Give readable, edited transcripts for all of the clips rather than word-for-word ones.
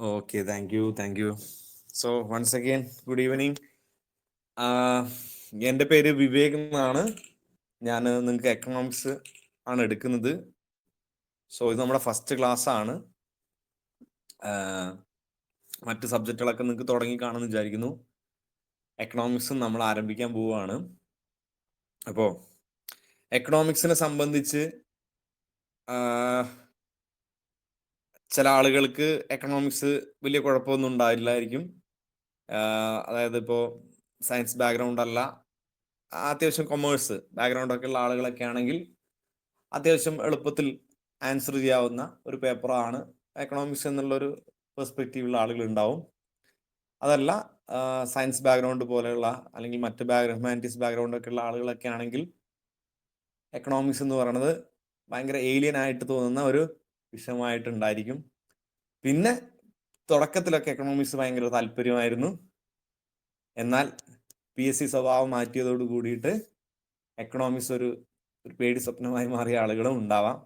Okay, thank you, thank you. So once again, good evening. എൻ്റെ പേര് വിവേക് എന്നാണ്. ഞാൻ നിങ്ങൾക്ക് എക്കണോമിക്സ് ആണ് എടുക്കുന്നത്. സോ ഇത് നമ്മുടെ ഫസ്റ്റ് ക്ലാസ് ആണ്. മറ്റ് സബ്ജക്റ്റുകളൊക്കെ നിങ്ങൾക്ക് തുടങ്ങി കാണുമെന്ന് വിചാരിക്കുന്നു. എക്കണോമിക്സും നമ്മൾ ആരംഭിക്കാൻ പോവുകയാണ്. അപ്പോൾ എക്കണോമിക്സിനെ സംബന്ധിച്ച് ചില ആളുകൾക്ക് എക്കണോമിക്സ് വലിയ കുഴപ്പമൊന്നും ഉണ്ടായില്ലായിരിക്കും. അതായത് ഇപ്പോൾ സയൻസ് ബാക്ക്ഗ്രൗണ്ട് അല്ല, അത്യാവശ്യം കൊമേഴ്സ് ബാക്ക്ഗ്രൗണ്ട് ഒക്കെ ഉള്ള ആളുകളൊക്കെ ആണെങ്കിൽ അത്യാവശ്യം എളുപ്പത്തിൽ ആൻസർ ചെയ്യാവുന്ന ഒരു പേപ്പറാണ് എക്കണോമിക്സ് എന്നുള്ളൊരു പെർസ്പെക്റ്റീവുള്ള ആളുകൾ ഉണ്ടാവും. അതല്ല, സയൻസ് ബാക്ക്ഗ്രൗണ്ട് പോലെയുള്ള അല്ലെങ്കിൽ മറ്റ് ഹ്യൂമാനിറ്റീസ് ബാക്ക്ഗ്രൗണ്ട് ഒക്കെ ഉള്ള ആളുകളൊക്കെ ആണെങ്കിൽ എക്കണോമിക്സ് എന്ന് പറയുന്നത് ഭയങ്കര ഏലിയൻ ആയിട്ട് തോന്നുന്ന ഒരു വിഷയമായിട്ടുണ്ടായിരിക്കും. പിന്നെ തുടക്കത്തിലൊക്കെ എക്കണോമിക്സ് ഭയങ്കര താല്പര്യമായിരുന്നു. എന്നാൽ PSC സ്വഭാവം മാറ്റിയതോട് കൂടിയിട്ട് എക്കണോമിക്സ് ഒരു പേടി സ്വപ്നമായി മാറിയ ആളുകളും ഉണ്ടാവാം.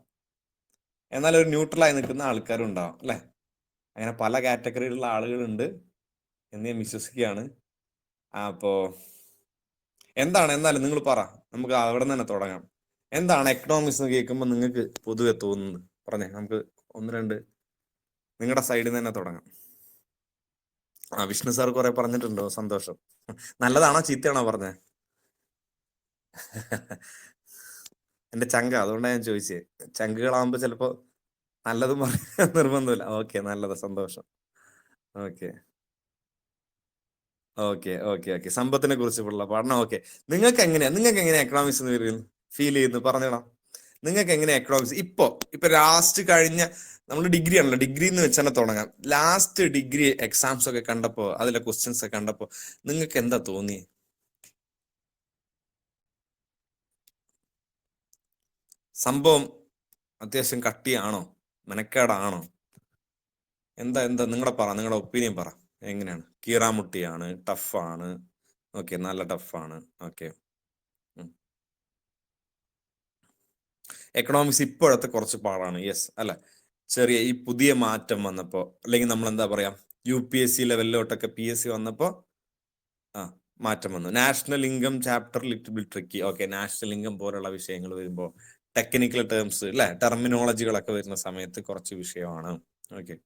എന്നാൽ ഒരു ന്യൂട്രലായി നിൽക്കുന്ന ആൾക്കാരും ഉണ്ടാവാം, അല്ലെ? അങ്ങനെ പല കാറ്റഗറിയിലുള്ള ആളുകളുണ്ട് എന്ന് ഞാൻ വിശ്വസിക്കുകയാണ്. അപ്പോ എന്നാലും നിങ്ങൾ പറ, നമുക്ക് അവിടെ തന്നെ തുടങ്ങാം. എന്താണ് എക്കണോമിക്സ് എന്ന് കേൾക്കുമ്പോൾ നിങ്ങൾക്ക് പൊതുവെ തോന്നുന്നത്? പറഞ്ഞേ, നമുക്ക് ഒന്ന് രണ്ട് നിങ്ങളുടെ സൈഡിൽ നിന്ന് തന്നെ തുടങ്ങാം. വിഷ്ണു സാർ കുറെ പറഞ്ഞിട്ടുണ്ടോ? സന്തോഷം. നല്ലതാണോ ചീത്തയാണോ പറഞ്ഞേ? എന്റെ ചങ്ക, അതുകൊണ്ടാണ് ഞാൻ ചോദിച്ചേ. ചങ്കുകളാകുമ്പോ ചിലപ്പോ നല്ലതും പറയാൻ നിർബന്ധമില്ല. ഓക്കെ, നല്ലത്, സന്തോഷം. ഓക്കെ ഓക്കെ ഓക്കെ ഓക്കെ സമ്പത്തിനെ കുറിച്ചുള്ള പഠനം. ഓക്കെ, നിങ്ങൾക്ക് എങ്ങനെയാ എക്കണോമിക്സ് ഫീൽ ചെയ്യുന്നു? പറഞ്ഞോളാം. നിങ്ങൾക്ക് എങ്ങനെയാ എക്കണോമിക്സ് ഇപ്പൊ ലാസ്റ്റ് കഴിഞ്ഞ നമ്മൾ ഡിഗ്രി ആണല്ലോ, ഡിഗ്രി എന്ന് വെച്ച് തന്നെ തുടങ്ങാം. ലാസ്റ്റ് ഡിഗ്രി എക്സാംസ് ഒക്കെ കണ്ടപ്പോ, അതിലെ ക്വസ്റ്റ്യൻസ് ഒക്കെ കണ്ടപ്പോ നിങ്ങൾക്ക് എന്താ തോന്നി? സംഭവം അത്യാവശ്യം കട്ടിയാണോ, മെനക്കേടാണോ? എന്താ നിങ്ങളുടെ ഒപ്പീനിയൻ പറ. എങ്ങനെയാണ്? കീറാമുട്ടിയാണ്, ടഫാണ്? ഓക്കെ, നല്ല ടഫാണ്. ഓക്കെ. എക്കണോമിക്സ് ഇപ്പോഴത്തെ കുറച്ച് പാടാണ്, യെസ് അല്ല? ചെറിയ ഈ പുതിയ മാറ്റം വന്നപ്പോ, അല്ലെങ്കിൽ നമ്മൾ എന്താ പറയാ, UPSC ലെവലിലോട്ടൊക്കെ PSC വന്നപ്പോ മാറ്റം വന്നു. National income chapter little bit tricky. Okay, national income പോലുള്ള വിഷയങ്ങൾ വരുമ്പോൾ ടെക്നിക്കൽ ടേംസ്, അല്ലെ, ടെർമിനോളജികളൊക്കെ വരുന്ന സമയത്ത് കുറച്ച് വിഷയമാണ്. ഓക്കെ.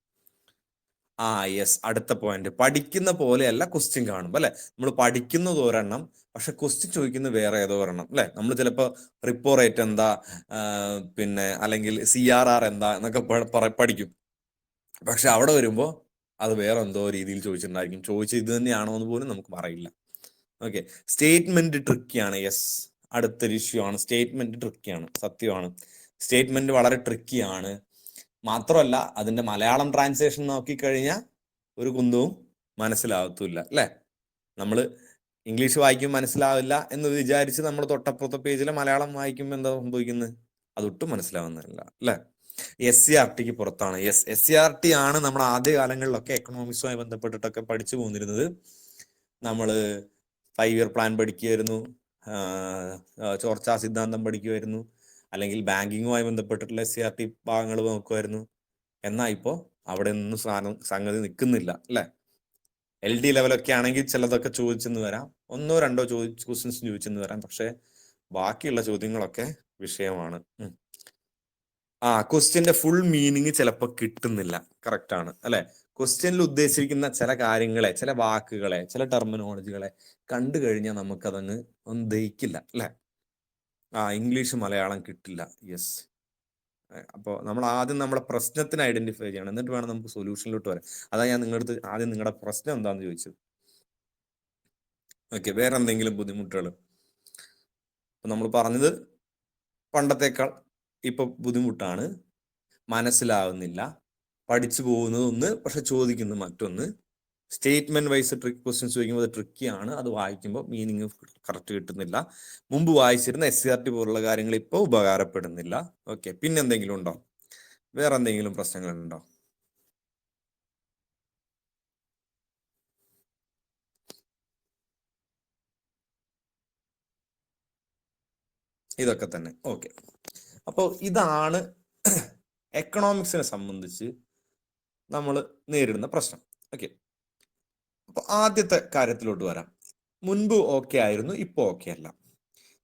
യെസ്, അടുത്ത പോയിന്റ്. പഠിക്കുന്ന പോലെയല്ല ക്വസ്റ്റ്യൻ കാണുമ്പോൾ, അല്ലെ? നമ്മൾ പഠിക്കുന്നത് ഒരെണ്ണം, പക്ഷെ ക്വസ്റ്റ്യൻ ചോദിക്കുന്നത് വേറെ ഏതോ ഒരെണ്ണം, അല്ലെ? നമ്മൾ ചിലപ്പോ റിപ്പോ റേറ്റ് എന്താ, പിന്നെ അല്ലെങ്കിൽ CRR എന്താ എന്നൊക്കെ പഠിക്കും. പക്ഷെ അവിടെ വരുമ്പോ അത് വേറെ എന്തോ രീതിയിൽ ചോദിച്ചിട്ടുണ്ടായിരിക്കും. ചോദിച്ചത് ഇത് തന്നെയാണോ എന്ന് പോലും നമുക്ക് പറയില്ല. ഓക്കെ. സ്റ്റേറ്റ്മെന്റ് ട്രിക്കിയാണ്. യെസ്, അടുത്തൊരു ഇഷ്യൂ ആണ്. സ്റ്റേറ്റ്മെന്റ് ട്രിക്കിയാണ്, സത്യമാണ്. സ്റ്റേറ്റ്മെന്റ് വളരെ ട്രിക്കിയാണ്. മാത്രമല്ല, അതിന്റെ മലയാളം ട്രാൻസ്ലേഷൻ നോക്കിക്കഴിഞ്ഞാൽ ഒരു കുന്തവും മനസ്സിലാവത്തില്ല, അല്ലെ? നമ്മള് ഇംഗ്ലീഷ് വായിക്കും മനസ്സിലാവില്ല എന്ന് വിചാരിച്ച് നമ്മൾ തൊട്ടപ്പുറത്തെ പേജിലെ മലയാളം വായിക്കുമ്പോൾ എന്താ സംഭവിക്കുന്നത്? അതൊട്ടും മനസ്സിലാവുന്നില്ല, അല്ലെ? SCERTക്ക് പുറത്താണ്. യെസ്, SCERT ആണ് നമ്മൾ ആദ്യ കാലങ്ങളിലൊക്കെ എക്കണോമിക്സുമായി ബന്ധപ്പെട്ടിട്ടൊക്കെ പഠിച്ചു പോന്നിരുന്നത്. നമ്മള് 5 ഇയർ പ്ലാൻ പഠിക്കുമായിരുന്നു, ചോർച്ചാ സിദ്ധാന്തം പഠിക്കുമായിരുന്നു, അല്ലെങ്കിൽ ബാങ്കിങ്ങുമായി ബന്ധപ്പെട്ടിട്ടുള്ള SCERT ഭാഗങ്ങൾ നോക്കുമായിരുന്നു. എന്നാൽ ഇപ്പോ അവിടെ ഒന്നും സംഗതി നിൽക്കുന്നില്ല, അല്ലെ? LD ലെവലൊക്കെ ആണെങ്കിൽ ചിലതൊക്കെ ചോദിച്ചെന്ന് വരാം, ഒന്നോ രണ്ടോ ക്വസ്റ്റ്യൻസ് ചോദിച്ചെന്ന് വരാം, പക്ഷെ ബാക്കിയുള്ള ചോദ്യങ്ങളൊക്കെ വിഷയമാണ്. ക്വസ്റ്റ്യന്റെ ഫുൾ മീനിങ് ചിലപ്പോൾ കിട്ടുന്നില്ല. കറക്റ്റ് ആണ്, അല്ലെ? ക്വസ്റ്റ്യനിൽ ഉദ്ദേശിക്കുന്ന ചില കാര്യങ്ങളെ, ചില വാക്കുകളെ, ചില ടെർമിനോളജികളെ കണ്ടു കഴിഞ്ഞാൽ നമുക്കതങ്ങ് ഒന്നും ദഹിക്കില്ല, അല്ലെ? ഇംഗ്ലീഷ് മലയാളം കിട്ടില്ല. യെസ്. അപ്പോൾ നമ്മൾ ആദ്യം നമ്മുടെ പ്രശ്നത്തിന് ഐഡന്റിഫൈ ചെയ്യണം, എന്നിട്ട് വേണം നമുക്ക് സൊല്യൂഷനിലോട്ട് വരാൻ. അതാ ഞാൻ നിങ്ങളുടെ ആദ്യം നിങ്ങളുടെ പ്രശ്നം എന്താണെന്ന് ചോദിച്ചത്. ഓക്കെ, വേറെ എന്തെങ്കിലും ബുദ്ധിമുട്ടുകൾ? നമ്മൾ പറഞ്ഞത് പണ്ടത്തേക്കാൾ ഇപ്പൊ ബുദ്ധിമുട്ടാണ്, മനസ്സിലാവുന്നില്ല, പഠിച്ചു പോകുന്നത് ഒന്ന്, പക്ഷെ ചോദിക്കുന്നത് മറ്റൊന്ന്. സ്റ്റേറ്റ്മെന്റ് വൈസ് ക്വസ്റ്റ്യൻസ് ചോദിക്കുമ്പോൾ അത് ട്രിക്കിയാണ്, അത് വായിക്കുമ്പോൾ മീനിങ് കറക്റ്റ് കിട്ടുന്നില്ല. മുമ്പ് വായിച്ചിരുന്ന SCERT പോലുള്ള കാര്യങ്ങൾ ഇപ്പോൾ ഉപകാരപ്പെടുന്നില്ല. ഓക്കെ, പിന്നെ എന്തെങ്കിലും ഉണ്ടോ? വേറെ എന്തെങ്കിലും പ്രശ്നങ്ങളുണ്ടോ? ഇതൊക്കെ തന്നെ. ഓക്കെ, അപ്പോൾ ഇതാണ് എക്കണോമിക്സിനെ സംബന്ധിച്ച് നമ്മൾ നേരിടുന്ന പ്രശ്നം. ഓക്കെ, അപ്പൊ ആദ്യത്തെ കാര്യത്തിലോട്ട് വരാം. മുൻപ് ഓക്കെ ആയിരുന്നു, ഇപ്പൊ ഓക്കെ അല്ല.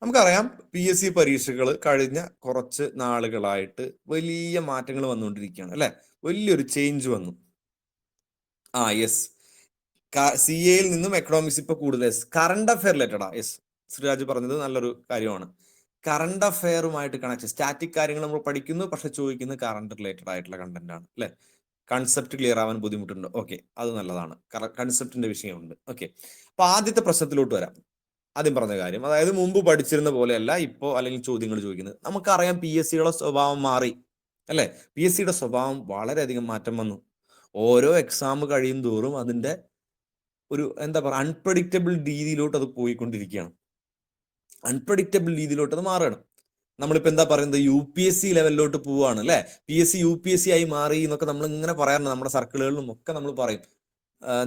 നമുക്കറിയാം PSC പരീക്ഷകൾ കഴിഞ്ഞ കുറച്ച് നാളുകളായിട്ട് വലിയ മാറ്റങ്ങൾ വന്നുകൊണ്ടിരിക്കുകയാണ് അല്ലെ. വലിയൊരു ചേഞ്ച് വന്നു. യെസ്, CA നിന്നും എക്കണോമിക്സ് ഇപ്പൊ കൂടുതൽ കറണ്ട് അഫെയർ റിലേറ്റഡാ. യെസ്, ശ്രീരാജ് പറഞ്ഞത് നല്ലൊരു കാര്യമാണ്. കറണ്ട് അഫെയറുമായിട്ട് കണക്ഷൻ, സ്റ്റാറ്റിക് കാര്യങ്ങൾ നമ്മൾ പഠിക്കുന്നു, പക്ഷെ ചോദിക്കുന്നത് കറണ്ട് റിലേറ്റഡ് ആയിട്ടുള്ള കണ്ടന്റ് ആണ് അല്ലെ. കൺസെപ്റ്റ് ക്ലിയർ ആവാൻ ബുദ്ധിമുട്ടുണ്ട്. ഓക്കെ, അത് നല്ലതാണ്. കൺസെപ്റ്റിന്റെ വിഷയമുണ്ട്. ഓക്കെ, അപ്പൊ ആദ്യത്തെ പ്രശ്നത്തിലോട്ട് വരാം. ആദ്യം പറഞ്ഞ കാര്യം, അതായത് മുമ്പ് പഠിച്ചിരുന്ന പോലെയല്ല ഇപ്പോൾ അല്ലെങ്കിൽ ചോദ്യങ്ങൾ ചോദിക്കുന്നത്. നമുക്കറിയാം PSCയുടെ സ്വഭാവം മാറി അല്ലെ. PSCയുടെ സ്വഭാവം വളരെയധികം മാറ്റം വന്നു. ഓരോ എക്സാം കഴിയും തോറും അതിന്റെ ഒരു എന്താ പറയുക, അൺപ്രഡിക്റ്റബിൾ രീതിയിലോട്ട് അത് പോയിക്കൊണ്ടിരിക്കുകയാണ്. അൺപ്രഡിക്റ്റബിൾ രീതിയിലോട്ട് അത് മാറുകയാണ്. നമ്മളിപ്പോ എന്താ പറയുന്നത്, UPSC ലെവലിലോട്ട് പോവുകയാണ് അല്ലെ. PSC UPSC ആയി മാറി എന്നൊക്കെ നമ്മൾ ഇങ്ങനെ പറയാറുണ്ട്. നമ്മുടെ സർക്കിളുകളിലും ഒക്കെ നമ്മൾ പറയും.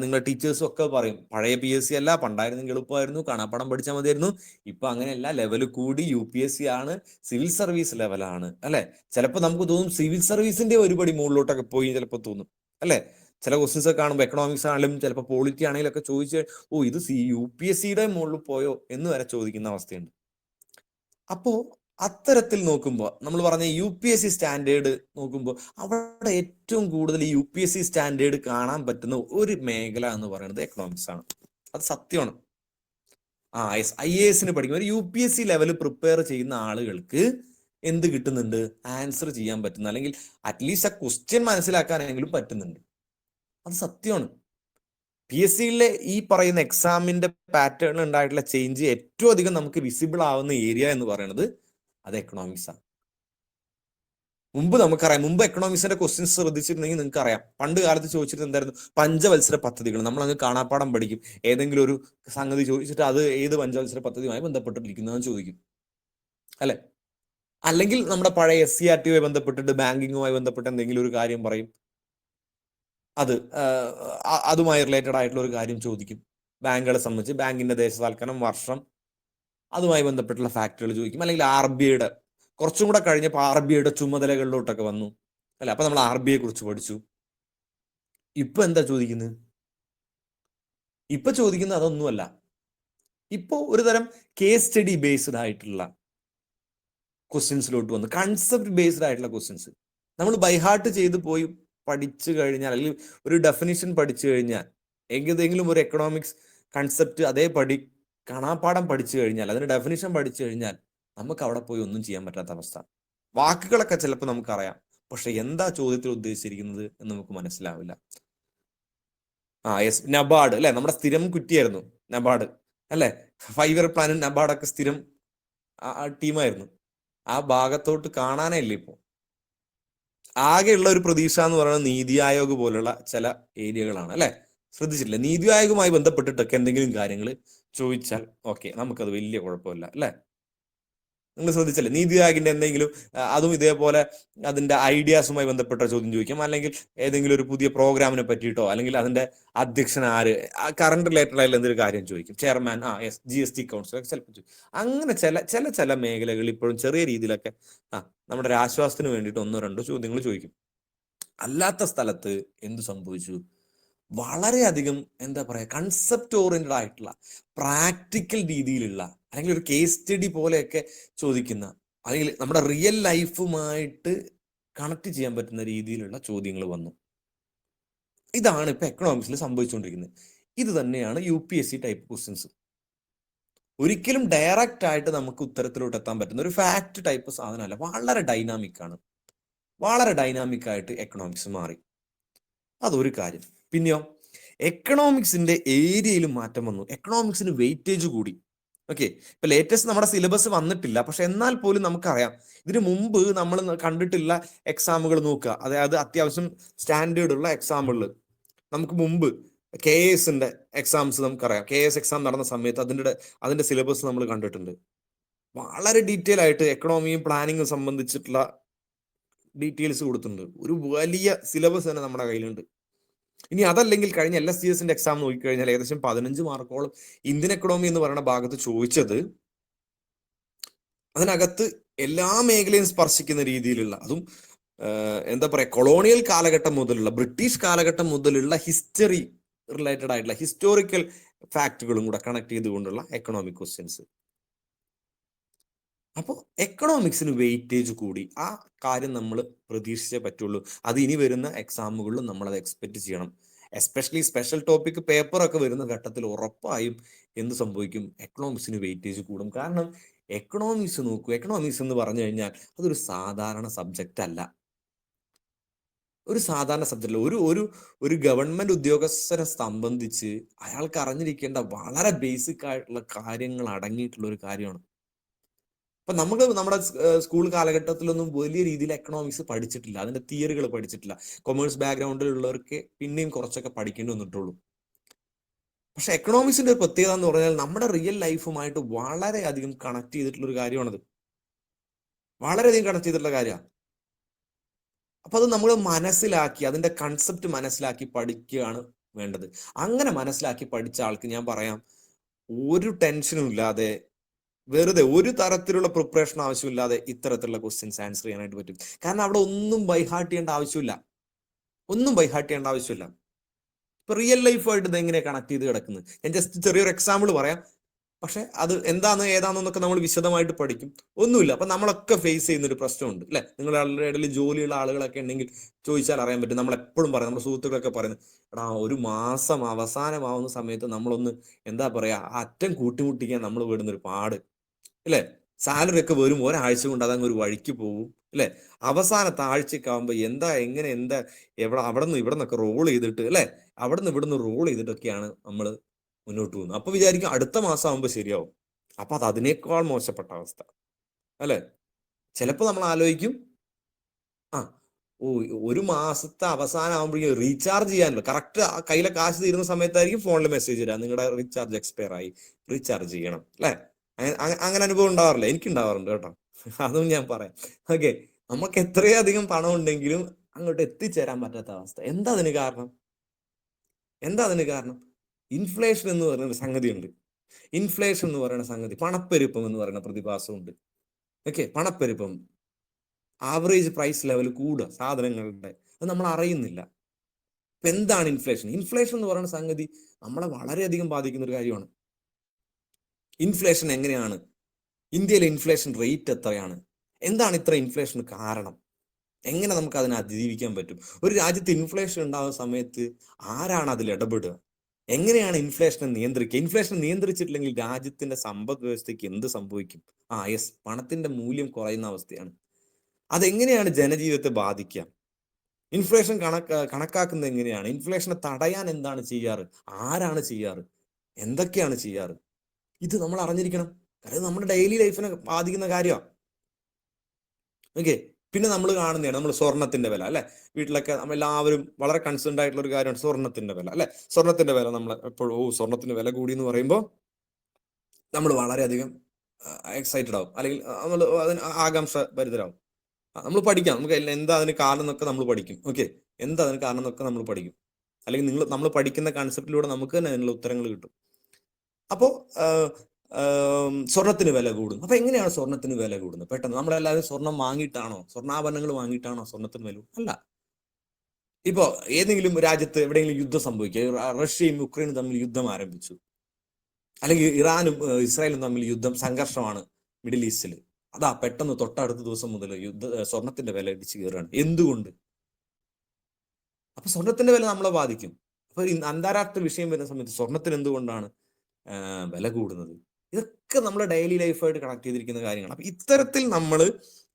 നിങ്ങളുടെ ടീച്ചേഴ്സും ഒക്കെ പറയും, പഴയ PSC അല്ല, പണ്ടായിരുന്നെങ്കിൽ എളുപ്പമായിരുന്നു, കാണാപ്പാടം പഠിച്ചാൽ മതിയായിരുന്നു. ഇപ്പൊ അങ്ങനെയല്ല, ലെവൽ കൂടി, UPSC ആണ്, സിവിൽ സർവീസ് ലെവലാണ് അല്ലെ. ചിലപ്പോൾ നമുക്ക് തോന്നും സിവിൽ സർവീസിന്റെ ഒരുപടി മുകളിലോട്ടൊക്കെ പോയി ചിലപ്പോൾ തോന്നും അല്ലെ. ചില ക്വസ്റ്റ്യൻസ് ഒക്കെ കാണുമ്പോൾ എക്കണോമിക്സ് ആണെങ്കിലും ചിലപ്പോൾ പോളിറ്റി ആണെങ്കിലും ഒക്കെ ചോദിച്ച്, ഇത് UPSCയുടെ മുകളിൽ പോയോ എന്ന് വരെ ചോദിക്കുന്ന അവസ്ഥയുണ്ട്. അപ്പോ അത്തരത്തിൽ നോക്കുമ്പോൾ നമ്മൾ പറഞ്ഞ UPSC സ്റ്റാൻഡേർഡ് നോക്കുമ്പോൾ അവിടെ ഏറ്റവും കൂടുതൽ UPSC സ്റ്റാൻഡേർഡ് കാണാൻ പറ്റുന്ന ഒരു മേഖല എന്ന് പറയുന്നത് എക്കണോമിക്സ് ആണ്. അത് സത്യമാണ്. IAS പഠിക്കുന്ന ഒരു UPSC ലെവൽ പ്രിപ്പയർ ചെയ്യുന്ന ആളുകൾക്ക് എന്ത് കിട്ടുന്നുണ്ട്, ആൻസർ ചെയ്യാൻ പറ്റുന്ന, അല്ലെങ്കിൽ അറ്റ്ലീസ്റ്റ് ആ ക്വസ്റ്റ്യൻ മനസ്സിലാക്കാനെങ്കിലും പറ്റുന്നുണ്ട്. അത് സത്യമാണ്. PSCയിലെ ഈ പറയുന്ന എക്സാമിന്റെ പാറ്റേണിൽ ഉണ്ടായിട്ടുള്ള ചേഞ്ച് ഏറ്റവും അധികം നമുക്ക് വിസിബിൾ ആവുന്ന ഏരിയ എന്ന് പറയുന്നത് അത് എക്കണോമിക്സ് ആണ്. മുമ്പ് എക്കണോമിക്സിന്റെ ക്വസ്റ്റ്യൻസ് ശ്രദ്ധിച്ചിരുന്നെങ്കിൽ നിങ്ങൾക്ക് അറിയാം, പണ്ട് കാലത്ത് ചോദിച്ചിട്ട് എന്തായിരുന്നു, പഞ്ചവത്സര പദ്ധതികൾ. നമ്മൾ അങ്ങ് കാണാപ്പാടം പഠിക്കും. ഏതെങ്കിലും ഒരു സംഗതി ചോദിച്ചിട്ട് അത് ഏത് പഞ്ചവത്സര പദ്ധതിയുമായി ബന്ധപ്പെട്ടിരിക്കുന്നതെന്ന് ചോദിക്കും അല്ലെ. അല്ലെങ്കിൽ നമ്മുടെ പഴയ SCRT ബന്ധപ്പെട്ടിട്ട് ബാങ്കിങ്ങുമായി ബന്ധപ്പെട്ട് എന്തെങ്കിലും ഒരു കാര്യം പറയും, അത് അതുമായി റിലേറ്റഡ് ആയിട്ടുള്ള ഒരു കാര്യം ചോദിക്കും. ബാങ്കുകളെ സംബന്ധിച്ച് ബാങ്കിന്റെ ദേശസാൽക്കരണം, വർഷം, അതുമായി ബന്ധപ്പെട്ടുള്ള ഫാക്ടറുകൾ ചോദിക്കും. അല്ലെങ്കിൽ RBIയുടെ കുറച്ചും കൂടെ കഴിഞ്ഞപ്പോൾ RBIയുടെ ചുമതലകളിലോട്ടൊക്കെ വന്നു അല്ലെ. അപ്പൊ നമ്മൾ RBIയെ കുറിച്ച് പഠിച്ചു. ഇപ്പൊ എന്താ ചോദിക്കുന്നത്? ഇപ്പൊ ചോദിക്കുന്നത് അതൊന്നുമല്ല. ഇപ്പോ ഒരു തരം കേസ് സ്റ്റഡി ബേസ്ഡ് ആയിട്ടുള്ള ക്വസ്റ്റ്യൻസിലോട്ട് വന്നു, കൺസെപ്റ്റ് ബേസ്ഡ് ആയിട്ടുള്ള ക്വസ്റ്റ്യൻസ്. നമ്മൾ ബൈഹാർട്ട് ചെയ്ത് പോയി പഠിച്ചു കഴിഞ്ഞാൽ, അല്ലെങ്കിൽ ഒരു ഡെഫിനിഷൻ പഠിച്ചു കഴിഞ്ഞാൽ, ഏതെങ്കിലും ഒരു എക്കണോമിക്സ് കൺസെപ്റ്റ് അതേപടി കാണാപ്പാടം പഠിച്ചു കഴിഞ്ഞാൽ, അതിന്റെ ഡെഫിനിഷൻ പഠിച്ചു കഴിഞ്ഞാൽ നമുക്ക് അവിടെ പോയി ഒന്നും ചെയ്യാൻ പറ്റാത്ത അവസ്ഥ. വാക്കുകളൊക്കെ ചിലപ്പോൾ നമുക്കറിയാം, പക്ഷെ എന്താ ചോദ്യത്തിൽ ഉദ്ദേശിച്ചിരിക്കുന്നത് എന്ന് നമുക്ക് മനസ്സിലാവില്ല. യെസ്, നബാർഡ് അല്ലെ, നമ്മുടെ സ്ഥിരം കുറ്റിയായിരുന്നു നബാർഡ് അല്ലെ. 5 ഇയർ പ്ലാനും നബാർഡൊക്കെ സ്ഥിരം ടീമായിരുന്നു. ആ ഭാഗത്തോട്ട് കാണാനേ ഇല്ല ഇപ്പോ. ആകെയുള്ള ഒരു പ്രതീക്ഷ എന്ന് പറയുന്നത് നീതി ആയോഗ് പോലുള്ള ചില ഏരിയകളാണ് അല്ലെ. ശ്രദ്ധിച്ചിട്ടില്ല, നീതി ആയോഗുമായി ബന്ധപ്പെട്ടിട്ടൊക്കെ എന്തെങ്കിലും കാര്യങ്ങൾ ചോദിച്ചാൽ ഓക്കെ, നമുക്കത് വലിയ കുഴപ്പമില്ല അല്ലെ. നിങ്ങൾ ശ്രദ്ധിച്ചല്ലേ, നീതി ആയോഗിന്റെ എന്തെങ്കിലും അതും ഇതേപോലെ അതിന്റെ ഐഡിയാസുമായി ബന്ധപ്പെട്ട ചോദ്യം ചോദിക്കാം, അല്ലെങ്കിൽ ഏതെങ്കിലും ഒരു പുതിയ പ്രോഗ്രാമിനെ പറ്റിയിട്ടോ, അല്ലെങ്കിൽ അതിന്റെ അധ്യക്ഷൻ ആര്, കറണ്ട് റിലേറ്റഡ് ആയിട്ടുള്ള എന്തൊരു കാര്യം ചോദിക്കും, ചെയർമാൻ, GST കൗൺസിൽ ഒക്കെ ചിലപ്പോൾ ചോദിക്കും. അങ്ങനെ ചില മേഖലകളിൽ ഇപ്പോഴും ചെറിയ രീതിയിലൊക്കെ നമ്മുടെ ഒരു ആശ്വാസത്തിന് വേണ്ടിയിട്ട് 1-2 ചോദ്യങ്ങൾ ചോദിക്കും. അല്ലാത്ത സ്ഥലത്ത് എന്ത് സംഭവിച്ചു, വളരെയധികം എന്താ പറയുക, കൺസെപ്റ്റ് ഓറിയന്റഡ് ആയിട്ടുള്ള പ്രാക്ടിക്കൽ രീതിയിലുള്ള, അല്ലെങ്കിൽ ഒരു കേസ് സ്റ്റഡി പോലെയൊക്കെ ചോദിക്കുന്ന, അല്ലെങ്കിൽ നമ്മുടെ റിയൽ ലൈഫുമായിട്ട് കണക്ട് ചെയ്യാൻ പറ്റുന്ന രീതിയിലുള്ള ചോദ്യങ്ങൾ വന്നു. ഇതാണ് ഇപ്പൊ എക്കണോമിക്സിൽ സംഭവിച്ചുകൊണ്ടിരിക്കുന്നത്. ഇത് തന്നെയാണ് UPSC ടൈപ്പ് ക്വസ്റ്റ്യൻസ്. ഒരിക്കലും ഡയറക്റ്റ് ആയിട്ട് നമുക്ക് ഉത്തരത്തിലോട്ട് എത്താൻ പറ്റുന്ന ഒരു ഫാക്ട് ടൈപ്പ് സാധനമല്ല. വളരെ ഡൈനാമിക് ആണ്. വളരെ ഡൈനാമിക് ആയിട്ട് എക്കണോമിക്സ് മാറി. അതൊരു കാര്യം. പിന്നെയോ, എക്കണോമിക്സിന്റെ ഏരിയയിൽ മാറ്റം വന്നു. എക്കണോമിക്സിന് വെയിറ്റേജ് കൂടി. ഓക്കെ, ഇപ്പൊ ലേറ്റസ്റ്റ് നമ്മുടെ സിലബസ് വന്നിട്ടില്ല, പക്ഷെ എന്നാൽ പോലും നമുക്കറിയാം, ഇതിനു മുമ്പ് നമ്മൾ കണ്ടിട്ടുള്ള എക്സാമുകൾ നോക്കുക, അതായത് അത്യാവശ്യം സ്റ്റാൻഡേർഡ് ഉള്ള എക്സാമുകൾ നമുക്ക് മുമ്പ് KSന്റെ എക്സാംസ് നമുക്കറിയാം. KS എക്സാം നടന്ന സമയത്ത് അതിന്റെ സിലബസ് നമ്മൾ കണ്ടിട്ടുണ്ട്. വളരെ ഡീറ്റെയിൽ ആയിട്ട് എക്കണോമിയും പ്ലാനിങ്ങും സംബന്ധിച്ചിട്ടുള്ള ഡീറ്റെയിൽസ് കൊടുത്തിട്ടുണ്ട്. ഒരു വലിയ സിലബസ് തന്നെ നമ്മുടെ കയ്യിലുണ്ട്. ഇനി അതല്ലെങ്കിൽ കഴിഞ്ഞ LSGSന്റെ എക്സാം നോക്കിക്കഴിഞ്ഞാൽ ഏകദേശം 15 മാർക്കോളം ഇന്ത്യൻ എക്കണോമി എന്ന് പറയുന്ന ഭാഗത്ത് ചോദിച്ചത്, അതിനകത്ത് എല്ലാ മേഖലയും സ്പർശിക്കുന്ന രീതിയിലുള്ള, അതും എന്താ പറയാ, കൊളോണിയൽ കാലഘട്ടം മുതലുള്ള, ബ്രിട്ടീഷ് കാലഘട്ടം മുതലുള്ള ഹിസ്റ്ററി റിലേറ്റഡ് ആയിട്ടുള്ള ഹിസ്റ്റോറിക്കൽ ഫാക്റ്റുകളും കൂടെ കണക്ട് ചെയ്തുകൊണ്ടുള്ള എക്കണോമിക് ക്വസ്റ്റ്യൻസ്. അപ്പോൾ എക്കണോമിക്സിന് വെയിറ്റേജ് കൂടി, ആ കാര്യം നമ്മൾ പ്രതീക്ഷിച്ചേ പറ്റുള്ളൂ. അത് ഇനി വരുന്ന എക്സാമുകളിലും നമ്മൾ അത് എക്സ്പെക്ട് ചെയ്യണം. എസ്പെഷ്യലി സ്പെഷ്യൽ ടോപ്പിക് പേപ്പറൊക്കെ വരുന്ന ഘട്ടത്തിൽ ഉറപ്പായും എന്ത് സംഭവിക്കും, എക്കണോമിക്സിന് വെയിറ്റേജ് കൂടും. കാരണം എക്കണോമിക്സ് നോക്കൂ, എക്കണോമിക്സ് എന്ന് പറഞ്ഞു കഴിഞ്ഞാൽ അതൊരു സാധാരണ സബ്ജക്റ്റ് അല്ല. ഒരു സാധാരണ സബ്ജക്റ്റ് ഒരു ഒരു ഒരു ഗവൺമെന്റ് ഉദ്യോഗസ്ഥരെ സംബന്ധിച്ച് അയാൾക്ക് അറിഞ്ഞിരിക്കേണ്ട വളരെ ബേസിക് ആയിട്ടുള്ള കാര്യങ്ങൾ അടങ്ങിയിട്ടുള്ള ഒരു കാര്യമാണ്. അപ്പൊ നമുക്ക് നമ്മുടെ സ്കൂൾ കാലഘട്ടത്തിലൊന്നും വലിയ രീതിയിൽ എക്കണോമിക്സ് പഠിച്ചിട്ടില്ല, അതിന്റെ തിയറികൾ പഠിച്ചിട്ടില്ല. കൊമേഴ്സ് ബാക്ക്ഗ്രൗണ്ടിലുള്ളവർക്ക് പിന്നെയും കുറച്ചൊക്കെ പഠിക്കേണ്ടി വന്നിട്ടുള്ളൂ. പക്ഷെ എക്കണോമിക്സിന്റെ ഒരു പ്രത്യേകത എന്ന് പറഞ്ഞാൽ നമ്മുടെ റിയൽ ലൈഫുമായിട്ട് വളരെയധികം കണക്ട് ചെയ്തിട്ടുള്ള ഒരു കാര്യമാണത്. വളരെയധികം കണക്ട് ചെയ്തിട്ടുള്ള കാര്യമാണ്. അപ്പൊ അത് നമ്മൾ മനസ്സിലാക്കി, അതിന്റെ കൺസെപ്റ്റ് മനസ്സിലാക്കി പഠിക്കുകയാണ് വേണ്ടത്. അങ്ങനെ മനസ്സിലാക്കി പഠിച്ച ആൾക്ക് ഞാൻ പറയാം, ഒരു ടെൻഷനും ഇല്ലാതെ, വെറുതെ ഒരു തരത്തിലുള്ള പ്രിപ്പറേഷൻ ആവശ്യമില്ലാതെ ഇത്തരത്തിലുള്ള ക്വസ്റ്റ്യൻസ് ആൻസർ ചെയ്യാനായിട്ട് പറ്റും. കാരണം അവിടെ ഒന്നും ബൈഹാർട്ട് ചെയ്യേണ്ട ആവശ്യമില്ല, ഒന്നും ബൈഹാർട്ട് ചെയ്യേണ്ട ആവശ്യമില്ല. ഇപ്പൊ റിയൽ ലൈഫായിട്ട് ഇത് എങ്ങനെ കണക്ട് ചെയ്ത് കിടക്കുന്നത്, ഞാൻ ജസ്റ്റ് ചെറിയൊരു എക്സാമ്പിൾ പറയാം. പക്ഷെ അത് എന്താന്ന് ഏതാണെന്നൊക്കെ നമ്മൾ വിശദമായിട്ട് പഠിക്കും. ഒന്നുമില്ല, അപ്പൊ നമ്മളൊക്കെ ഫേസ് ചെയ്യുന്ന ഒരു പ്രശ്നമുണ്ട് അല്ലെ. നിങ്ങളുടെ ഇടയിൽ ജോലിയുള്ള ആളുകളൊക്കെ ഉണ്ടെങ്കിൽ ചോദിച്ചാൽ അറിയാൻ പറ്റും. നമ്മൾ എപ്പോഴും പറയും, നമ്മുടെ സുഹൃത്തുക്കളൊക്കെ പറയുന്നത്, എടാ ഒരു മാസം അവസാനമാവുന്ന സമയത്ത് നമ്മളൊന്ന് എന്താ പറയാ, അറ്റം കൂട്ടിമുട്ടിക്കാൻ നമ്മൾ വിടുന്ന ഒരു പാട് അല്ലെ. സാലറി ഒക്കെ വരും, ഒരാഴ്ച കൊണ്ട് അതങ്ങ് ഒരു വഴിക്ക് പോകും അല്ലെ. അവസാനത്തെ ആഴ്ചയൊക്കെ ആകുമ്പോ എന്താ അവിടെ നിന്ന് ഇവിടെ നിന്നൊക്കെ റോൾ ചെയ്തിട്ട് അല്ലെ, അവിടെ നിന്ന് ഇവിടുന്ന് റോൾ ചെയ്തിട്ടൊക്കെയാണ് നമ്മൾ മുന്നോട്ട് പോകുന്നത്. അപ്പൊ വിചാരിക്കും അടുത്ത മാസം ആകുമ്പോൾ ശരിയാവും. അപ്പൊ അത് അതിനേക്കാൾ മോശപ്പെട്ട അവസ്ഥ അല്ലെ. ചിലപ്പോ നമ്മൾ ആലോചിക്കും, ആ ഓ ഒരു മാസത്തെ അവസാനം ആകുമ്പോഴേക്കും റീചാർജ് ചെയ്യാനല്ലോ, കറക്റ്റ് കയ്യിലെ കാശ് തീരുന്ന സമയത്തായിരിക്കും ഫോണിൽ മെസ്സേജ് തരാം, നിങ്ങളുടെ റീചാർജ് എക്സ്പയർ ആയി, റീചാർജ് ചെയ്യണം അല്ലെ. അങ്ങനെ അനുഭവം ഉണ്ടാവാറില്ല, എനിക്ക് ഉണ്ടാവാറുണ്ട് കേട്ടോ. അതും ഞാൻ പറയാം. ഓക്കെ, നമുക്ക് എത്രയധികം പണം ഉണ്ടെങ്കിലും അങ്ങോട്ട് എത്തിച്ചേരാൻ പറ്റാത്ത അവസ്ഥ. എന്താ അതിന് കാരണം? ഇൻഫ്ലേഷൻ എന്ന് പറയുന്ന സംഗതി ഉണ്ട്. ഇൻഫ്ലേഷൻ എന്ന് പറയുന്ന സംഗതി, പണപ്പെരുപ്പം എന്ന് പറയുന്ന പ്രതിഭാസമുണ്ട്. ഓക്കെ, പണപ്പെരുപ്പം, ആവറേജ് പ്രൈസ് ലെവൽ കൂടുക സാധനങ്ങളുടെ, അത് നമ്മൾ അറിയുന്നില്ല. ഇപ്പൊ എന്താണ് ഇൻഫ്ലേഷൻ? ഇൻഫ്ലേഷൻ എന്ന് പറയുന്ന സംഗതി നമ്മളെ വളരെയധികം ബാധിക്കുന്ന ഒരു കാര്യമാണ്. ഇൻഫ്ലേഷൻ എങ്ങനെയാണ്, ഇന്ത്യയിലെ ഇൻഫ്ലേഷൻ റേറ്റ് എത്രയാണ്, എന്താണ് ഇത്ര ഇൻഫ്ലേഷൻ കാരണം, എങ്ങനെ നമുക്ക് അതിനെ അതിജീവിക്കാൻ പറ്റും? ഒരു രാജ്യത്ത് ഇൻഫ്ലേഷൻ ഉണ്ടാകുന്ന സമയത്ത് ആരാണ് അതിൽ ഇടപെടുക? എങ്ങനെയാണ് ഇൻഫ്ലേഷനെ നിയന്ത്രിക്കുക? ഇൻഫ്ലേഷൻ നിയന്ത്രിച്ചിട്ടില്ലെങ്കിൽ രാജ്യത്തിന്റെ സമ്പദ് വ്യവസ്ഥയ്ക്ക് എന്ത് സംഭവിക്കും? യെസ്, പണത്തിന്റെ മൂല്യം കുറയുന്ന അവസ്ഥയാണ്. അതെങ്ങനെയാണ് ജനജീവിതത്തെ ബാധിക്കുക? ഇൻഫ്ലേഷൻ കണക്കാക്കുന്നത് എങ്ങനെയാണ്? ഇൻഫ്ലേഷനെ തടയാൻ എന്താണ് ചെയ്യാറ്? ആരാണ് ചെയ്യാറ്? എന്തൊക്കെയാണ് ചെയ്യാറ്? ഇത് നമ്മൾ അറിഞ്ഞിരിക്കണം. കാരണം നമ്മുടെ ഡെയിലി ലൈഫിനെ ബാധിക്കുന്ന കാര്യമാണ്. ഓക്കെ, പിന്നെ നമ്മൾ കാണുന്നതാണ് നമ്മൾ സ്വർണത്തിന്റെ വില അല്ലെ. വീട്ടിലൊക്കെ നമ്മളെല്ലാവരും വളരെ കൺസേൺഡ് ആയിട്ടുള്ള ഒരു കാര്യമാണ് സ്വർണത്തിന്റെ വില അല്ലെ. സ്വർണത്തിന്റെ വില നമ്മൾ എപ്പോഴും സ്വർണത്തിന്റെ വില കൂടി എന്ന് പറയുമ്പോൾ നമ്മൾ വളരെയധികം എക്സൈറ്റഡ് ആവും, അല്ലെങ്കിൽ നമ്മൾ അതിന് ആകാംക്ഷ ഭരിതരാവും. നമ്മൾ പഠിക്കാം, നമുക്ക് എന്താ അതിന് കാരണം എന്നൊക്കെ നമ്മൾ പഠിക്കും. ഓക്കെ, എന്താ അതിന് കാരണം എന്നൊക്കെ നമ്മൾ പഠിക്കും, അല്ലെങ്കിൽ നമ്മൾ പഠിക്കുന്ന കൺസെപ്റ്റിലൂടെ നമുക്ക് തന്നെ അതിനുള്ള ഉത്തരങ്ങൾ കിട്ടും. അപ്പോൾ സ്വർണത്തിന് വില കൂടുന്നു. അപ്പൊ എങ്ങനെയാണ് സ്വർണത്തിന് വില കൂടുന്നത്? പെട്ടെന്ന് നമ്മളെല്ലാവരും സ്വർണം വാങ്ങിയിട്ടാണോ, സ്വർണ്ണാഭരണങ്ങൾ വാങ്ങിയിട്ടാണോ സ്വർണത്തിന് വില? അല്ല. ഇപ്പോ ഏതെങ്കിലും രാജ്യത്ത് എവിടെയെങ്കിലും യുദ്ധം സംഭവിക്കുക, റഷ്യയും യുക്രൈനും തമ്മിൽ യുദ്ധം ആരംഭിച്ചു, അല്ലെങ്കിൽ ഇറാനും ഇസ്രായേലും തമ്മിൽ സംഘർഷമാണ് മിഡിൽ ഈസ്റ്റിൽ, അതാ പെട്ടെന്ന് തൊട്ടടുത്ത ദിവസം മുതൽ സ്വർണത്തിന്റെ വില ഇടിച്ചു കയറുകയാണ്. എന്തുകൊണ്ട്? അപ്പൊ സ്വർണത്തിന്റെ വില നമ്മളെ ബാധിക്കും. അപ്പൊ അന്താരാഷ്ട്ര വിഷയം വരുന്ന സമയത്ത് സ്വർണത്തിന് എന്തുകൊണ്ടാണ് വില കൂടുന്നത്? ഇതൊക്കെ നമ്മുടെ ഡെയിലി ലൈഫായിട്ട് കണക്ട് ചെയ്തിരിക്കുന്ന കാര്യങ്ങളാണ്. അപ്പൊ ഇത്തരത്തിൽ നമ്മൾ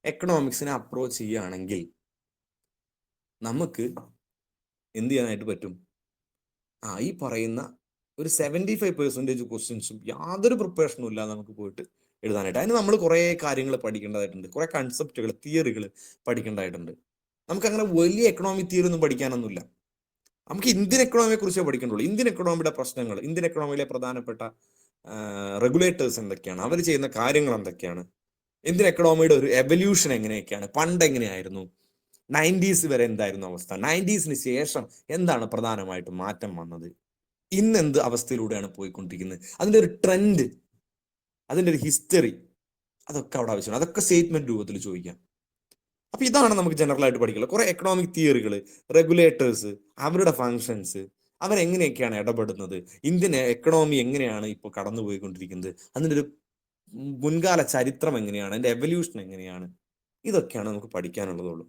എക്കണോമിക്സിനെ അപ്രോച്ച് ചെയ്യുകയാണെങ്കിൽ നമുക്ക് എന്ത് ചെയ്യാനായിട്ട് പറ്റും? ഈ പറയുന്ന ഒരു 75% ക്വസ്റ്റ്യൻസും യാതൊരു പ്രിപ്പറേഷനും ഇല്ലാതെ നമുക്ക് പോയിട്ട് എഴുതാനായിട്ട്. അതിന് നമ്മൾ കുറെ കാര്യങ്ങൾ പഠിക്കേണ്ടതായിട്ടുണ്ട്, കുറെ കൺസെപ്റ്റുകൾ, തിയറികൾ പഠിക്കേണ്ടതായിട്ടുണ്ട്. നമുക്ക് അങ്ങനെ വലിയ എക്കണോമിക് തിയറി ഒന്നും പഠിക്കാനൊന്നുമില്ല. നമുക്ക് ഇന്ത്യൻ എക്കണോമിയെ കുറിച്ചേ പഠിക്കേണ്ടുള്ളൂ. ഇന്ത്യൻ എക്കണോമിയുടെ പ്രശ്നങ്ങൾ, ഇന്ത്യൻ എക്കണോമിയിലെ പ്രധാനപ്പെട്ട റെഗുലേറ്റേഴ്സ് എന്തൊക്കെയാണ്, അവർ ചെയ്യുന്ന കാര്യങ്ങൾ എന്തൊക്കെയാണ്, ഇന്ത്യൻ എക്കണോമിയുടെ ഒരു എവല്യൂഷൻ എങ്ങനെയൊക്കെയാണ്, പണ്ട് എങ്ങനെയായിരുന്നു, 90s വരെ എന്തായിരുന്നു അവസ്ഥ, 90s ശേഷം എന്താണ് പ്രധാനമായിട്ടും മാറ്റം വന്നത്, ഇന്ന് എന്ത് അവസ്ഥയിലൂടെയാണ് പോയിക്കൊണ്ടിരിക്കുന്നത്, അതിന്റെ ഒരു ട്രെൻഡ്, അതിന്റെ ഒരു ഹിസ്റ്ററി, അതൊക്കെ അവിടെ ആവശ്യമാണ്. അതൊക്കെ സ്റ്റേറ്റ്മെന്റ് രൂപത്തിൽ ചോദിക്കാം. അപ്പൊ ഇതാണ് നമുക്ക് ജനറൽ ആയിട്ട് പഠിക്കുന്നത്. കുറെ എക്കണോമിക് തിയറികൾ, റെഗുലേറ്റേഴ്സ്, അവരുടെ ഫങ്ഷൻസ്, അവരെങ്ങനെയൊക്കെയാണ് ഇടപെടുന്നത്, ഇന്ത്യൻ എക്കണോമി എങ്ങനെയാണ് ഇപ്പോൾ കടന്നുപോയിക്കൊണ്ടിരിക്കുന്നത്, അതിൻ്റെ ഒരു മുൻകാല ചരിത്രം എങ്ങനെയാണ്, അതിന്റെ എവല്യൂഷൻ എങ്ങനെയാണ്, ഇതൊക്കെയാണ് നമുക്ക് പഠിക്കാനുള്ളതുള്ളൂ.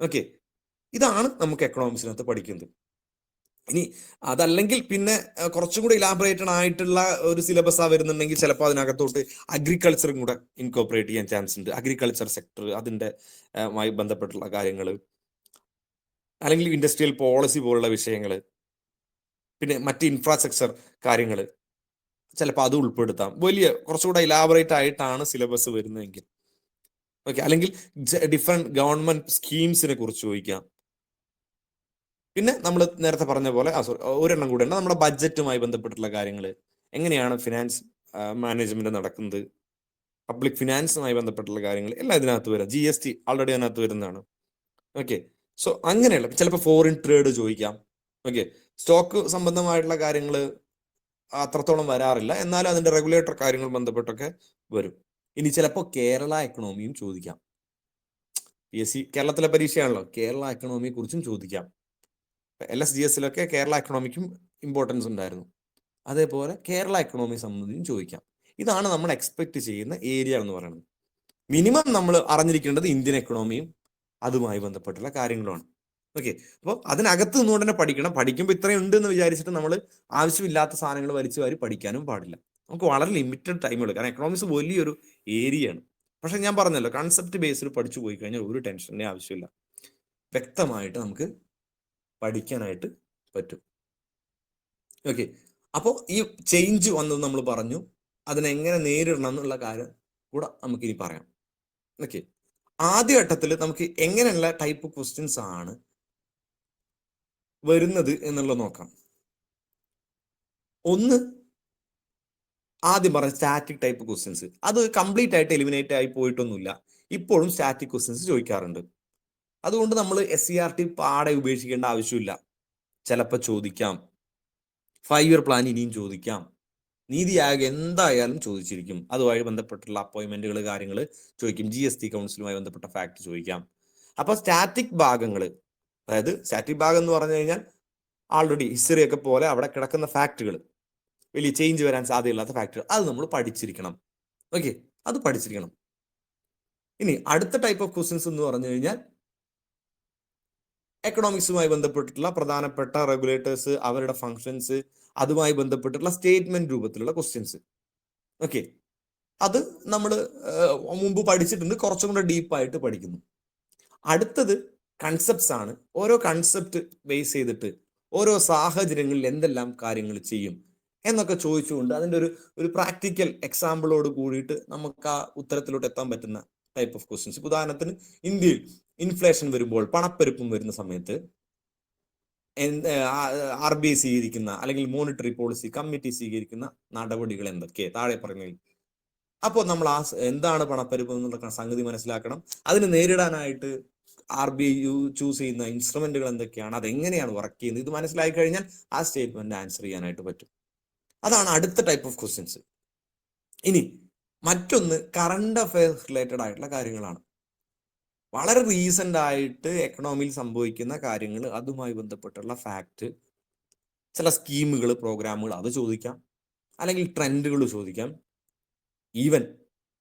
ഓക്കെ, ഇതാണ് നമുക്ക് എക്കണോമിക്സിനകത്ത് പഠിക്കുന്നത്. ഇനി അതല്ലെങ്കിൽ പിന്നെ കുറച്ചും കൂടി ഇലാബറേറ്റഡ് ആയിട്ടുള്ള ഒരു സിലബസ് വരുന്നുണ്ടെങ്കിൽ ചിലപ്പോൾ അതിനകത്തോട്ട് അഗ്രികൾച്ചറും കൂടെ ഇൻകോപ്പറേറ്റ് ചെയ്യാൻ ചാൻസ് ഉണ്ട്. അഗ്രികൾച്ചർ സെക്ടർ, അതിൻ്റെ മായി ബന്ധപ്പെട്ടുള്ള കാര്യങ്ങൾ, അല്ലെങ്കിൽ ഇൻഡസ്ട്രിയൽ പോളിസി പോലുള്ള വിഷയങ്ങൾ, പിന്നെ മറ്റ് ഇൻഫ്രാസ്ട്രക്ചർ കാര്യങ്ങൾ, ചിലപ്പോൾ അത് ഉൾപ്പെടുത്താം. വലിയ കുറച്ചുകൂടെ ഇലാബറേറ്റ് ആയിട്ടാണ് സിലബസ് വരുന്നതെങ്കിൽ. ഓക്കെ, അല്ലെങ്കിൽ ഡിഫറെന്റ് ഗവൺമെന്റ് സ്കീംസിനെ കുറിച്ച് ചോദിക്കാം. പിന്നെ നമ്മൾ നേരത്തെ പറഞ്ഞ പോലെ ഒരെണ്ണം കൂടെ ഉണ്ട്, നമ്മുടെ ബഡ്ജറ്റുമായി ബന്ധപ്പെട്ടുള്ള കാര്യങ്ങൾ, എങ്ങനെയാണ് ഫിനാൻസ് മാനേജ്മെന്റ് നടക്കുന്നത്, പബ്ലിക് ഫിനാൻസുമായി ബന്ധപ്പെട്ടുള്ള കാര്യങ്ങൾ എല്ലാം ഇതിനകത്ത് വരാം. GST ആൾറെഡി അതിനകത്ത് വരുന്നതാണ്. ഓക്കെ, സോ അങ്ങനെയുള്ള ചിലപ്പോൾ ഫോറിൻ ട്രേഡ് ചോദിക്കാം. ഓക്കെ, സ്റ്റോക്ക് സംബന്ധമായിട്ടുള്ള കാര്യങ്ങൾ അത്രത്തോളം വരാറില്ല, എന്നാലും അതിന്റെ റെഗുലേറ്റർ കാര്യങ്ങൾ ബന്ധപ്പെട്ടൊക്കെ വരും. ഇനി ചിലപ്പോൾ കേരള എക്കണോമിയും ചോദിക്കാം. PSC കേരളത്തിലെ പരീക്ഷയാണല്ലോ, കേരള എക്കണോമിയെ കുറിച്ചും ചോദിക്കാം. LSGSലൊക്കെ കേരള എക്കണോമിക്കും ഇമ്പോർട്ടൻസ് ഉണ്ടായിരുന്നു. അതേപോലെ കേരള എക്കണോമി സംബന്ധിച്ചും ചോദിക്കാം. ഇതാണ് നമ്മൾ എക്സ്പെക്ട് ചെയ്യുന്ന ഏരിയ എന്ന് പറയുന്നത്. മിനിമം നമ്മൾ അറിഞ്ഞിരിക്കേണ്ടത് ഇന്ത്യൻ എക്കണോമിയും അതുമായി ബന്ധപ്പെട്ടുള്ള കാര്യങ്ങളുമാണ്. ഓക്കെ, അപ്പോൾ അതിനകത്ത് നിന്നുകൊണ്ട് തന്നെ പഠിക്കണം. പഠിക്കുമ്പോൾ ഇത്രയും ഉണ്ട് എന്ന് വിചാരിച്ചിട്ട് നമ്മൾ ആവശ്യമില്ലാത്ത സാധനങ്ങൾ വലിച്ചു വാരി പഠിക്കാനും പാടില്ല. നമുക്ക് വളരെ ലിമിറ്റഡ് ടൈമുകൾ, കാരണം എക്കണോമിക്സ് വലിയൊരു ഏരിയയാണ്. പക്ഷെ ഞാൻ പറഞ്ഞല്ലോ, കൺസെപ്റ്റ് ബേസിൽ പഠിച്ചു പോയി കഴിഞ്ഞാൽ ഒരു ടെൻഷൻ്റെ ആവശ്യമില്ല, വ്യക്തമായിട്ട് നമുക്ക് പഠിക്കാനായിട്ട് പറ്റും. ഓക്കെ, അപ്പോൾ ഈ ചേഞ്ച് വന്നത് നമ്മൾ പറഞ്ഞു, അതിനെങ്ങനെ നേരിടണം എന്നുള്ള കാര്യം കൂടെ നമുക്കിനി പറയാം. ഓക്കെ, ആദ്യഘട്ടത്തിൽ നമുക്ക് എങ്ങനെയുള്ള ടൈപ്പ് ക്വസ്റ്റ്യൻസ് ആണ് വരുന്നത് എന്നുള്ളത് നോക്കാം. ഒന്ന്, ആദ്യം പറഞ്ഞ സ്റ്റാറ്റിക് ടൈപ്പ് ക്വസ്റ്റ്യൻസ്, അത് കംപ്ലീറ്റ് ആയിട്ട് എലിമിനേറ്റ് ആയി പോയിട്ടൊന്നുമില്ല, ഇപ്പോഴും സ്റ്റാറ്റിക് ക്വസ്റ്റ്യൻസ് ചോദിക്കാറുണ്ട്. അതുകൊണ്ട് നമ്മൾ SCERT പാടെ ഉപേക്ഷിക്കേണ്ട ആവശ്യമില്ല. ചിലപ്പോൾ ചോദിക്കാം, 5 ഇയർ പ്ലാൻ ഇനിയും ചോദിക്കാം, നീതി ആയോഗ് എന്തായാലും ചോദിച്ചിരിക്കും, അതുമായി ബന്ധപ്പെട്ടുള്ള അപ്പോയിന്റ്മെന്റുകൾ കാര്യങ്ങൾ ചോദിക്കും, GST കൗൺസിലുമായി ബന്ധപ്പെട്ട ഫാക്ട് ചോദിക്കാം. അപ്പൊ സ്റ്റാറ്റിക് ഭാഗങ്ങൾ, അതായത് സ്റ്റാറ്റിക് ഭാഗം എന്ന് പറഞ്ഞു കഴിഞ്ഞാൽ ആൾറെഡി ഹിസ്റ്ററി ഒക്കെ പോലെ അവിടെ കിടക്കുന്ന ഫാക്ടുകൾ, വലിയ ചേഞ്ച് വരാൻ സാധ്യതയില്ലാത്ത ഫാക്ടർ, അത് നമ്മൾ പഠിച്ചിരിക്കണം. ഓക്കെ, അത് പഠിച്ചിരിക്കണം. ഇനി അടുത്ത ടൈപ്പ് ഓഫ് ക്വസ്റ്റ്യൻസ് എന്ന് പറഞ്ഞു കഴിഞ്ഞാൽ എക്കണോമിക്സുമായി ബന്ധപ്പെട്ടിട്ടുള്ള പ്രധാനപ്പെട്ട റെഗുലേറ്റേഴ്സ്, അവരുടെ ഫങ്ഷൻസ്, അതുമായി ബന്ധപ്പെട്ടിട്ടുള്ള സ്റ്റേറ്റ്മെന്റ് രൂപത്തിലുള്ള ക്വസ്റ്റ്യൻസ്. ഓക്കെ, അത് നമ്മൾ മുമ്പ് പഠിച്ചിട്ടുണ്ട്, കുറച്ചും കൂടെ ഡീപ്പായിട്ട് പഠിക്കുന്നു. അടുത്തത് കൺസെപ്റ്റ്സ് ആണ്. ഓരോ കൺസെപ്റ്റ് ബേസ് ചെയ്തിട്ട് ഓരോ സാഹചര്യങ്ങളിൽ എന്തെല്ലാം കാര്യങ്ങൾ ചെയ്യും എന്നൊക്കെ ചോദിച്ചുകൊണ്ട് അതിൻ്റെ ഒരു പ്രാക്ടിക്കൽ എക്സാമ്പിളോട് കൂടിയിട്ട് നമുക്ക് ആ ഉത്തരത്തിലോട്ട് എത്താൻ പറ്റുന്ന ടൈപ്പ് ഓഫ് ക്വസ്റ്റ്യൻസ്. ഉദാഹരണത്തിന്, ഇന്ത്യയിൽ ഇൻഫ്ലേഷൻ വരുമ്പോൾ, പണപ്പെരുപ്പം വരുന്ന സമയത്ത് RBI സ്വീകരിക്കുന്ന അല്ലെങ്കിൽ മോണിറ്ററി പോളിസി കമ്മിറ്റി സ്വീകരിക്കുന്ന നടപടികൾ എന്തൊക്കെ, താഴെ പറയുന്നതിൽ. അപ്പോൾ നമ്മൾ എന്താണ് പണപ്പെരുപ്പം എന്നുള്ള സംഗതി മനസ്സിലാക്കണം. അതിന് നേരിടാനായിട്ട് RBI ചൂസ് ചെയ്യുന്ന ഇൻസ്ട്രുമെന്റുകൾ എന്തൊക്കെയാണ്, അതെങ്ങനെയാണ് വർക്ക് ചെയ്യുന്നത്, ഇത് മനസ്സിലാക്കി കഴിഞ്ഞാൽ ആ സ്റ്റേറ്റ്മെന്റ് ആൻസർ ചെയ്യാനായിട്ട് പറ്റും. അതാണ് അടുത്ത ടൈപ്പ് ഓഫ് ക്വസ്റ്റ്യൻസ്. ഇനി മറ്റൊന്ന് കറണ്ട് അഫയേഴ്സ് റിലേറ്റഡ് ആയിട്ടുള്ള കാര്യങ്ങളാണ്. വളരെ റീസെന്റ് ആയിട്ട് എക്കണോമിയിൽ സംഭവിക്കുന്ന കാര്യങ്ങൾ, അതുമായി ബന്ധപ്പെട്ടുള്ള ഫാക്ട്, ചില സ്കീമുകൾ, പ്രോഗ്രാമുകൾ, അത് ചോദിക്കാം. അല്ലെങ്കിൽ ട്രെൻഡുകൾ ചോദിക്കാം. ഈവൻ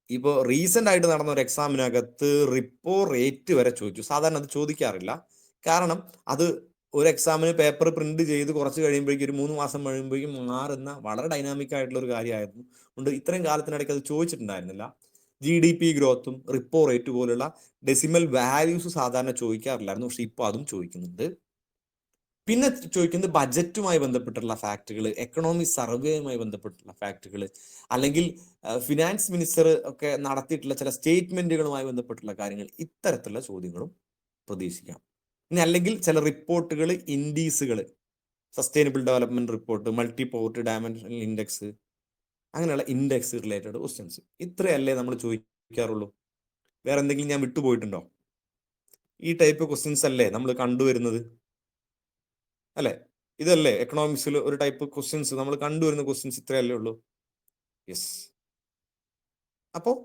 ഇപ്പോൾ റീസെന്റ് ആയിട്ട് നടന്ന ഒരു എക്സാമിനകത്ത് റിപ്പോ റേറ്റ് വരെ ചോദിച്ചു. സാധാരണ അത് ചോദിക്കാറില്ല, കാരണം അത് ഒരു എക്സാമിന് പേപ്പർ പ്രിന്റ് ചെയ്ത് കുറച്ച് കഴിയുമ്പോഴേക്കും, ഒരു 3 മാസം കഴിയുമ്പോഴേക്കും മാറുന്ന വളരെ ഡൈനാമിക് ആയിട്ടുള്ള ഒരു കാര്യമായിരുന്നു. കൊണ്ട് ഇത്രയും കാലത്തിനിടയ്ക്ക് അത് ചോദിച്ചിട്ടുണ്ടായിരുന്നില്ല. GDP ഗ്രോത്തും റിപ്പോ റേറ്റ് പോലുള്ള ഡെസിമൽ വാല്യൂസ് സാധാരണ ചോദിക്കാറില്ലായിരുന്നു, പക്ഷെ ഇപ്പോൾ അതും ചോദിക്കുന്നുണ്ട്. പിന്നെ ചോദിക്കുന്നത് ബജറ്റുമായി ബന്ധപ്പെട്ടുള്ള ഫാക്ടുകൾ, എക്കണോമിക് സർവേയുമായി ബന്ധപ്പെട്ടുള്ള ഫാക്ടുകൾ, അല്ലെങ്കിൽ ഫിനാൻസ് മിനിസ്റ്റർ ഒക്കെ നടത്തിയിട്ടുള്ള ചില സ്റ്റേറ്റ്മെന്റുകളുമായി ബന്ധപ്പെട്ടുള്ള കാര്യങ്ങൾ, ഇത്തരത്തിലുള്ള ചോദ്യങ്ങളും പ്രതീക്ഷിക്കാം. ഇനി അല്ലെങ്കിൽ ചില റിപ്പോർട്ടുകൾ, ഇൻഡീസുകൾ, sustainable development report, multi poverty dimensional index, അങ്ങനെയുള്ള ഇൻഡെക്സ് റിലേറ്റഡ് ക്വസ്റ്റ്യൻസ്. ഇത്രയല്ലേ നമ്മൾ ചോദിക്കാറുള്ളൂ? വേറെ എന്തെങ്കിലും ഞാൻ വിട്ടുപോയിട്ടുണ്ടോ? ഈ ടൈപ്പ് ക്വസ്റ്റ്യൻസ് അല്ലേ നമ്മൾ കണ്ടുവരുന്നത്, അല്ലെ? ഇതല്ലേ എക്കണോമിക്സിൽ ഒരു ടൈപ്പ് ക്വസ്റ്റ്യൻസ് നമ്മൾ കണ്ടുവരുന്ന ക്വസ്റ്റ്യൻസ്, ഇത്രയല്ലേ ഉള്ളൂ? യെസ്. അപ്പോൾ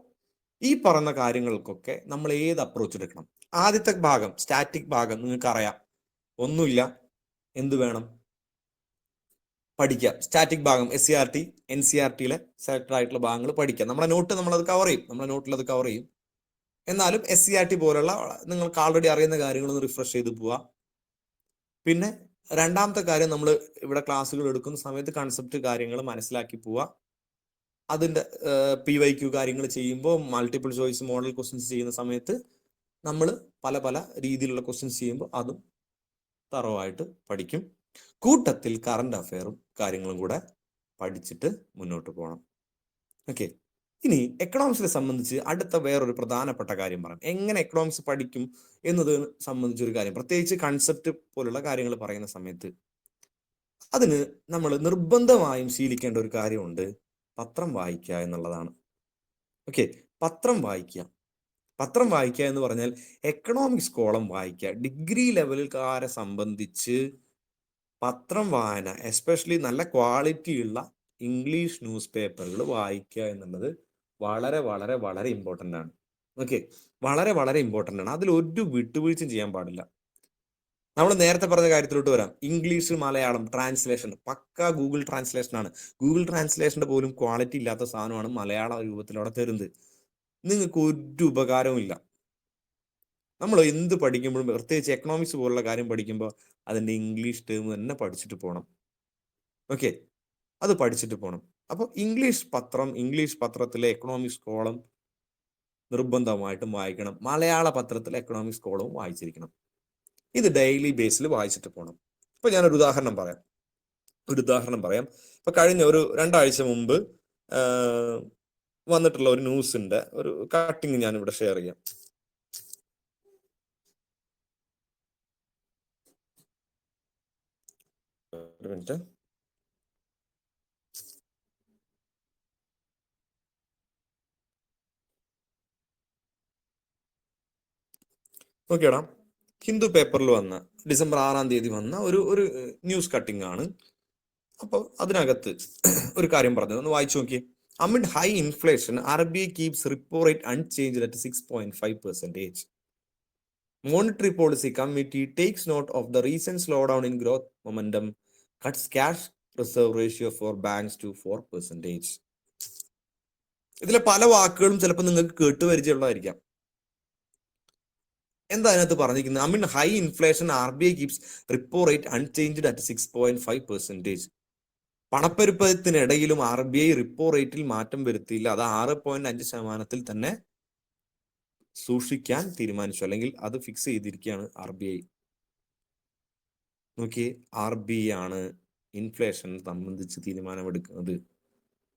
ഈ പറഞ്ഞ കാര്യങ്ങൾക്കൊക്കെ നമ്മൾ ഏത് അപ്രോച്ച് എടുക്കണം? ആദ്യത്തെ ഭാഗം, സ്റ്റാറ്റിക് ഭാഗം നിങ്ങൾക്ക് അറിയാം, ഒന്നുമില്ല, എന്ത് വേണം? പഠിക്കാം. സ്റ്റാറ്റിക് ഭാഗം SCERT NCERTയിലെ സെലക്ടഡ് ആയിട്ടുള്ള ഭാഗങ്ങൾ പഠിക്കാം. നമ്മുടെ നോട്ട് നമ്മളത് കവർ ചെയ്യും, നമ്മുടെ നോട്ടിൽ അത് കവർ ചെയ്യും. എന്നാലും SCERT പോലുള്ള നിങ്ങൾക്ക് ആൾറെഡി അറിയുന്ന കാര്യങ്ങളൊന്ന് റിഫ്രഷ് ചെയ്ത് പോവാ. പിന്നെ രണ്ടാമത്തെ കാര്യം, നമ്മൾ ഇവിടെ ക്ലാസ്സുകൾ എടുക്കുന്ന സമയത്ത് കൺസെപ്റ്റ് കാര്യങ്ങൾ മനസ്സിലാക്കി പോവാ. അതിൻ്റെ PYQ കാര്യങ്ങൾ ചെയ്യുമ്പോൾ, മൾട്ടിപ്പിൾ ചോയ്സ് മോഡൽ ക്വസ്റ്റ്യൻസ് ചെയ്യുന്ന സമയത്ത് നമ്മൾ പല പല രീതിയിലുള്ള ക്വസ്റ്റ്യൻസ് ചെയ്യുമ്പോൾ അതും തറവായിട്ട് പഠിക്കും. കൂട്ടത്തിൽ കറണ്ട് അഫെയറും കാര്യങ്ങളും കൂടെ പഠിച്ചിട്ട് മുന്നോട്ട് പോകണം. ഓക്കെ, ഇനി എക്കണോമിക്സിനെ സംബന്ധിച്ച് അടുത്ത വേറൊരു പ്രധാനപ്പെട്ട കാര്യം പറയാം. എങ്ങനെ എക്കണോമിക്സ് പഠിക്കും എന്നത് സംബന്ധിച്ചൊരു കാര്യം, പ്രത്യേകിച്ച് കൺസെപ്റ്റ് പോലുള്ള കാര്യങ്ങൾ പറയുന്ന സമയത്ത് അതിന് നമ്മൾ നിർബന്ധമായും ശീലിക്കേണ്ട ഒരു കാര്യമുണ്ട്, പത്രം വായിക്കുക എന്നുള്ളതാണ്. ഓക്കെ, പത്രം വായിക്കുക. പത്രം വായിക്കുക എന്ന് പറഞ്ഞാൽ എക്കണോമിക്സ് കോളം വായിക്കുക. ഡിഗ്രി ലെവലുകാരെ സംബന്ധിച്ച് പത്രം വായന, എസ്പെഷ്യലി നല്ല ക്വാളിറ്റിയുള്ള ഇംഗ്ലീഷ് ന്യൂസ് പേപ്പറുകൾ വായിക്കുക എന്നുള്ളത് വളരെ വളരെ വളരെ ഇമ്പോർട്ടൻ്റ് ആണ്. ഓക്കെ, വളരെ വളരെ ഇമ്പോർട്ടൻ്റ് ആണ്. അതിലൊരു വിട്ടുവീഴ്ചയും ചെയ്യാൻ പാടില്ല. നമ്മൾ നേരത്തെ പറഞ്ഞ കാര്യത്തിലോട്ട് വരാം. ഇംഗ്ലീഷ് മലയാളം ട്രാൻസ്ലേഷൻ പക്ക ഗൂഗിൾ ട്രാൻസ്ലേഷൻ ആണ്. ഗൂഗിൾ ട്രാൻസ്ലേഷന്റെ പോലും ക്വാളിറ്റി ഇല്ലാത്ത സാധനമാണ് മലയാള രൂപത്തിലൂടെ തരുന്നത്. നിങ്ങൾക്ക് ഒരു ഉപകാരവും ഇല്ല. നമ്മൾ എന്ത് പഠിക്കുമ്പോഴും, പ്രത്യേകിച്ച് എക്കണോമിക്സ് പോലുള്ള കാര്യം പഠിക്കുമ്പോൾ അതിൻ്റെ ഇംഗ്ലീഷ് ടേം തന്നെ പഠിച്ചിട്ട് പോകണം. ഓക്കെ, അത് പഠിച്ചിട്ട് പോകണം. അപ്പോൾ ഇംഗ്ലീഷ് പത്രം, ഇംഗ്ലീഷ് പത്രത്തിലെ എക്കണോമിക്സ് കോളം നിർബന്ധമായിട്ടും വായിക്കണം. മലയാള പത്രത്തിലെ എക്കണോമിക്സ് കോളവും വായിച്ചിരിക്കണം. ഇത് ഡെയിലി ബേസിൽ വായിച്ചിട്ട് പോകണം. ഇപ്പൊ ഞാനൊരു ഉദാഹരണം പറയാം. ഇപ്പൊ കഴിഞ്ഞ ഒരു 2 ആഴ്ച മുമ്പ് വന്നിട്ടുള്ള ഒരു ന്യൂസിന്റെ ഒരു കട്ടിങ് ഞാൻ ഇവിടെ ഷെയർ ചെയ്യാം. ഒരു മിനിറ്റ്. നോക്കിയടാ, ഹിന്ദു പേപ്പറിൽ വന്ന ഡിസംബർ 6-ാം തീയതി വന്ന ഒരു ന്യൂസ് കട്ടിംഗ് ആണ്. അപ്പോൾ അതിനകത്ത് ഒരു കാര്യം പറഞ്ഞത് ഒന്ന് വായിച്ചു നോക്കിയേ. Amid high inflation, RBI keeps repo rate unchanged at 6.5%. Monetary Policy Committee takes note of the recent slowdown in growth momentum, cuts cash reserve ratio for banks to 4%. ഇതിലെ പല വാക്കുകളും ചിലപ്പോൾ നിങ്ങൾക്ക് കേട്ടുപരിചയമുള്ളതായിരിക്കാം. എന്താ അതിനകത്ത് പറഞ്ഞിരിക്കുന്നത്? Amid high inflation, RBI keeps repo rate unchanged at 6.5%. പണപ്പെരുപ്പത്തിനിടയിലും RBI repo റേറ്റിൽ മാറ്റം വരുത്തിയില്ല. അത് 6.5% തന്നെ സൂക്ഷിക്കാൻ തീരുമാനിച്ചു, അല്ലെങ്കിൽ അത് ഫിക്സ് ചെയ്തിരിക്കുകയാണ് RBI. നോക്കിയേ, RBI ആണ് ഇൻഫ്ലേഷൻ സംബന്ധിച്ച് തീരുമാനമെടുക്കുന്നത്.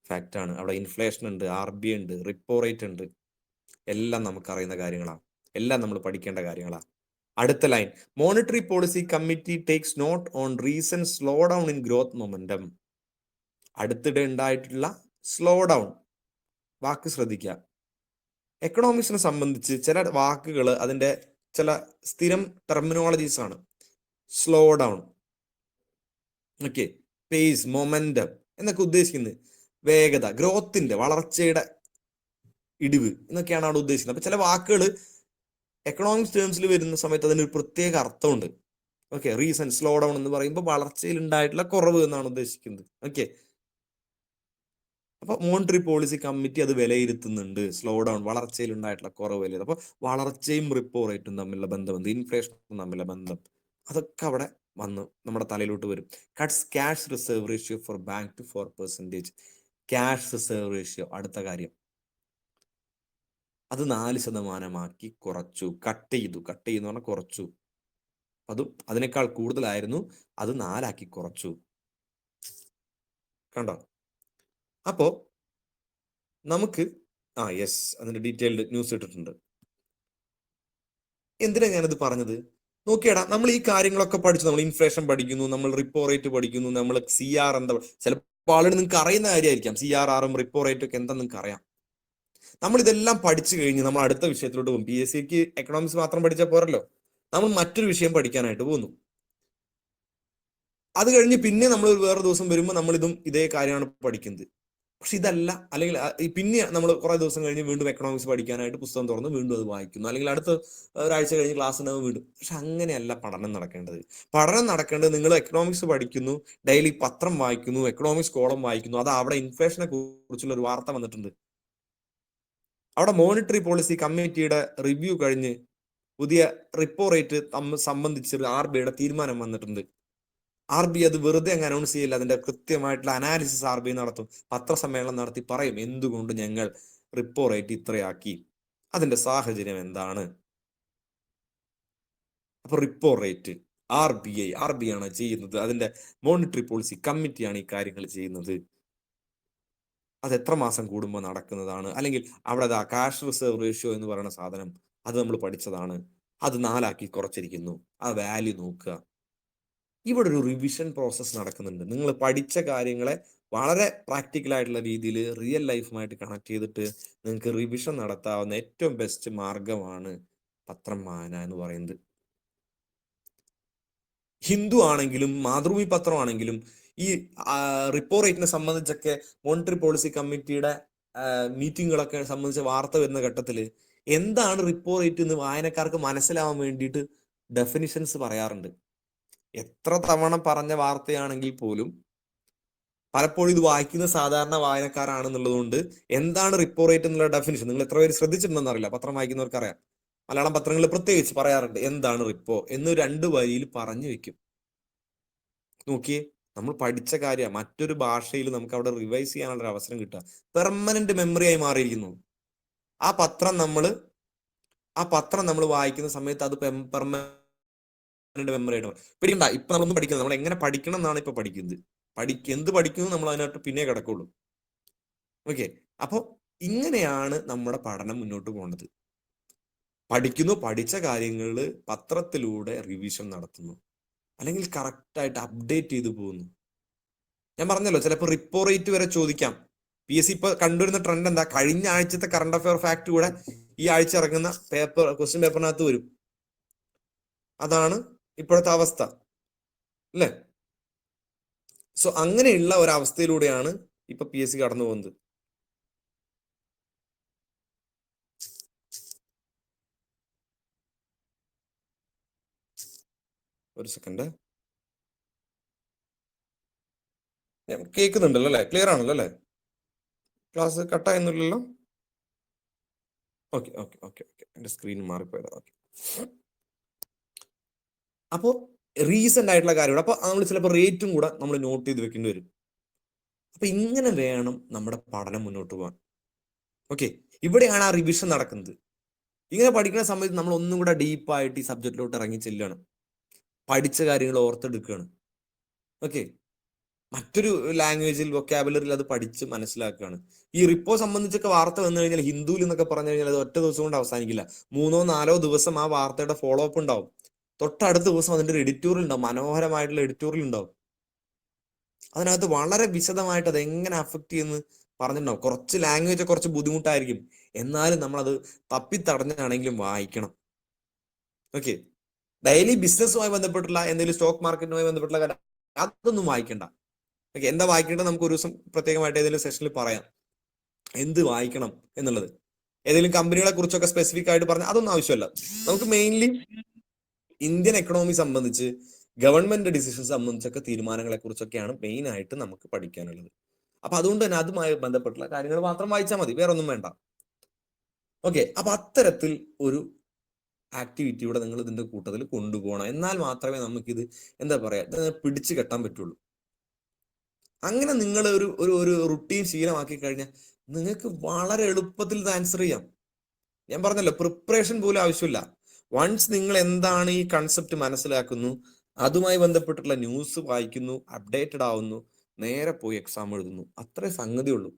ഫാക്റ്റാണ്. അവിടെ ഇൻഫ്ലേഷൻ ഉണ്ട്, RBI ഉണ്ട്, റിപ്പോ റേറ്റ് ഉണ്ട്. എല്ലാം നമുക്കറിയുന്ന കാര്യങ്ങളാണ്, എല്ലാം നമ്മൾ പഠിക്കേണ്ട കാര്യങ്ങളാണ്. അടുത്ത line, monetary policy committee takes note on recent slow down in growth momentum. അടുത്തിടെ ഉണ്ടായിട്ടുള്ള സ്ലോ ഡൗൺ വാക്ക് ശ്രദ്ധിക്കുക. എക്കണോമിക്സിനെ സംബന്ധിച്ച് ചില വാക്കുകൾ അതിൻ്റെ ചില സ്ഥിരം ടെർമിനോളജീസ് ആണ്. Slow down, okay, pace, momentum എന്നൊക്കെ ഉദ്ദേശിക്കുന്നത് വേഗത, ഗ്രോത്തിന്റെ, വളർച്ചയുടെ ഇടിവ് എന്നൊക്കെയാണ് അവിടെ ഉദ്ദേശിക്കുന്നത്. അപ്പൊ ചില വാക്കുകൾ എക്കണോമിക്സ് ടേംസിൽ വരുന്ന സമയത്ത് അതിനൊരു പ്രത്യേക അർത്ഥമുണ്ട്. ഓക്കെ, റീസെന്റ് സ്ലോ ഡൗൺ എന്ന് പറയുമ്പോൾ വളർച്ചയിൽ ഉണ്ടായിട്ടുള്ള കുറവ് എന്നാണ് ഉദ്ദേശിക്കുന്നത്. ഓക്കെ, അപ്പൊ മോണിറ്ററി പോളിസി കമ്മിറ്റി അത് വിലയിരുത്തുന്നുണ്ട്. സ്ലോ ഡൗൺ, വളർച്ചയിൽ ഉണ്ടായിട്ടുള്ള കുറവ് വിലയിരുത്തും. അപ്പൊ വളർച്ചയും റിപ്പോ റേറ്റും തമ്മിലുള്ള ബന്ധം, ഇൻഫ്ലേഷനും തമ്മിലുള്ള ബന്ധം, അതൊക്കെ അവിടെ വന്ന് നമ്മുടെ തലയിലോട്ട് വരും. Cuts cash reserve ratio for bank to 4%. Cash reserve ratio, അടുത്ത കാര്യം, അത് 4% കുറച്ചു. കട്ട് ചെയ്യുന്നു പറഞ്ഞാൽ കുറച്ചു. അതും അതിനേക്കാൾ കൂടുതലായിരുന്നു, അത് 4 കുറച്ചു. കണ്ടോ? അപ്പോ നമുക്ക് യെസ്, അതിന്റെ ഡീറ്റെയിൽഡ് ന്യൂസ് ഇട്ടിട്ടുണ്ട്. എന്തിനാ ഞാനത് പറഞ്ഞത്? നോക്കിയടാ, നമ്മൾ ഈ കാര്യങ്ങളൊക്കെ പഠിച്ചു. നമ്മൾ ഇൻഫ്ലേഷൻ പഠിക്കുന്നു, നമ്മൾ റിപ്പോ റേറ്റ് പഠിക്കുന്നു, നമ്മൾ CR എന്താ, ചിലപ്പോൾ ആളുകൾ നിങ്ങൾക്ക് അറിയുന്ന കാര്യമായിരിക്കാം. CRRും റിപ്പോ റേറ്റും ഒക്കെ എന്താ നിങ്ങൾക്ക് അറിയാം. നമ്മൾ ഇതെല്ലാം പഠിച്ചു കഴിഞ്ഞ് നമ്മൾ അടുത്ത വിഷയത്തിലോട്ട് പോകും. PSCക്ക് എക്കണോമിക്സ് മാത്രം പഠിച്ചാൽ പോരല്ലോ, നമ്മൾ മറ്റൊരു വിഷയം പഠിക്കാനായിട്ട് പോകുന്നു. അത് കഴിഞ്ഞ് പിന്നെ നമ്മൾ വേറെ ദിവസം വരുമ്പോൾ നമ്മൾ ഇതേ കാര്യമാണ് പഠിക്കുന്നത്. പക്ഷെ ഇതല്ല, അല്ലെങ്കിൽ പിന്നെ നമ്മൾ കുറെ ദിവസം കഴിഞ്ഞ് വീണ്ടും എക്കണോമിക്സ് പഠിക്കാനായിട്ട് പുസ്തകം തുറന്ന് വീണ്ടും അത് വായിക്കുന്നു, അല്ലെങ്കിൽ അടുത്ത ഒരാഴ്ച കഴിഞ്ഞ് ക്ലാസ് ഉണ്ടാവും വീണ്ടും. പക്ഷെ അങ്ങനെയല്ല പഠനം നടക്കേണ്ടത്. പഠനം നടക്കേണ്ടത് നിങ്ങൾ എക്കണോമിക്സ് പഠിക്കുന്നു, ഡെയിലി പത്രം വായിക്കുന്നു, എക്കണോമിക്സ് കോളം വായിക്കുന്നു. അത് അവിടെ ഇൻഫ്ലേഷനെ കുറിച്ചുള്ള ഒരു വാർത്ത വന്നിട്ടുണ്ട്, അവിടെ മോണിറ്ററി പോളിസി കമ്മിറ്റിയുടെ റിവ്യൂ കഴിഞ്ഞ് പുതിയ റിപ്പോ റേറ്റ് സംബന്ധിച്ച് RBIയുടെ തീരുമാനം വന്നിട്ടുണ്ട്. RBI അത് വെറുതെ അങ്ങ് അനൗൺസ് ചെയ്യില്ല, അതിന്റെ കൃത്യമായിട്ടുള്ള അനാലിസിസ് RBI നടത്തും, പത്രസമ്മേളനം നടത്തി പറയും എന്തുകൊണ്ട് ഞങ്ങൾ റിപ്പോ റേറ്റ് ഇത്രയാക്കി, അതിന്റെ സാഹചര്യം എന്താണ്. അപ്പൊ റിപ്പോ റേറ്റ് RBI ആണ് ചെയ്യുന്നത്, അതിന്റെ മോണിറ്ററി പോളിസി കമ്മിറ്റിയാണ് ഈ കാര്യങ്ങൾ ചെയ്യുന്നത്. അത് എത്ര മാസം കൂടുമ്പോൾ നടക്കുന്നതാണ്, അല്ലെങ്കിൽ അവിടെ കാഷ് റിസർവ് റേഷ്യോ എന്ന് പറയുന്ന സാധനം അത് നമ്മൾ പഠിച്ചതാണ്, അത് 4 കുറച്ചിരിക്കുന്നു, ആ വാല്യൂ നോക്കുക. ഇവിടെ ഒരു റിവിഷൻ പ്രോസസ്സ് നടക്കുന്നുണ്ട്. നിങ്ങൾ പഠിച്ച കാര്യങ്ങളെ വളരെ പ്രാക്ടിക്കൽ ആയിട്ടുള്ള രീതിയിൽ റിയൽ ലൈഫുമായിട്ട് കണക്ട് ചെയ്തിട്ട് നിങ്ങൾക്ക് റിവിഷൻ നടത്താവുന്ന ഏറ്റവും ബെസ്റ്റ് മാർഗമാണ് പത്രം വായന എന്ന് പറയുന്നത്. ഹിന്ദു ആണെങ്കിലും മാതൃഭൂമി പത്രമാണെങ്കിലും ഈ റിപ്പോ റേറ്റിനെ സംബന്ധിച്ചൊക്കെ മോണിറ്ററി പോളിസി കമ്മിറ്റിയുടെ മീറ്റിങ്ങുകളൊക്കെ സംബന്ധിച്ച വാർത്ത വരുന്ന ഘട്ടത്തിൽ എന്താണ് റിപ്പോ റേറ്റ് എന്ന് വായനക്കാർക്ക് മനസ്സിലാവാൻ വേണ്ടിയിട്ട് ഡെഫിനിഷൻസ് പറയാറുണ്ട്. എത്ര തവണ പറഞ്ഞ വാർത്തയാണെങ്കിൽ പോലും പലപ്പോഴും ഇത് വായിക്കുന്ന സാധാരണ വായനക്കാരാണെന്നുള്ളത് കൊണ്ട് എന്താണ് റിപ്പോ റേറ്റ് എന്നുള്ള ഡെഫിനിഷൻ നിങ്ങൾ എത്ര പേര് ശ്രദ്ധിച്ചിട്ടുണ്ടെന്ന് അറിയില്ല, പത്രം വായിക്കുന്നവർക്ക് അറിയാം. മലയാളം പത്രങ്ങളിൽ പ്രത്യേകിച്ച് പറയാറുണ്ട് എന്താണ് റിപ്പോ എന്ന് 2 വരിയിൽ പറഞ്ഞു വെക്കും. നോക്കിയേ, നമ്മൾ പഠിച്ച കാര്യം മറ്റൊരു ഭാഷയിൽ നമുക്ക് അവിടെ റിവൈസ് ചെയ്യാനുള്ള ഒരു അവസരം കിട്ടുക, പെർമനന്റ് മെമ്മറി ആയി മാറിയിരിക്കുന്നു. ആ പത്രം നമ്മൾ വായിക്കുന്ന സമയത്ത് അത് പെർമനന്റ് മെമ്മറി ആയിട്ട് മാറും. പിടിക്കണ്ട, ഇപ്പൊ നമ്മളൊന്നും പഠിക്കുന്നത് നമ്മൾ എങ്ങനെ പഠിക്കണം എന്നാണ് ഇപ്പൊ പഠിക്കുന്നത്. എന്ത് പഠിക്കുന്നു നമ്മൾ അതിനകത്ത് പിന്നെ കിടക്കുള്ളൂ. ഓക്കെ, അപ്പൊ ഇങ്ങനെയാണ് നമ്മുടെ പഠനം മുന്നോട്ട് പോകേണ്ടത്. പഠിച്ച കാര്യങ്ങൾ പത്രത്തിലൂടെ റിവിഷൻ നടത്തുന്നു, അല്ലെങ്കിൽ കറക്റ്റായിട്ട് അപ്ഡേറ്റ് ചെയ്തു പോകുന്നു. ഞാൻ പറഞ്ഞല്ലോ, ചിലപ്പോൾ റിപ്പോ റേറ്റ് വരെ ചോദിക്കാം. PSC ഇപ്പൊ കണ്ടുവരുന്ന ട്രെൻഡ് എന്താ, കഴിഞ്ഞ ആഴ്ചത്തെ കറണ്ട് അഫയർ ഫാക്ട് കൂടെ ഈ ആഴ്ച ഇറങ്ങുന്ന ക്വസ്റ്റ്യൻ പേപ്പറിനകത്ത് വരും. അതാണ് ഇപ്പോഴത്തെ അവസ്ഥ അല്ലേ? സോ അങ്ങനെയുള്ള ഒരവസ്ഥയിലൂടെയാണ് ഇപ്പൊ PSC കടന്നു പോകുന്നത്. ഒരു സെക്കൻഡ്, കേൾക്കുന്നുണ്ടല്ലോ അല്ലെ? ക്ലിയർ ആണല്ലോ അല്ലെ? ക്ലാസ് കട്ടായെന്നില്ലല്ലോ? ഓക്കെ ഓക്കെ ഓക്കെ ഓക്കെ, എന്റെ സ്ക്രീൻ മാറിപ്പോയതാ. ഓക്കെ, അപ്പോൾ റീസെന്റ് ആയിട്ടുള്ള കാര്യമാണ്. അപ്പൊ നമ്മൾ ചിലപ്പോൾ റേറ്റും കൂടെ നമ്മൾ നോട്ട് ചെയ്ത് വെക്കേണ്ടി വരും. അപ്പൊ ഇങ്ങനെ വേണം നമ്മുടെ പഠനം മുന്നോട്ട് പോകാൻ. ഓക്കെ, ഇവിടെയാണ് ആ റിവിഷൻ നടക്കുന്നത്. ഇങ്ങനെ പഠിക്കുന്ന സമയത്ത് നമ്മൾ ഒന്നും കൂടെ ഡീപ്പായിട്ട് ഈ സബ്ജക്റ്റിലോട്ട് ഇറങ്ങി ചെല്ലുകയാണ്, പഠിച്ച കാര്യങ്ങൾ ഓർത്തെടുക്കുകയാണ്. ഓക്കെ, മറ്റൊരു ലാംഗ്വേജിൽ വൊക്കാബുലറിയിൽ അത് പഠിച്ച് മനസ്സിലാക്കുകയാണ്. ഈ റിപ്പോ സംബന്ധിച്ചൊക്കെ വാർത്ത വന്നു കഴിഞ്ഞാൽ ഹിന്ദുവിൽ എന്നൊക്കെ പറഞ്ഞു കഴിഞ്ഞാൽ അത് ഒറ്റ ദിവസം കൊണ്ട് അവസാനിക്കില്ല. 3-4 ദിവസം ആ വാർത്തയുടെ ഫോളോ അപ്പ് ഉണ്ടാവും. തൊട്ടടുത്ത ദിവസം അതിന്റെ ഒരു എഡിറ്റോറിയൽ ഉണ്ടാവും, മനോഹരമായിട്ടുള്ള എഡിറ്റോറിയൽ ഉണ്ടാവും. അതിനകത്ത് വളരെ വിശദമായിട്ട് അത് എങ്ങനെ അഫക്ട് ചെയ്യുന്നു പറഞ്ഞിട്ടുണ്ടാവും. കുറച്ച് ലാംഗ്വേജ് കുറച്ച് ബുദ്ധിമുട്ടായിരിക്കും, എന്നാലും നമ്മളത് തപ്പിത്തടഞ്ഞാണെങ്കിലും വായിക്കണം. ഓക്കെ, ഡെയിലി ബിസിനസ്സുമായി ബന്ധപ്പെട്ടുള്ള എന്തെങ്കിലും സ്റ്റോക്ക് മാർക്കറ്റുമായി ബന്ധപ്പെട്ടുള്ള കാര്യം അതൊന്നും വായിക്കണ്ട. ഓക്കെ, എന്താ വായിക്കേണ്ടത് നമുക്ക് ഒരു ദിവസം പ്രത്യേകമായിട്ട് ഏതെങ്കിലും സെഷനിൽ പറയാം, എന്ത് വായിക്കണം എന്നുള്ളത്. ഏതെങ്കിലും കമ്പനികളെ കുറിച്ചൊക്കെ സ്പെസിഫിക് ആയിട്ട് പറഞ്ഞാൽ അതൊന്നും ആവശ്യമല്ല. നമുക്ക് മെയിൻലി ഇന്ത്യൻ എക്കണോമി സംബന്ധിച്ച് ഗവൺമെന്റ് ഡിസിഷൻ സംബന്ധിച്ചൊക്കെ തീരുമാനങ്ങളെ കുറിച്ചൊക്കെയാണ് മെയിൻ ആയിട്ട് നമുക്ക് പഠിക്കാനുള്ളത്. അപ്പൊ അതുകൊണ്ട് തന്നെ അതുമായി ബന്ധപ്പെട്ടുള്ള കാര്യങ്ങൾ മാത്രം വായിച്ചാൽ മതി, വേറെ ഒന്നും വേണ്ട. ഓക്കെ, അപ്പൊ അത്തരത്തിൽ ഒരു ആക്ടിവിറ്റിയുടെ നിങ്ങൾ ഇതിന്റെ കൂട്ടത്തിൽ കൊണ്ടുപോകണം, എന്നാൽ മാത്രമേ നമുക്കിത് എന്താ പറയാ പിടിച്ചു കെട്ടാൻ പറ്റുള്ളൂ. അങ്ങനെ നിങ്ങൾ ഒരു റുട്ടീൻ ശീലമാക്കി കഴിഞ്ഞാൽ നിങ്ങൾക്ക് വളരെ എളുപ്പത്തിൽ ഇത് ആൻസർ ചെയ്യാം. ഞാൻ പറഞ്ഞല്ലോ, പ്രിപ്പറേഷൻ പോലും ആവശ്യമില്ല. വൺസ് നിങ്ങൾ എന്താണ് ഈ കൺസെപ്റ്റ് മനസ്സിലാക്കുന്നു, അതുമായി ബന്ധപ്പെട്ടുള്ള ന്യൂസ് വായിക്കുന്നു, അപ്ഡേറ്റഡ് ആവുന്നു, നേരെ പോയി എക്സാം എഴുതുന്നു, അത്രേ സംഗതി ഉള്ളൂ.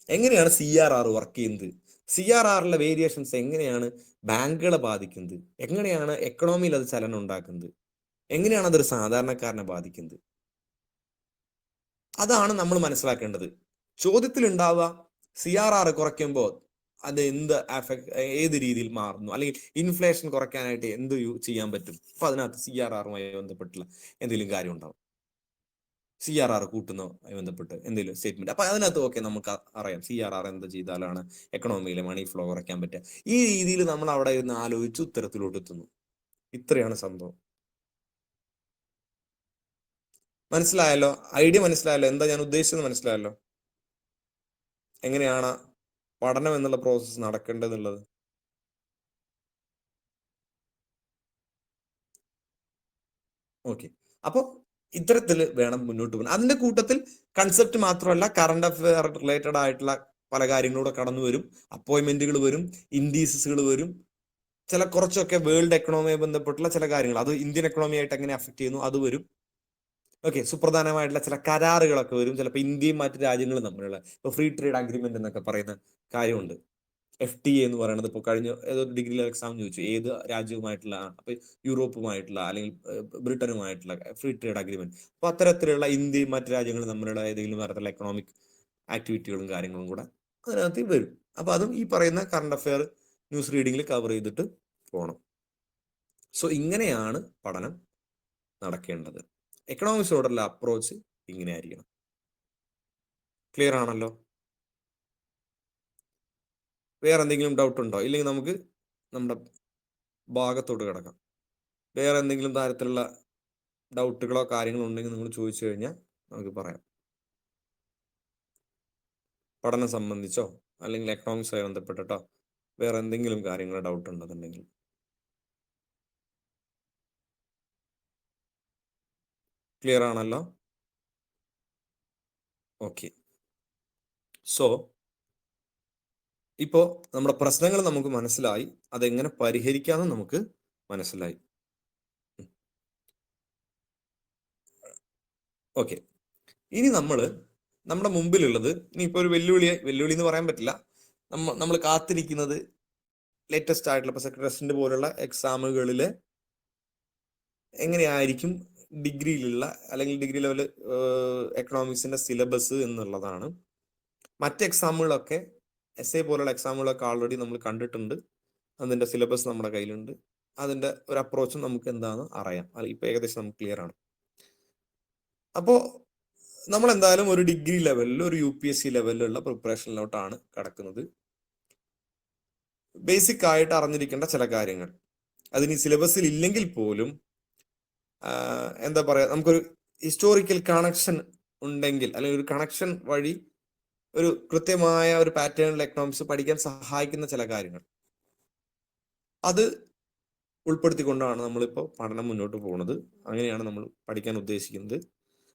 എങ്ങനെയാണ് CRR വർക്ക് ചെയ്യുന്നത്, CRRലെ വേരിയേഷൻസ് എങ്ങനെയാണ് ബാങ്കുകളെ ബാധിക്കുന്നത്, എങ്ങനെയാണ് എക്കണോമിയിൽ അത് ചലനം ഉണ്ടാക്കുന്നത്, എങ്ങനെയാണ് അതൊരു സാധാരണക്കാരനെ ബാധിക്കുന്നത്, അതാണ് നമ്മൾ മനസ്സിലാക്കേണ്ടത്. ചോദ്യത്തിൽ ഉണ്ടാവുക CRR കുറയ്ക്കുമ്പോൾ അത് ഏത് രീതിയിൽ മാറുന്നു, അല്ലെങ്കിൽ ഇൻഫ്ലേഷൻ കുറയ്ക്കാനായിട്ട് എന്ത് ചെയ്യാൻ പറ്റും, അപ്പൊ അതിനകത്ത് CRRുമായി ബന്ധപ്പെട്ടുള്ള എന്തെങ്കിലും കാര്യം ഉണ്ടാവും. CRR കൂട്ടുന്നതുമായി ബന്ധപ്പെട്ട് എന്തെങ്കിലും സ്റ്റേറ്റ്മെന്റ്. അപ്പൊ അതിനകത്ത് ഓക്കെ നമുക്ക് അറിയാം CRR എന്ത് ചെയ്താലാണ് എക്കണോമിയിലെ മണി ഫ്ലോ കുറയ്ക്കാൻ പറ്റുക. ഈ രീതിയിൽ നമ്മൾ അവിടെ ഇരുന്ന് ആലോചിച്ച് ഉത്തരത്തിലോട്ട് എത്തുന്നു. ഇത്രയാണ് സംഭവം. മനസ്സിലായല്ലോ? ഐഡിയ മനസ്സിലായല്ലോ? എന്താ ഞാൻ ഉദ്ദേശിച്ചത് മനസ്സിലായല്ലോ? എങ്ങനെയാണ് പഠനം എന്നുള്ള പ്രോസസ്സ് നടക്കേണ്ടതുള്ളത്? ഓക്കെ. അപ്പൊ ഇത്തരത്തിൽ വേണം മുന്നോട്ട് പോകാൻ. അതിന്റെ കൂട്ടത്തിൽ കൺസെപ്റ്റ് മാത്രമല്ല, കറണ്ട് അഫെയർ റിലേറ്റഡ് ആയിട്ടുള്ള പല കാര്യങ്ങളൂടെ കടന്നു വരും. അപ്പോയിന്റ്മെന്റുകൾ വരും, ഇൻഡീസസുകൾ വരും, ചില കുറച്ചൊക്കെ വേൾഡ് എക്കണോമിയെ ബന്ധപ്പെട്ടുള്ള ചില കാര്യങ്ങൾ, അത് ഇന്ത്യൻ എക്കണോമി ആയിട്ട് എങ്ങനെ അഫക്ട് ചെയ്യുന്നു അത് വരും. ഓക്കെ. സുപ്രധാനമായിട്ടുള്ള ചില കരാറുകളൊക്കെ വരും. ചിലപ്പോൾ ഇന്ത്യയും മറ്റു രാജ്യങ്ങളും തമ്മിലുള്ള ഇപ്പൊ ഫ്രീ ട്രേഡ് അഗ്രിമെന്റ് എന്നൊക്കെ പറയുന്ന കാര്യമുണ്ട്. FTA എന്ന് പറയുന്നത് ഇപ്പോൾ കഴിഞ്ഞ ഏതൊരു ഡിഗ്രി എക്സാം ചോദിച്ചു ഏത് രാജ്യവുമായിട്ടുള്ള, അപ്പൊ യൂറോപ്പുമായിട്ടുള്ള അല്ലെങ്കിൽ ബ്രിട്ടനുമായിട്ടുള്ള ഫ്രീ ട്രേഡ് അഗ്രിമെന്റ്. അപ്പൊ അത്തരത്തിലുള്ള ഇന്ത്യയും മറ്റു രാജ്യങ്ങളും തമ്മിലുള്ള ഏതെങ്കിലും തരത്തിലുള്ള എക്കണോമിക് ആക്ടിവിറ്റികളും കാര്യങ്ങളും കൂടെ അതിനകത്ത് വരും. അപ്പൊ അതും ഈ പറയുന്ന കറണ്ട് അഫെയർ ന്യൂസ് റീഡിങ്ങിൽ കവർ ചെയ്തിട്ട് പോകണം. സോ ഇങ്ങനെയാണ് പഠനം നടക്കേണ്ടത്. എക്കണോമിക്സോടുള്ള അപ്രോച്ച് ഇങ്ങനെ ആയിരിക്കണം. ക്ലിയർ ആണല്ലോ? വേറെ എന്തെങ്കിലും ഡൗട്ട് ഉണ്ടോ? ഇല്ലെങ്കിൽ നമുക്ക് നമ്മുടെ ഭാഗത്തോട്ട് കിടക്കാം. വേറെ എന്തെങ്കിലും തരത്തിലുള്ള ഡൗട്ടുകളോ കാര്യങ്ങളോ ഉണ്ടെങ്കിൽ നിങ്ങൾ ചോദിച്ചു കഴിഞ്ഞാൽ നമുക്ക് പറയാം. പഠനം സംബന്ധിച്ചോ അല്ലെങ്കിൽ എക്കണോമിക്സുമായി ബന്ധപ്പെട്ടിട്ടോ വേറെ എന്തെങ്കിലും കാര്യങ്ങൾ ഡൗട്ട് ഉണ്ടെന്നുണ്ടെങ്കിൽ. ക്ലിയർ ആണല്ലോ? ഓക്കെ. സോ ഇപ്പോ നമ്മുടെ പ്രശ്നങ്ങൾ നമുക്ക് മനസ്സിലായി, അതെങ്ങനെ പരിഹരിക്കാമെന്ന് നമുക്ക് മനസ്സിലായി. ഓക്കെ. ഇനി നമ്മുടെ മുമ്പിലുള്ളത് ഇനിയിപ്പോ ഒരു വെല്ലുവിളി എന്ന് പറയാൻ പറ്റില്ല, നമ്മൾ കാത്തിരിക്കുന്നത് ലേറ്റസ്റ്റ് ആയിട്ടുള്ള ഇപ്പൊ സെക്രട്ടറി പോലുള്ള എക്സാമുകളിൽ എങ്ങനെയായിരിക്കും ഡിഗ്രിയിലുള്ള അല്ലെങ്കിൽ ഡിഗ്രി ലെവൽ എക്കണോമിക്സിന്റെ സിലബസ് എന്നുള്ളതാണ്. മറ്റ് എക്സാമുകളൊക്കെ SA പോലുള്ള എക്സാമുകളൊക്കെ ആൾറെഡി നമ്മൾ കണ്ടിട്ടുണ്ട്. അതിന്റെ സിലബസ് നമ്മുടെ കയ്യിലുണ്ട്. അതിന്റെ ഒരു അപ്രോച്ചും നമുക്ക് എന്താണെന്ന് അറിയാം. ഇപ്പൊ ഏകദേശം നമുക്ക് ക്ലിയർ ആണ്. അപ്പോ നമ്മൾ എന്തായാലും ഒരു ഡിഗ്രി ലെവലിൽ ഒരു UPSC ലെവലിലുള്ള പ്രിപ്പറേഷനിലോട്ടാണ് കടക്കുന്നത്. ബേസിക് ആയിട്ട് അറിഞ്ഞിരിക്കേണ്ട ചില കാര്യങ്ങൾ, അതിന് സിലബസിൽ ഇല്ലെങ്കിൽ പോലും എന്താ പറയാ, നമുക്കൊരു ഹിസ്റ്റോറിക്കൽ കണക്ഷൻ ഉണ്ടെങ്കിൽ അല്ലെങ്കിൽ ഒരു കണക്ഷൻ വഴി ഒരു കൃത്യമായ ഒരു പാറ്റേണിൽ എക്കണോമിക്സ് പഠിക്കാൻ സഹായിക്കുന്ന ചില കാര്യങ്ങൾ അത് ഉൾപ്പെടുത്തിക്കൊണ്ടാണ് നമ്മളിപ്പോൾ പഠനം മുന്നോട്ട് പോകുന്നത്. അങ്ങനെയാണ് നമ്മൾ പഠിക്കാൻ ഉദ്ദേശിക്കുന്നത്.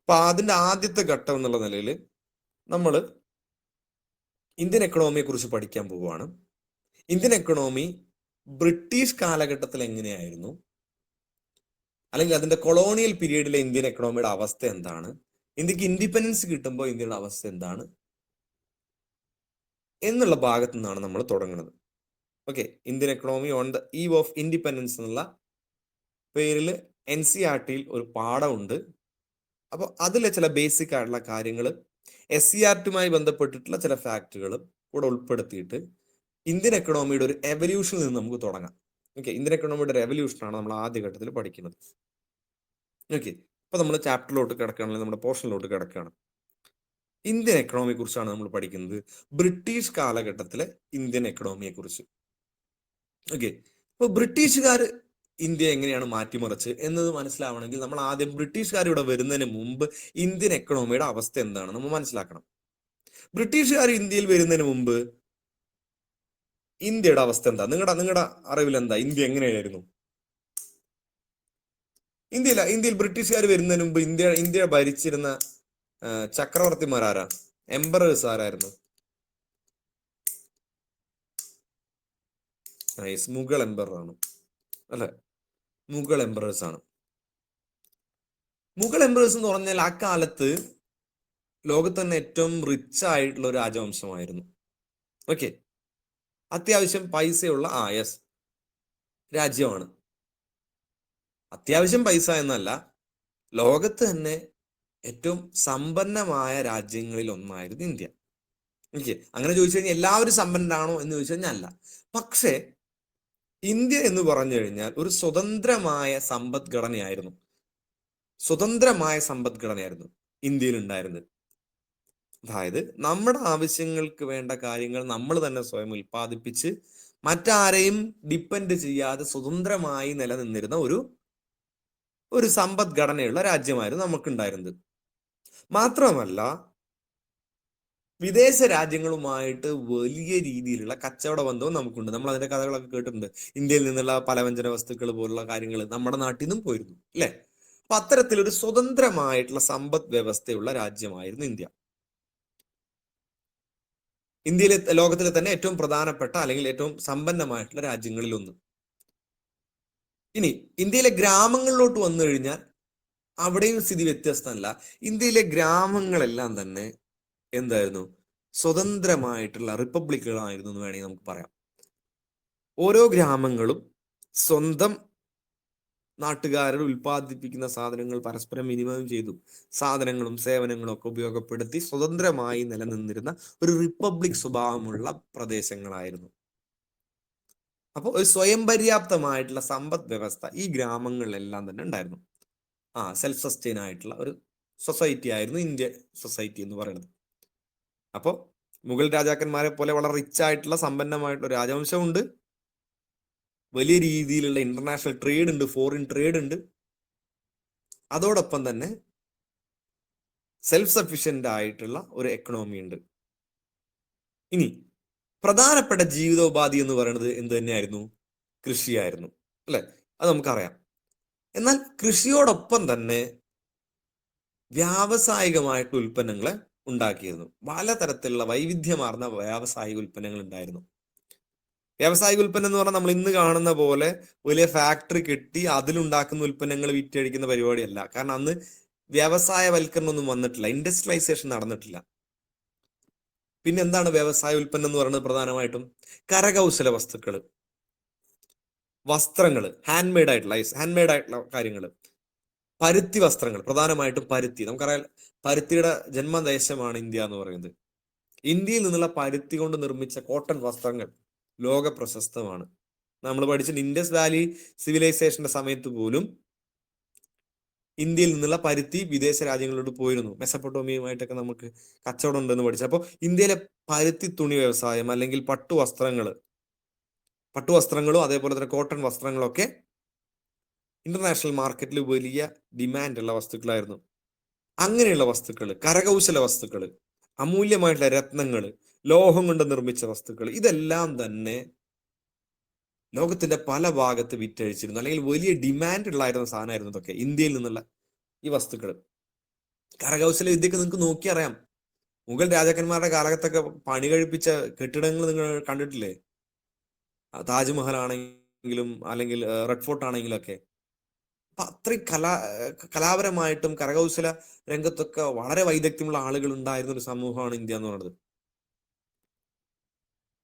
അപ്പൊ അതിന്റെ ആദ്യത്തെ ഘട്ടം എന്നുള്ള നിലയിൽ നമ്മൾ ഇന്ത്യൻ എക്കണോമിയെ കുറിച്ച് പഠിക്കാൻ പോവുകയാണ്. ഇന്ത്യൻ എക്കണോമി ബ്രിട്ടീഷ് കാലഘട്ടത്തിൽ എങ്ങനെയായിരുന്നു, അല്ലെങ്കിൽ അതിന്റെ കൊളോണിയൽ പീരീഡിലെ ഇന്ത്യൻ എക്കണോമിയുടെ അവസ്ഥ എന്താണ്, ഇന്ത്യക്ക് ഇൻഡിപെൻഡൻസ് കിട്ടുമ്പോൾ ഇന്ത്യയുടെ അവസ്ഥ എന്താണ് എന്നുള്ള ഭാഗത്തു നിന്നാണ് നമ്മൾ തുടങ്ങുന്നത്. Okay. Indian economy on the eve of independence എന്നുള്ള പേരിൽ NCERT-യിൽ ഒരു പാഠമുണ്ട്. അപ്പോൾ അതിലെ ചില ബേസിക് ആയിട്ടുള്ള കാര്യങ്ങൾ SCERT-യുമായി ബന്ധപ്പെട്ടിട്ടുള്ള ചില ഫാക്റ്റുകളും കൂടെ ഉൾപ്പെടുത്തിയിട്ട് ഇന്ത്യൻ എക്കണോമിയുടെ ഒരു എവല്യൂഷനിൽ നിന്ന് നമുക്ക് തുടങ്ങാം. ഓക്കെ. ഇന്ത്യൻ എക്കണോമിയുടെ ഒരു എവല്യൂഷനാണ് നമ്മൾ ആദ്യഘട്ടത്തിൽ പഠിക്കുന്നത്. ഓക്കെ. അപ്പൊ നമ്മൾ ചാപ്റ്ററിലോട്ട് കിടക്കുകയാണെങ്കിൽ നമ്മുടെ പോർഷനിലോട്ട് കിടക്കുകയാണ്. ഇന്ത്യൻ എക്കണോമിയെ കുറിച്ചാണ് നമ്മൾ പഠിക്കുന്നത്, ബ്രിട്ടീഷ് കാലഘട്ടത്തിലെ ഇന്ത്യൻ എക്കണോമിയെ കുറിച്ച്. ഓക്കെ. അപ്പൊ ബ്രിട്ടീഷുകാർ ഇന്ത്യ എങ്ങനെയാണ് മാറ്റിമറിച്ച് എന്നത് മനസ്സിലാവണമെങ്കിൽ നമ്മൾ ആദ്യം ബ്രിട്ടീഷുകാർ ഇവിടെ വരുന്നതിന് മുമ്പ് ഇന്ത്യൻ എക്കണോമിയുടെ അവസ്ഥ എന്താണ് നമ്മൾ മനസ്സിലാക്കണം. ബ്രിട്ടീഷുകാർ ഇന്ത്യയിൽ വരുന്നതിന് മുമ്പ് ഇന്ത്യയുടെ അവസ്ഥ എന്താ? നിങ്ങളുടെ അറിവിൽ എന്താ? ഇന്ത്യ എങ്ങനെയായിരുന്നു? ഇന്ത്യയിൽ ബ്രിട്ടീഷുകാർ വരുന്നതിന് മുമ്പ് ഇന്ത്യ ഭരിച്ചിരുന്ന ചക്രവർത്തിമാരാരാ? എംപറേഴ്സ് ആരായിരുന്നു? മുഗൾ എംപറർ ആണ് അല്ലെ? മുഗൾ എംപറേഴ്സ് ആണ്. മുഗൾ എംപറേഴ്സ് എന്ന് പറഞ്ഞാൽ ആ കാലത്ത് ലോകത്ത് തന്നെ ഏറ്റവും റിച്ച് ആയിട്ടുള്ള ഒരു രാജവംശമായിരുന്നു. ഓക്കെ. അത്യാവശ്യം പൈസയുള്ള രാജ്യമാണ്. അത്യാവശ്യം പൈസ എന്നല്ല, ലോകത്ത് തന്നെ ഏറ്റവും സമ്പന്നമായ രാജ്യങ്ങളിൽ ഒന്നായിരുന്നു ഇന്ത്യ. ഓക്കെ. അങ്ങനെ ചോദിച്ചു കഴിഞ്ഞാൽ എല്ലാവരും സമ്പന്നരാണോ എന്ന് ചോദിച്ചു കഴിഞ്ഞാൽ അല്ല. പക്ഷേ ഇന്ത്യ എന്ന് പറഞ്ഞു കഴിഞ്ഞാൽ ഒരു സ്വതന്ത്രമായ സമ്പദ്ഘടനയായിരുന്നു. ഇന്ത്യയിൽ ഉണ്ടായിരുന്നത്. അതായത് നമ്മുടെ ആവശ്യങ്ങൾക്ക് വേണ്ട കാര്യങ്ങൾ നമ്മൾ തന്നെ സ്വയം ഉൽപ്പാദിപ്പിച്ച് മറ്റാരെയും ഡിപ്പെൻഡ് ചെയ്യാതെ സ്വതന്ത്രമായി നിലനിന്നിരുന്ന ഒരു സമ്പദ്ഘടനയുള്ള രാജ്യമായിരുന്നു നമുക്കുണ്ടായിരുന്നത്. മാത്രമല്ല, വിദേശ രാജ്യങ്ങളുമായിട്ട് വലിയ രീതിയിലുള്ള കച്ചവട ബന്ധവും നമുക്കുണ്ട്. നമ്മൾ അതിന്റെ കഥകളൊക്കെ കേട്ടിട്ടുണ്ട്. ഇന്ത്യയിൽ നിന്നുള്ള പലവ്യഞ്ജന വസ്തുക്കൾ പോലുള്ള കാര്യങ്ങൾ നമ്മുടെ നാട്ടിൽ നിന്നും പോയിരുന്നു, അല്ലെ? അപ്പൊ അത്തരത്തിലൊരു സ്വതന്ത്രമായിട്ടുള്ള സമ്പദ് വ്യവസ്ഥയുള്ള രാജ്യമായിരുന്നു ഇന്ത്യ. ഇന്ത്യയിലെ ലോകത്തിലെ തന്നെ ഏറ്റവും പ്രധാനപ്പെട്ട അല്ലെങ്കിൽ ഏറ്റവും സമ്പന്നമായിട്ടുള്ള രാജ്യങ്ങളിൽ ഒന്ന്. ഇനി ഇന്ത്യയിലെ ഗ്രാമങ്ങളിലോട്ട് വന്നു കഴിഞ്ഞാൽ അവിടെയും സ്ഥിതി വ്യത്യസ്തമല്ല. ഇന്ത്യയിലെ ഗ്രാമങ്ങളെല്ലാം തന്നെ എന്തായിരുന്നു? സ്വതന്ത്രമായിട്ടുള്ള റിപ്പബ്ലിക്കുകളായിരുന്നു എന്ന് വേണമെങ്കിൽ നമുക്ക് പറയാം. ഓരോ ഗ്രാമങ്ങളും സ്വന്തം നാട്ടുകാരുടെ ഉൽപ്പാദിപ്പിക്കുന്ന സാധനങ്ങൾ പരസ്പരം വിനിമയം ചെയ്തു സാധനങ്ങളും സേവനങ്ങളും ഒക്കെ ഉപയോഗപ്പെടുത്തി സ്വതന്ത്രമായി നിലനിന്നിരുന്ന ഒരു റിപ്പബ്ലിക് സ്വഭാവമുള്ള പ്രദേശങ്ങളായിരുന്നു. അപ്പോൾ ഒരു സ്വയം പര്യാപ്തമായിട്ടുള്ള സമ്പദ് വ്യവസ്ഥ ഈ ഗ്രാമങ്ങളിലെല്ലാം തന്നെ ഉണ്ടായിരുന്നു. സെൽഫ് സസ്റ്റെയിൻ ആയിട്ടുള്ള ഒരു സൊസൈറ്റി ആയിരുന്നു ഇന്ത്യ സൊസൈറ്റി എന്ന് പറയുന്നത്. അപ്പോൾ മുഗൾ രാജാക്കന്മാരെ പോലെ വളരെ റിച്ച് ആയിട്ടുള്ള സമ്പന്നമായിട്ടുള്ള രാജവംശമുണ്ട്, വലിയ രീതിയിലുള്ള ഇന്റർനാഷണൽ ട്രേഡ് ഉണ്ട്, ഫോറിൻ ട്രേഡ് ഉണ്ട്. അതോടൊപ്പം തന്നെ സെൽഫ് സഫിഷ്യന്റ് ആയിട്ടുള്ള ഒരു എക്കണോമി ഉണ്ട്. ഇനി പ്രധാനപ്പെട്ട ജീവിതോപാധി എന്ന് പറയുന്നത് എന്ത് തന്നെയായിരുന്നു? കൃഷിയായിരുന്നു, അല്ലെ? അത് നമുക്കറിയാം. എന്നാൽ കൃഷിയോടൊപ്പം തന്നെ വ്യാവസായികമായിട്ടുള്ള ഉൽപ്പന്നങ്ങളെ ഉണ്ടാക്കിയിരുന്നു. പലതരത്തിലുള്ള വൈവിധ്യമാർന്ന വ്യാവസായിക ഉൽപ്പന്നങ്ങൾ ഉണ്ടായിരുന്നു. വ്യാവസായിക ഉൽപ്പന്നം എന്ന് പറഞ്ഞാൽ നമ്മൾ ഇന്ന് കാണുന്ന പോലെ വലിയ ഫാക്ടറി കെട്ടി അതിലുണ്ടാക്കുന്ന ഉൽപ്പന്നങ്ങൾ വിറ്റഴിക്കുന്ന പരിപാടിയല്ല. കാരണം അന്ന് വ്യവസായവൽക്കരണം ഒന്നും വന്നിട്ടില്ല, ഇൻഡസ്ട്രിയലൈസേഷൻ നടന്നിട്ടില്ല. പിന്നെ എന്താണ് വ്യവസായ ഉൽപ്പന്നം എന്ന് പറയുന്നത്? പ്രധാനമായിട്ടും കരകൗശല വസ്തുക്കൾ, വസ്ത്രങ്ങൾ, ഹാൻഡ് മെയ്ഡ് ആയിട്ടുള്ള കാര്യങ്ങൾ, പരുത്തി വസ്ത്രങ്ങൾ, പ്രധാനമായിട്ടും പരുത്തി. നമുക്കറിയാം പരുത്തിയുടെ ജന്മദേശമാണ് ഇന്ത്യ എന്ന് പറയുന്നത്. ഇന്ത്യയിൽ നിന്നുള്ള പരുത്തി കൊണ്ട് നിർമ്മിച്ച കോട്ടൺ വസ്ത്രങ്ങൾ ലോക പ്രശസ്തമാണ്. നമ്മൾ പഠിച്ചിട്ട് ഇൻഡസ് വാലി സിവിലൈസേഷന്റെ സമയത്ത് പോലും ഇന്ത്യയിൽ നിന്നുള്ള പരുത്തി വിദേശ രാജ്യങ്ങളിലോട്ട് പോയിരുന്നു. മെസപ്പൊട്ടോമിയുമായിട്ടൊക്കെ നമുക്ക് കച്ചവടം ഉണ്ടെന്ന് പഠിച്ചു. അപ്പോൾ ഇന്ത്യയിലെ പരുത്തി തുണി വ്യവസായം അല്ലെങ്കിൽ പട്ടുവസ്ത്രങ്ങളും അതേപോലെ തന്നെ കോട്ടൺ വസ്ത്രങ്ങളൊക്കെ ഇന്റർനാഷണൽ മാർക്കറ്റിൽ വലിയ ഡിമാൻഡുള്ള വസ്തുക്കളായിരുന്നു. അങ്ങനെയുള്ള വസ്തുക്കൾ, കരകൗശല വസ്തുക്കൾ, അമൂല്യമായിട്ടുള്ള രത്നങ്ങൾ, ലോഹം കൊണ്ട് നിർമ്മിച്ച വസ്തുക്കൾ, ഇതെല്ലാം തന്നെ ലോകത്തിന്റെ പല ഭാഗത്ത് വിറ്റഴിച്ചിരുന്നു, അല്ലെങ്കിൽ വലിയ ഡിമാൻഡ് ഉള്ളായിരുന്ന സാധനമായിരുന്നു ഇതൊക്കെ. ഇന്ത്യയിൽ നിന്നുള്ള ഈ വസ്തുക്കൾ, കരകൗശല വിദ്യയൊക്കെ നിങ്ങൾക്ക് നോക്കി അറിയാം. മുഗൾ രാജാക്കന്മാരുടെ കാലത്തൊക്കെ പണി കഴിപ്പിച്ച കെട്ടിടങ്ങൾ നിങ്ങൾ കണ്ടിട്ടില്ലേ? താജ്മഹൽ ആണെങ്കിലും അല്ലെങ്കിൽ റെഡ് ഫോർട്ട് ആണെങ്കിലും ഒക്കെ. അപ്പൊ അത്രയും കലാപരമായിട്ടും കരകൗശല രംഗത്തൊക്കെ വളരെ വൈദഗ്ധ്യമുള്ള ആളുകൾ ഉണ്ടായിരുന്ന ഒരു സമൂഹമാണ് ഇന്ത്യ എന്ന് പറയുന്നത്.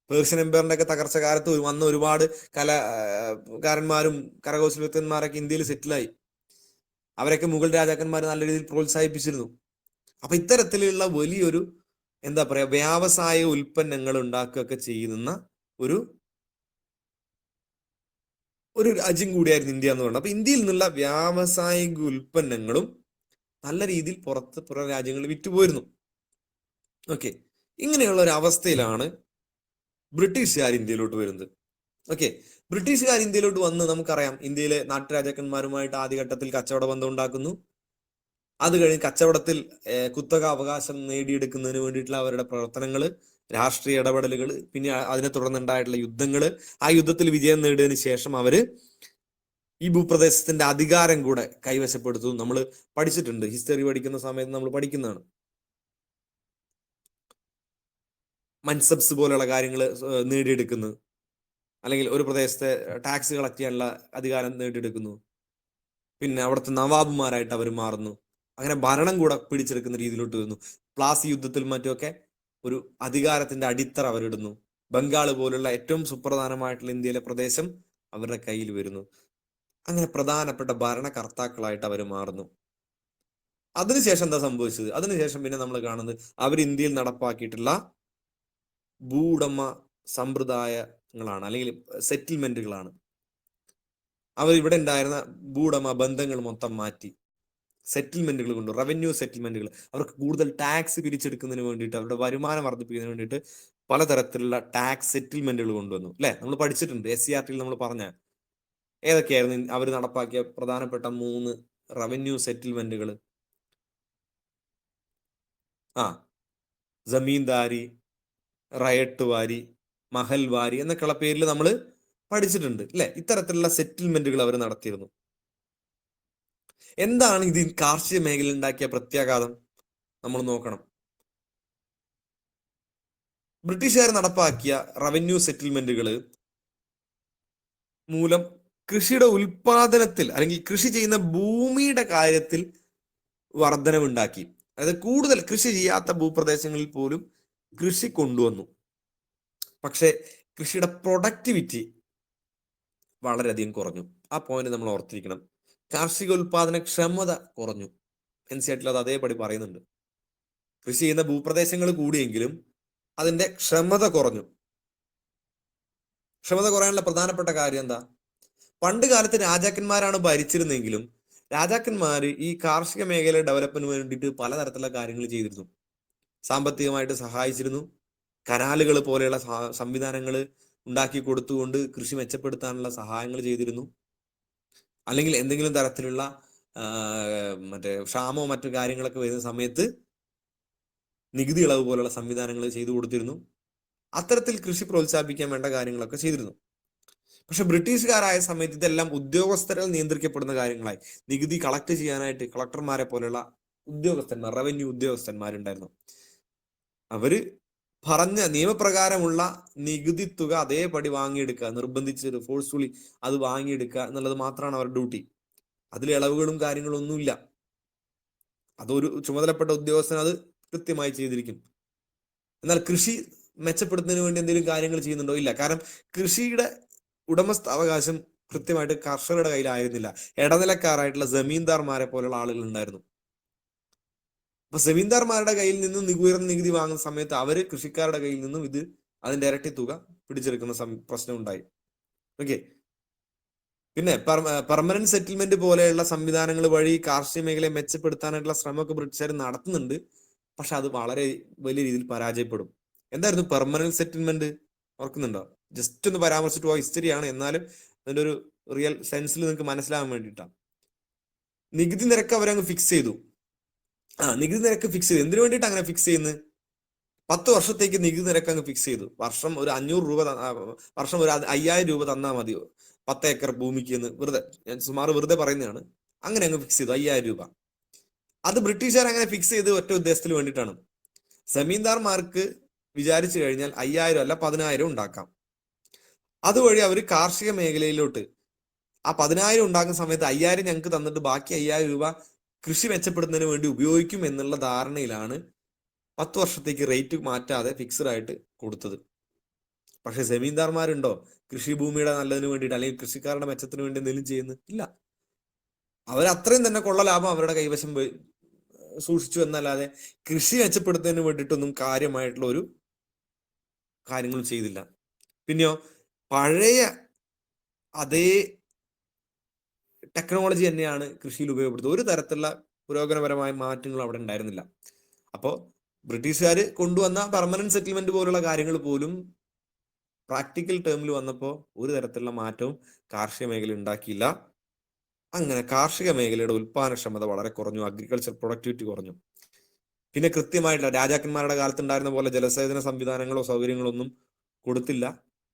പേർഷ്യൻ എംപയറിന്റെ ഒക്കെ തകർച്ച കാലത്ത് വന്ന ഒരുപാട് കലാകാരന്മാരും കരകൗശല വിദഗ്ധന്മാരൊക്കെ ഇന്ത്യയിൽ സെറ്റിലായി. അവരൊക്കെ മുഗൾ രാജാക്കന്മാർ നല്ല രീതിയിൽ പ്രോത്സാഹിപ്പിച്ചിരുന്നു. അപ്പൊ ഇത്തരത്തിലുള്ള വലിയൊരു എന്താ പറയാ വ്യാവസായ ഉൽപ്പന്നങ്ങൾ ഉണ്ടാക്കുകയൊക്കെ ചെയ്യുന്ന ഒരു രാജ്യം കൂടിയായിരുന്നു ഇന്ത്യ എന്ന് പറയുന്നത്. അപ്പൊ ഇന്ത്യയിൽ നിന്നുള്ള വ്യാവസായിക ഉൽപ്പന്നങ്ങളും നല്ല രീതിയിൽ പുറ രാജ്യങ്ങളിൽ വിറ്റുപോയിരുന്നു. ഓക്കെ, ഇങ്ങനെയുള്ള ഒരു അവസ്ഥയിലാണ് ബ്രിട്ടീഷുകാർ ഇന്ത്യയിലോട്ട് വരുന്നത്. ഓക്കെ, ബ്രിട്ടീഷുകാർ ഇന്ത്യയിലോട്ട് വന്ന് നമുക്കറിയാം ഇന്ത്യയിലെ നാട്ടുരാജാക്കന്മാരുമായിട്ട് ആദ്യഘട്ടത്തിൽ കച്ചവട ബന്ധം ഉണ്ടാക്കുന്നു. അത് കഴിഞ്ഞ് കച്ചവടത്തിൽ കുത്തക അവകാശം നേടിയെടുക്കുന്നതിന് വേണ്ടിയിട്ടുള്ള അവരുടെ പ്രവർത്തനങ്ങൾ, രാഷ്ട്രീയ ഇടപെടലുകൾ, പിന്നെ അതിനെ തുടർന്നുണ്ടായിട്ടുള്ള യുദ്ധങ്ങൾ. ആ യുദ്ധത്തിൽ വിജയം നേടിയതിനു ശേഷം അവര് ഈ ഭൂപ്രദേശത്തിന്റെ അധികാരം കൂടെ കൈവശപ്പെടുത്തും. നമ്മൾ പഠിച്ചിട്ടുണ്ട്, ഹിസ്റ്ററി പഠിക്കുന്ന സമയത്ത് നമ്മൾ പഠിക്കുന്നതാണ്. മൻസബ്സ് പോലെയുള്ള കാര്യങ്ങൾ നേടിയെടുക്കുന്നു, അല്ലെങ്കിൽ ഒരു പ്രദേശത്തെ ടാക്സ് കളക്ട് ചെയ്യാനുള്ള അധികാരം നേടിയെടുക്കുന്നു. പിന്നെ അവിടുത്തെ നവാബുമാരായിട്ട് അവർ മാറുന്നു. അങ്ങനെ ഭരണം കൂടെ പിടിച്ചെടുക്കുന്ന രീതിയിലോട്ട് വരുന്നു. പ്ലാസി യുദ്ധത്തിൽ മറ്റുമൊക്കെ ഒരു അധികാരത്തിന്റെ അടിത്തറ അവരിടുന്നു. ബംഗാൾ പോലുള്ള ഏറ്റവും സുപ്രധാനമായിട്ടുള്ള ഇന്ത്യയിലെ പ്രദേശം അവരുടെ കയ്യിൽ വരുന്നു. അങ്ങനെ പ്രധാനപ്പെട്ട ഭരണകർത്താക്കളായിട്ട് അവർ മാറുന്നു. അതിനുശേഷം എന്താ സംഭവിച്ചത്? അതിനുശേഷം പിന്നെ നമ്മൾ കാണുന്നത് അവർ ഇന്ത്യയിൽ നടപ്പാക്കിയിട്ടുള്ള ഭൂവുടമ സമ്പ്രദായങ്ങളാണ്, അല്ലെങ്കിൽ സെറ്റിൽമെന്റുകളാണ്. അവർ ഇവിടെ ഉണ്ടായിരുന്ന ഭൂവുടമ ബന്ധങ്ങൾ മൊത്തം മാറ്റി. സെറ്റിൽമെന്റുകൾ കൊണ്ട്, റവന്യൂ സെറ്റിൽമെന്റുകൾ, അവർക്ക് കൂടുതൽ ടാക്സ് പിരിച്ചെടുക്കുന്നതിന് വേണ്ടിയിട്ട്, അവരുടെ വരുമാനം വർദ്ധിപ്പിക്കുന്നതിന് വേണ്ടിയിട്ട് പലതരത്തിലുള്ള ടാക്സ് സെറ്റിൽമെന്റുകൾ കൊണ്ടുവന്നു. അല്ലെ, നമ്മൾ പഠിച്ചിട്ടുണ്ട്. SCRT നമ്മൾ പറഞ്ഞ ഏതൊക്കെയായിരുന്നു അവർ നടപ്പാക്കിയ പ്രധാനപ്പെട്ട 3 റവന്യൂ സെറ്റിൽമെന്റുകൾ? ജമീന്ദാരി, റയട്ട് വാരി, മഹൽ വാരി എന്നൊക്കെയുള്ള പേരിൽ നമ്മൾ പഠിച്ചിട്ടുണ്ട് അല്ലെ. ഇത്തരത്തിലുള്ള സെറ്റിൽമെന്റുകൾ അവർ നടത്തിയിരുന്നു. എന്താണ് ഇത് കാർഷിക മേഖല ഉണ്ടാക്കിയ പ്രത്യാഘാതം നമ്മൾ നോക്കണം. ബ്രിട്ടീഷുകാർ നടപ്പാക്കിയ റവന്യൂ സെറ്റിൽമെന്റുകൾ മൂലം കൃഷിയുടെ ഉൽപാദനത്തിൽ, അല്ലെങ്കിൽ കൃഷി ചെയ്യുന്ന ഭൂമിയുടെ കാര്യത്തിൽ വർധനവുണ്ടാക്കി. അതായത് കൂടുതൽ കൃഷി ചെയ്യാത്ത ഭൂപ്രദേശങ്ങളിൽ പോലും കൃഷി കൊണ്ടുവന്നു. പക്ഷെ കൃഷിയുടെ പ്രൊഡക്ടിവിറ്റി വളരെയധികം കുറഞ്ഞു. ആ പോയിന്റ് നമ്മൾ ഓർത്തിരിക്കണം. കാർഷിക ഉൽപാദന ക്ഷമത കുറഞ്ഞു. NCERT അത് അതേപടി പറയുന്നുണ്ട്. കൃഷി ചെയ്യുന്ന ഭൂപ്രദേശങ്ങൾ കൂടിയെങ്കിലും അതിന്റെ ക്ഷമത കുറഞ്ഞു. ക്ഷമത കുറയാനുള്ള പ്രധാനപ്പെട്ട കാര്യം എന്താ? പണ്ട് കാലത്ത് രാജാക്കന്മാരാണ് ഭരിച്ചിരുന്നെങ്കിലും രാജാക്കന്മാർ ഈ കാർഷിക മേഖല ഡെവലപ്പിന് വേണ്ടിയിട്ട് പലതരത്തിലുള്ള കാര്യങ്ങൾ ചെയ്തിരുന്നു. സാമ്പത്തികമായിട്ട് സഹായിച്ചിരുന്നു. കനാലുകൾ പോലെയുള്ള സംവിധാനങ്ങൾ ഉണ്ടാക്കി കൊടുത്തുകൊണ്ട് കൃഷി മെച്ചപ്പെടുത്താനുള്ള സഹായങ്ങൾ ചെയ്തിരുന്നു. അല്ലെങ്കിൽ എന്തെങ്കിലും തരത്തിലുള്ള ക്ഷാമോ മറ്റു കാര്യങ്ങളൊക്കെ വരുന്ന സമയത്ത് നികുതി ഇളവ് പോലുള്ള സംവിധാനങ്ങൾ ചെയ്തു കൊടുത്തിരുന്നു. അത്തരത്തിൽ കൃഷി പ്രോത്സാഹിപ്പിക്കാൻ വേണ്ട കാര്യങ്ങളൊക്കെ ചെയ്തിരുന്നു. പക്ഷെ ബ്രിട്ടീഷുകാരായ സമയത്ത് ഇതെല്ലാം ഉദ്യോഗസ്ഥരാൽ നിയന്ത്രിക്കപ്പെടുന്ന കാര്യങ്ങളായി. നികുതി കളക്ട് ചെയ്യാനായിട്ട് കളക്ടർമാരെ പോലെയുള്ള ഉദ്യോഗസ്ഥന്മാർ, റവന്യൂ ഉദ്യോഗസ്ഥന്മാരുണ്ടായിരുന്നു. അവര് പറഞ്ഞ നിയമപ്രകാരമുള്ള നികുതി തുക അതേപടി വാങ്ങിയെടുക്കുക, നിർബന്ധിച്ച് ഫോഴ്സ്ഫുള്ളി അത് വാങ്ങിയെടുക്കുക എന്നുള്ളത് മാത്രമാണ് അവരുടെ ഡ്യൂട്ടി. അതിൽ ഇളവുകളും കാര്യങ്ങളും ഒന്നുമില്ല. അതൊരു ചുമതലപ്പെട്ട ഉദ്യോഗസ്ഥൻ അത് കൃത്യമായി ചെയ്തിരിക്കും. എന്നാൽ കൃഷി മെച്ചപ്പെടുത്തുന്നതിന് വേണ്ടി എന്തെങ്കിലും കാര്യങ്ങൾ ചെയ്യുന്നുണ്ടോ? ഇല്ല. കാരണം കൃഷിയുടെ ഉടമസ്ഥാവകാശം കൃത്യമായിട്ട് കർഷകരുടെ കയ്യിലായിരുന്നില്ല. ഇടനിലക്കാരായിട്ടുള്ള ജമീന്ദാർമാരെ പോലുള്ള ആളുകൾ ഉണ്ടായിരുന്നു. അപ്പൊ ജമീന്ദാർമാരുടെ കയ്യിൽ നിന്നും ഉയർന്ന നികുതി വാങ്ങുന്ന സമയത്ത് അവര് കൃഷിക്കാരുടെ കയ്യിൽ നിന്നും അതിന്റെ ഇരട്ടി തുക പിടിച്ചെടുക്കുന്ന പ്രശ്നം ഉണ്ടായി. ഓക്കെ. പിന്നെ പെർമനന്റ് സെറ്റിൽമെന്റ് പോലെയുള്ള സംവിധാനങ്ങൾ വഴി കാർഷിക മേഖലയെ മെച്ചപ്പെടുത്താനായിട്ടുള്ള ശ്രമമൊക്കെ ബ്രിട്ടീഷുകാർ നടത്തുന്നുണ്ട്. പക്ഷെ അത് വളരെ വലിയ രീതിയിൽ പരാജയപ്പെടും. എന്തായിരുന്നു പെർമനന്റ് സെറ്റിൽമെന്റ്? ഓർക്കുന്നുണ്ടോ? ജസ്റ്റ് ഒന്ന് പരാമർശിച്ചിട്ട് പോയ ഹിസ്റ്ററിയാണ്, എന്നാലും അതിന്റെ ഒരു റിയൽ സെൻസിൽ നിങ്ങൾക്ക് മനസ്സിലാവാൻ വേണ്ടിയിട്ടാണ്. നികുതി നിരക്ക് അവരങ്ങ് ഫിക്സ് ചെയ്തു. നികുതി നിരക്ക് ഫിക്സ് ചെയ്തു. എന്തിനു വേണ്ടിയിട്ട് അങ്ങനെ ഫിക്സ് ചെയ്യുന്നത്? 10 വർഷത്തേക്ക് നികുതി നിരക്ക് അങ്ങ് ഫിക്സ് ചെയ്തു. വർഷം ഒരു 500 രൂപ, വർഷം ഒരു 5000 രൂപ തന്നാൽ മതിയോ 10 ഏക്കർ ഭൂമിക്ക് എന്ന്? വെറുതെ, ഞാൻ സുമാർ വെറുതെ പറയുന്നതാണ്. അങ്ങനെ അങ്ങ് ഫിക്സ് ചെയ്തു 5000 രൂപ. അത് ബ്രിട്ടീഷുകാർ അങ്ങനെ ഫിക്സ് ചെയ്ത് ഒറ്റ ഉദ്ദേശത്തിന് വേണ്ടിയിട്ടാണ്. ജമീന്ദാർമാർക്ക് വിചാരിച്ചു കഴിഞ്ഞാൽ 5000 അല്ല 10000 ഉണ്ടാക്കാം. അതുവഴി അവർ കാർഷിക മേഖലയിലോട്ട് ആ 10000 ഉണ്ടാക്കുന്ന സമയത്ത് 5000 ഞങ്ങൾക്ക് തന്നിട്ട് ബാക്കി 5000 രൂപ കൃഷി മെച്ചപ്പെടുന്നതിന് വേണ്ടി ഉപയോഗിക്കും എന്നുള്ള ധാരണയിലാണ് 10 വർഷത്തേക്ക് റേറ്റ് മാറ്റാതെ ഫിക്സഡ് ആയിട്ട് കൊടുത്തത്. പക്ഷെ ജമീന്ദാർമാരുണ്ടോ കൃഷിഭൂമിയുടെ നല്ലതിന് വേണ്ടിയിട്ട് അല്ലെങ്കിൽ കൃഷിക്കാരുടെ മെച്ചത്തിന് വേണ്ടി എന്തെങ്കിലും ചെയ്യുന്നത്? ഇല്ല. അവരത്രയും തന്നെ കൊള്ള ലാഭം അവരുടെ കൈവശം സൂക്ഷിച്ചു എന്നല്ലാതെ കൃഷി മെച്ചപ്പെടുത്തുന്നതിന് വേണ്ടിയിട്ടൊന്നും കാര്യമായിട്ടുള്ള ഒരു കാര്യങ്ങളും ചെയ്തില്ല. പിന്നെയോ പഴയ അതേ ടെക്നോളജി തന്നെയാണ് കൃഷിയിൽ ഉപയോഗപ്പെടുത്തുന്നത്. ഒരു തരത്തിലുള്ള പുരോഗമനപരമായ മാറ്റങ്ങൾ അവിടെ ഉണ്ടായിരുന്നില്ല. അപ്പോൾ ബ്രിട്ടീഷുകാർ കൊണ്ടുവന്ന പെർമനന്റ് സെറ്റിൽമെന്റ് പോലുള്ള കാര്യങ്ങൾ പോലും പ്രാക്ടിക്കൽ ടേമിൽ വന്നപ്പോൾ ഒരു തരത്തിലുള്ള മാറ്റവും കാർഷിക മേഖല ഉണ്ടാക്കിയില്ല. അങ്ങനെ കാർഷിക മേഖലയുടെ ഉൽപാദനക്ഷമത വളരെ കുറഞ്ഞു. അഗ്രികൾച്ചർ പ്രൊഡക്ടിവിറ്റി കുറഞ്ഞു. പിന്നെ കൃത്യമായിട്ടുള്ള രാജാക്കന്മാരുടെ കാലത്ത് ഉണ്ടായിരുന്ന പോലെ ജലസേചന സംവിധാനങ്ങളോ സൗകര്യങ്ങളോ ഒന്നും കൊടുത്തില്ല.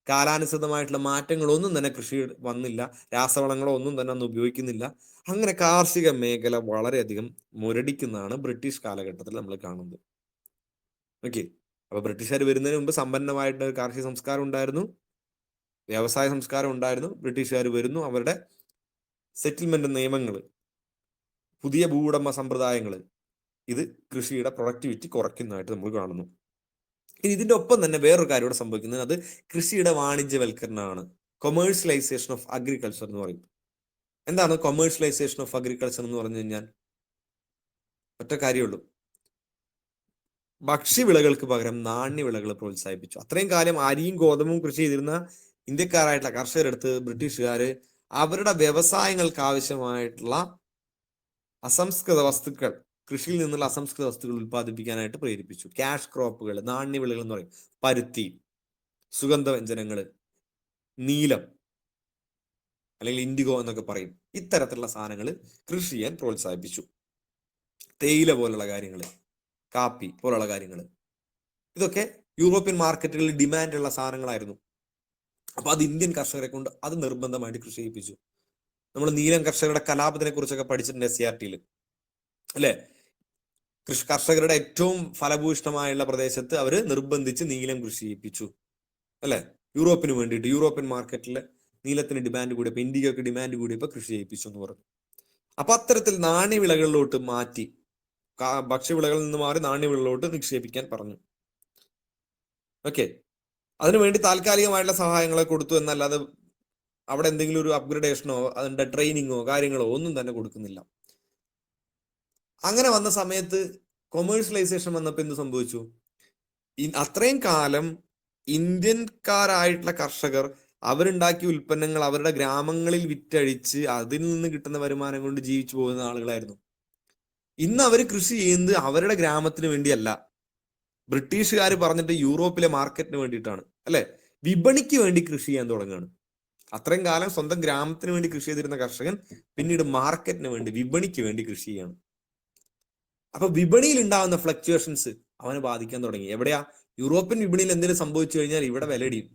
കാലാനുസൃതമായിട്ടുള്ള മാറ്റങ്ങളൊന്നും തന്നെ കൃഷി വന്നില്ല. രാസവളങ്ങളോ ഒന്നും തന്നെ അന്ന് ഉപയോഗിക്കുന്നില്ല. അങ്ങനെ കാർഷിക മേഖല വളരെയധികം മുരടിക്കുന്നതാണ് ബ്രിട്ടീഷ് കാലഘട്ടത്തിൽ നമ്മൾ കാണുന്നത്. ഓക്കെ. അപ്പൊ ബ്രിട്ടീഷുകാർ വരുന്നതിന് മുമ്പ് സമ്പന്നമായിട്ട് കാർഷിക സംസ്കാരം ഉണ്ടായിരുന്നു, വ്യവസായ സംസ്കാരം ഉണ്ടായിരുന്നു. ബ്രിട്ടീഷുകാർ വരുന്നു, അവരുടെ സെറ്റിൽമെന്റ് നിയമങ്ങൾ, പുതിയ ഭൂവുടമ സമ്പ്രദായങ്ങൾ, ഇത് കൃഷിയുടെ പ്രൊഡക്ടിവിറ്റി കുറയ്ക്കുന്നതായിട്ട് നമ്മൾ കാണുന്നു. ഇനി ഇതിന്റെ ഒപ്പം തന്നെ വേറൊരു കാര്യം ഇവിടെ സംഭവിക്കുന്നത്, അത് കൃഷിയുടെ വാണിജ്യവൽക്കരണമാണ്. കൊമേഴ്സ്യലൈസേഷൻ ഓഫ് അഗ്രികൾച്ചർ എന്ന് പറയും. എന്താണ് കൊമേഴ്സ്യലൈസേഷൻ ഓഫ് അഗ്രികൾച്ചർ എന്ന് പറഞ്ഞു കഴിഞ്ഞാൽ? ഒറ്റ കാര്യമുള്ളൂ, ഭക്ഷ്യവിളകൾക്ക് പകരം നാണ്യവിളകൾ പ്രോത്സാഹിപ്പിച്ചു. അത്രയും കാലം അരിയും ഗോതമ്പും കൃഷി ചെയ്തിരുന്ന ഇന്ത്യക്കാരായിട്ടുള്ള കർഷകരെടുത്ത് ബ്രിട്ടീഷുകാര് അവരുടെ വ്യവസായങ്ങൾക്ക് ആവശ്യമായിട്ടുള്ള അസംസ്കൃത വസ്തുക്കൾ, കൃഷിയിൽ നിന്നുള്ള അസംസ്കൃത വസ്തുക്കൾ ഉൽപ്പാദിപ്പിക്കാനായിട്ട് പ്രേരിപ്പിച്ചു. ക്യാഷ് ക്രോപ്പുകൾ, നാണ്യവിളകൾ എന്ന് പറയും, പരുത്തി, സുഗന്ധവ്യഞ്ജനങ്ങൾ, നീലം അല്ലെങ്കിൽ ഇൻഡിഗോ എന്നൊക്കെ പറയും, ഇത്തരത്തിലുള്ള സാധനങ്ങൾ കൃഷി ചെയ്യാൻ പ്രോത്സാഹിപ്പിച്ചു. തേയില പോലുള്ള കാര്യങ്ങൾ, കാപ്പി പോലുള്ള കാര്യങ്ങൾ, ഇതൊക്കെ യൂറോപ്യൻ മാർക്കറ്റുകളിൽ ഡിമാൻഡുള്ള സാധനങ്ങളായിരുന്നു. അപ്പൊ അത് ഇന്ത്യൻ കർഷകരെ കൊണ്ട് അത് നിർബന്ധമായിട്ട് കൃഷി ചെയ്യിപ്പിച്ചു. നമ്മൾ നീലം കർഷകരുടെ കലാപത്തിനെ കുറിച്ചൊക്കെ പഠിച്ചിട്ടുണ്ട് SCRT-യിൽ, അല്ലെ? കർഷകരുടെ ഏറ്റവും ഫലഭൂയിഷ്ഠമായുള്ള പ്രദേശത്ത് അവര് നിർബന്ധിച്ച് നീലം കൃഷി ചെയ്യിപ്പിച്ചു, അല്ലെ? യൂറോപ്പിന് വേണ്ടിയിട്ട്, യൂറോപ്യൻ മാർക്കറ്റിൽ നീലത്തിന് ഡിമാൻഡ് കൂടിയപ്പോൾ, ഇന്ത്യക്ക് ഡിമാൻഡ് കൂടിയപ്പോൾ കൃഷി ചെയ്യിപ്പിച്ചു എന്ന് പറഞ്ഞു. അപ്പൊ അത്തരത്തിൽ നാണ്യവിളകളിലോട്ട് മാറ്റി, ഭക്ഷ്യവിളകളിൽ നിന്ന് മാറി നാണ്യവിളകളിലോട്ട് നിക്ഷേപിക്കാൻ പറഞ്ഞു. ഓക്കെ, അതിനുവേണ്ടി താൽക്കാലികമായിട്ടുള്ള സഹായങ്ങളെ കൊടുത്തു എന്നല്ലാതെ അവിടെ എന്തെങ്കിലും ഒരു അപ്ഗ്രഡേഷനോ അതിന്റെ ട്രെയിനിങ്ങോ കാര്യങ്ങളോ ഒന്നും തന്നെ കൊടുക്കുന്നില്ല. അങ്ങനെ വന്ന സമയത്ത് കൊമേഴ്സ്യലൈസേഷൻ വന്നപ്പോൾ എന്ത് സംഭവിച്ചു? അത്രയും കാലം ഇന്ത്യൻകാരായിട്ടുള്ള കർഷകർ അവരുണ്ടാക്കിയ ഉൽപ്പന്നങ്ങൾ അവരുടെ ഗ്രാമങ്ങളിൽ വിറ്റഴിച്ച് അതിൽ നിന്ന് കിട്ടുന്ന വരുമാനം കൊണ്ട് ജീവിച്ചു പോകുന്ന ആളുകളായിരുന്നു. ഇന്ന് അവർ കൃഷി ചെയ്യുന്നത് അവരുടെ ഗ്രാമത്തിന് വേണ്ടിയല്ല, ബ്രിട്ടീഷുകാർ പറഞ്ഞിട്ട് യൂറോപ്പിലെ മാർക്കറ്റിന് വേണ്ടിയിട്ടാണ്, അല്ലെ? വിപണിക്ക് വേണ്ടി കൃഷി ചെയ്യാൻ തുടങ്ങുകയാണ്. അത്രയും കാലം സ്വന്തം ഗ്രാമത്തിന് വേണ്ടി കൃഷി ചെയ്തിരുന്ന കർഷകൻ പിന്നീട് മാർക്കറ്റിന് വേണ്ടി, വിപണിക്ക് വേണ്ടി കൃഷി ചെയ്യാണ്. അപ്പൊ വിപണിയിൽ ഉണ്ടാകുന്ന ഫ്ലക്ച്വേഷൻസ് അവനെ ബാധിക്കാൻ തുടങ്ങി. എവിടെയാ? യൂറോപ്യൻ വിപണിയിൽ എന്തെങ്കിലും സംഭവിച്ചു കഴിഞ്ഞാൽ ഇവിടെ വിലയിടിയും.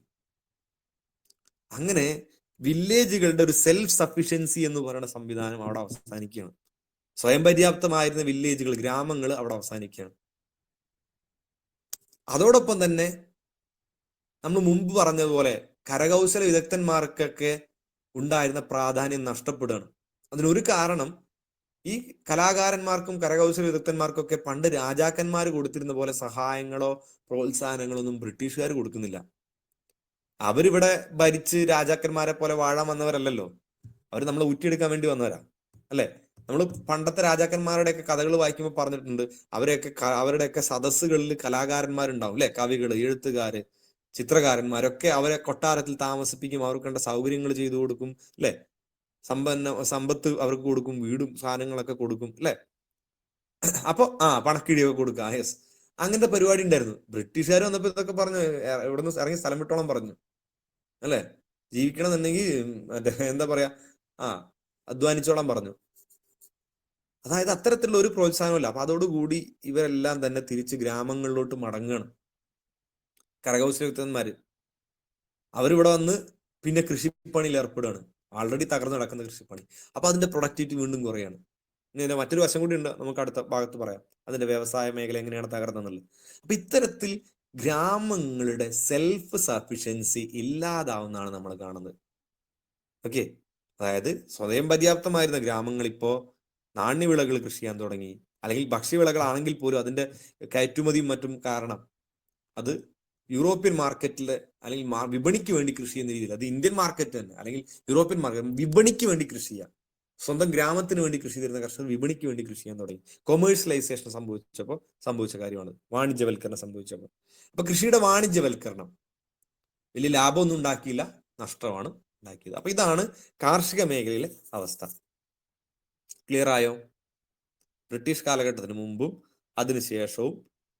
അങ്ങനെ വില്ലേജുകളുടെ ഒരു സെൽഫ് സഫിഷ്യൻസി എന്ന് പറയുന്ന സംവിധാനം അവിടെ അവസാനിക്കുകയാണ്. സ്വയം പര്യാപ്തമായിരുന്ന വില്ലേജുകൾ, ഗ്രാമങ്ങൾ അവിടെ അവസാനിക്കുകയാണ്. അതോടൊപ്പം തന്നെ നമ്മൾ മുമ്പ് പറഞ്ഞതുപോലെ കരകൗശല വിദഗ്ധന്മാർക്കൊക്കെ ഉണ്ടായിരുന്ന പ്രാധാന്യം നഷ്ടപ്പെടുകയാണ്. അതിനൊരു കാരണം ഈ കലാകാരന്മാർക്കും കരകൗശല വിദഗ്ധന്മാർക്കൊക്കെ പണ്ട് രാജാക്കന്മാർ കൊടുത്തിരുന്ന പോലെ സഹായങ്ങളോ പ്രോത്സാഹനങ്ങളോ ഒന്നും ബ്രിട്ടീഷുകാർ കൊടുക്കുന്നില്ല. അവരിവിടെ ഭരിച്ച് രാജാക്കന്മാരെ പോലെ വാഴാൻ വന്നവരല്ലല്ലോ, അവർ നമ്മളെ ഊറ്റിയെടുക്കാൻ വേണ്ടി വന്നവരാ, അല്ലെ? നമ്മൾ പണ്ടത്തെ രാജാക്കന്മാരുടെയൊക്കെ കഥകൾ വായിക്കുമ്പോൾ പറഞ്ഞിട്ടുണ്ട്, അവരുടെയൊക്കെ സദസ്സുകളിൽ കലാകാരന്മാരുണ്ടാവും, അല്ലെ? കവികൾ, എഴുത്തുകാര്, ചിത്രകാരന്മാരൊക്കെ അവരെ കൊട്ടാരത്തിൽ താമസിപ്പിക്കും, അവർക്ക് വേണ്ട സൗകര്യങ്ങൾ ചെയ്തു കൊടുക്കും, അല്ലെ? സമ്പത്ത് അവർക്ക് കൊടുക്കും, വീടും സാധനങ്ങളൊക്കെ കൊടുക്കും, അല്ലെ? അപ്പൊ പണക്കിഴിയൊക്കെ കൊടുക്കുക. യെസ്, അങ്ങനത്തെ പരിപാടി ഉണ്ടായിരുന്നു. ബ്രിട്ടീഷുകാർ വന്നപ്പോ ഇതൊക്കെ പറഞ്ഞു, ഇവിടുന്ന് ഇറങ്ങി സ്ഥലം വിട്ടോളം പറഞ്ഞു, അല്ലെ? ജീവിക്കണം എന്നുണ്ടെങ്കിൽ മറ്റേ എന്താ പറയാ, അധ്വാനിച്ചോളം പറഞ്ഞു. അതായത് അത്തരത്തിലുള്ള ഒരു പ്രോത്സാഹനമില്ല. അപ്പൊ അതോടുകൂടി ഇവരെല്ലാം തന്നെ തിരിച്ച് ഗ്രാമങ്ങളിലോട്ട് മടങ്ങുകയാണ്. കരകൗശല വിദഗ്ധന്മാര് അവരിവിടെ വന്ന് പിന്നെ കൃഷിപ്പണിയിൽ ഏർപ്പെടുകയാണ്. ആൾറെഡി തകർന്നു നടക്കുന്ന കൃഷിപ്പണി. അപ്പൊ അതിന്റെ പ്രൊഡക്ടിവിറ്റി വീണ്ടും കുറയാണ്. ഇനി മറ്റൊരു വശം കൂടി ഉണ്ട്, നമുക്ക് അടുത്ത ഭാഗത്ത് പറയാം, അതിന്റെ വ്യവസായ മേഖല എങ്ങനെയാണ് തകർന്നെന്നുള്ളത്. അപ്പൊ ഇത്തരത്തിൽ ഗ്രാമങ്ങളുടെ സെൽഫ് സഫിഷ്യൻസി ഇല്ലാതാവുന്നതാണ് നമ്മൾ കാണുന്നത്. ഓക്കെ, അതായത് സ്വയം പര്യാപ്തമായിരുന്ന ഗ്രാമങ്ങൾ ഇപ്പോ നാണ്യവിളകൾ കൃഷി ചെയ്യാൻ തുടങ്ങി. അല്ലെങ്കിൽ ഭക്ഷ്യവിളകളാണെങ്കിൽ പോലും അതിന്റെ കയറ്റുമതിയും മറ്റും കാരണം അത് യൂറോപ്യൻ മാർക്കറ്റിൽ അല്ലെങ്കിൽ വിപണിക്ക് വേണ്ടി കൃഷി ചെയ്യുന്ന രീതിയിൽ, അത് ഇന്ത്യൻ മാർക്കറ്റ് തന്നെ അല്ലെങ്കിൽ യൂറോപ്യൻ മാർക്കറ്റ് വിപണിക്ക് വേണ്ടി കൃഷി ചെയ്യാം. സ്വന്തം ഗ്രാമത്തിന് വേണ്ടി കൃഷി ചെയ്യുന്ന കർഷകർ വിപണിക്ക് വേണ്ടി കൃഷി ചെയ്യാൻ തുടങ്ങി. കൊമേഴ്സ്യലൈസേഷൻ സംഭവിച്ച കാര്യമാണ്, വാണിജ്യവൽക്കരണം സംഭവിച്ചപ്പോൾ. അപ്പൊ കൃഷിയുടെ വാണിജ്യവൽക്കരണം വലിയ ലാഭമൊന്നും ഉണ്ടാക്കിയില്ല, നഷ്ടമാണ് ഉണ്ടാക്കിയത്. അപ്പൊ ഇതാണ് കാർഷിക മേഖലയിലെ അവസ്ഥ. ക്ലിയർ ആയോ? ബ്രിട്ടീഷ് കാലഘട്ടത്തിന് മുമ്പും അതിനുശേഷവും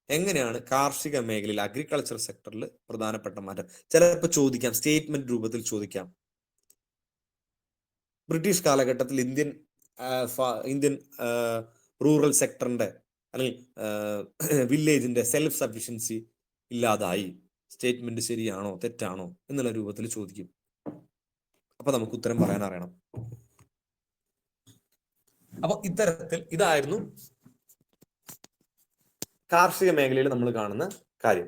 എങ്ങനെയാണ് കാർഷിക മേഖലയിൽ, അഗ്രികൾച്ചർ സെക്ടറിൽ പ്രധാനപ്പെട്ട മാറ്റം? ചിലപ്പോൾ ചോദിക്കാം, സ്റ്റേറ്റ്മെന്റ് രൂപത്തിൽ ചോദിക്കാം. ബ്രിട്ടീഷ് കാലഘട്ടത്തിൽ ഇന്ത്യൻ റൂറൽ സെക്ടറിന്റെ അല്ലെങ്കിൽ വില്ലേജിന്റെ സെൽഫ് സഫിഷ്യൻസി ഇല്ലാതായി. സ്റ്റേറ്റ്മെന്റ് ശരിയാണോ തെറ്റാണോ എന്നുള്ള രൂപത്തിൽ ചോദിക്കും. അപ്പൊ നമുക്ക് ഉത്തരം പറയാൻ അറിയണം. അപ്പൊ ഇത്തരത്തിൽ ഇതായിരുന്നു കാർഷിക മേഖലയിൽ നമ്മൾ കാണുന്ന കാര്യം.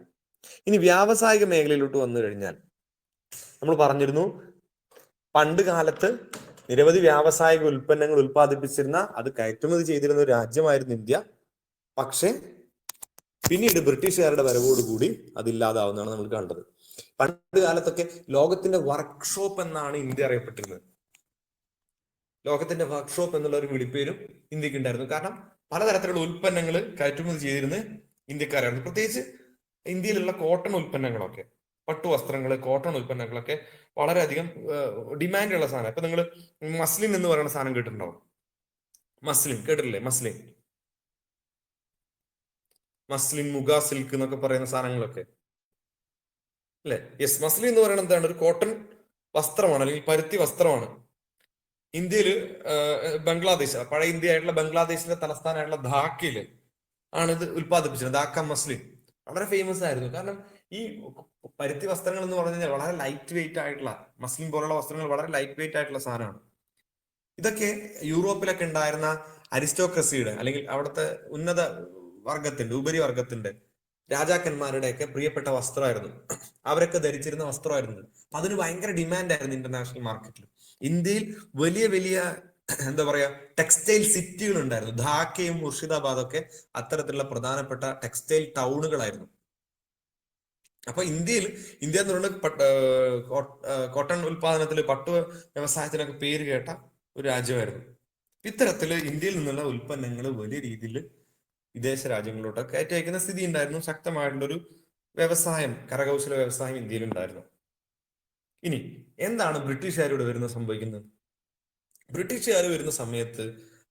ഇനി വ്യാവസായിക മേഖലയിലോട്ട് വന്നു കഴിഞ്ഞാൽ നമ്മൾ പറഞ്ഞിരുന്നു, പണ്ട് കാലത്ത് നിരവധി വ്യാവസായിക ഉൽപ്പന്നങ്ങൾ ഉൽപ്പാദിപ്പിച്ചിരുന്ന, അത് കയറ്റുമതി ചെയ്തിരുന്ന ഒരു രാജ്യമായിരുന്നു ഇന്ത്യ. പക്ഷെ പിന്നീട് ബ്രിട്ടീഷുകാരുടെ വരവോടുകൂടി അതില്ലാതാവുന്നതാണ് നമ്മൾ കണ്ടത്. പണ്ട് കാലത്തൊക്കെ ലോകത്തിന്റെ വർക്ക്ഷോപ്പ് എന്നാണ് ഇന്ത്യ അറിയപ്പെട്ടിരുന്നത്. ലോകത്തിന്റെ വർക്ക്ഷോപ്പ് എന്നുള്ള ഒരു വിളിപ്പേരും ഇന്ത്യക്ക് ഉണ്ടായിരുന്നു. കാരണം പലതരത്തിലുള്ള ഉൽപ്പന്നങ്ങൾ കയറ്റുമതി ചെയ്തിരുന്ന ഇന്ത്യക്കാരായിരുന്നു. പ്രത്യേകിച്ച് ഇന്ത്യയിലുള്ള കോട്ടൺ ഉൽപ്പന്നങ്ങളൊക്കെ, പട്ടുവസ്ത്രങ്ങൾ, കോട്ടൺ ഉൽപ്പന്നങ്ങളൊക്കെ വളരെയധികം ഡിമാൻഡുള്ള സാധനം. ഇപ്പൊ നിങ്ങൾ മസ്ലിൻ എന്ന് പറയുന്ന സാധനം കേട്ടിട്ടുണ്ടാവും. മസ്ലിൻ കേട്ടിട്ടില്ലേ? മസ്ലിൻ, മസ്ലിൻ, മുഗ സിൽക്ക് എന്നൊക്കെ പറയുന്ന സാധനങ്ങളൊക്കെ അല്ലെ? യെസ്, മസ്ലിൻ എന്ന് പറയുന്നത് എന്താണ്? ഒരു കോട്ടൺ വസ്ത്രമാണ്, അല്ലെങ്കിൽ പരുത്തി വസ്ത്രമാണ്. ഇന്ത്യയില് ബംഗ്ലാദേശ്, പഴയ ഇന്ത്യ ആയിട്ടുള്ള ബംഗ്ലാദേശിന്റെ തലസ്ഥാനമായിട്ടുള്ള ധാക്കയില് ആണ് ഇത് ഉത്പാദിപ്പിച്ചത്. ധാക്ക മസ്ലിൻ വളരെ ഫേമസ് ആയിരുന്നു. കാരണം ഈ പരുത്തി വസ്ത്രങ്ങൾ എന്ന് പറഞ്ഞു കഴിഞ്ഞാൽ വളരെ ലൈറ്റ് വെയിറ്റ് ആയിട്ടുള്ള, മസ്ലിൻ പോലുള്ള വസ്ത്രങ്ങൾ വളരെ ലൈറ്റ് വെയിറ്റ് ആയിട്ടുള്ള സാധനമാണ്. ഇതൊക്കെ യൂറോപ്പിലൊക്കെ ഉണ്ടായിരുന്ന അരിസ്റ്റോക്രസിയുടെ, അല്ലെങ്കിൽ അവിടുത്തെ ഉന്നത വർഗത്തിന്റെ, ഉപരിവർഗത്തിന്റെ, രാജാക്കന്മാരുടെയൊക്കെ പ്രിയപ്പെട്ട വസ്ത്രമായിരുന്നു. അവരൊക്കെ ധരിച്ചിരുന്ന വസ്ത്രമായിരുന്നു. അതിന് ഭയങ്കര ഡിമാൻഡ് ആയിരുന്നു ഇന്റർനാഷണൽ മാർക്കറ്റിൽ. ഇന്ത്യയിൽ വലിയ വലിയ എന്താ പറയാ ടെക്സ്റ്റൈൽ സിറ്റികൾ ഉണ്ടായിരുന്നു. ധാക്കയും മുർഷിദാബാദും ഒക്കെ അത്തരത്തിലുള്ള പ്രധാനപ്പെട്ട ടെക്സ്റ്റൈൽ ടൗണുകളായിരുന്നു. അപ്പൊ ഇന്ത്യ എന്ന് പറയുന്നത് കോട്ടൺ ഉൽപാദനത്തിൽ, പട്ടു വ്യവസായത്തിനൊക്കെ പേര് കേട്ട ഒരു രാജ്യമായിരുന്നു. ഇത്തരത്തില് ഇന്ത്യയിൽ നിന്നുള്ള ഉൽപ്പന്നങ്ങൾ വലിയ രീതിയിൽ വിദേശ രാജ്യങ്ങളിലോട്ടൊക്കെ കയറ്റി അയക്കുന്ന സ്ഥിതി ഉണ്ടായിരുന്നു. ശക്തമായിട്ടുള്ളൊരു വ്യവസായം, കരകൗശല വ്യവസായം ഇന്ത്യയിൽ ഉണ്ടായിരുന്നു. ഇനി എന്താണ് ബ്രിട്ടീഷുകാരോട് വരുന്ന സംഭവിക്കുന്നത്? ബ്രിട്ടീഷുകാർ വരുന്ന സമയത്ത്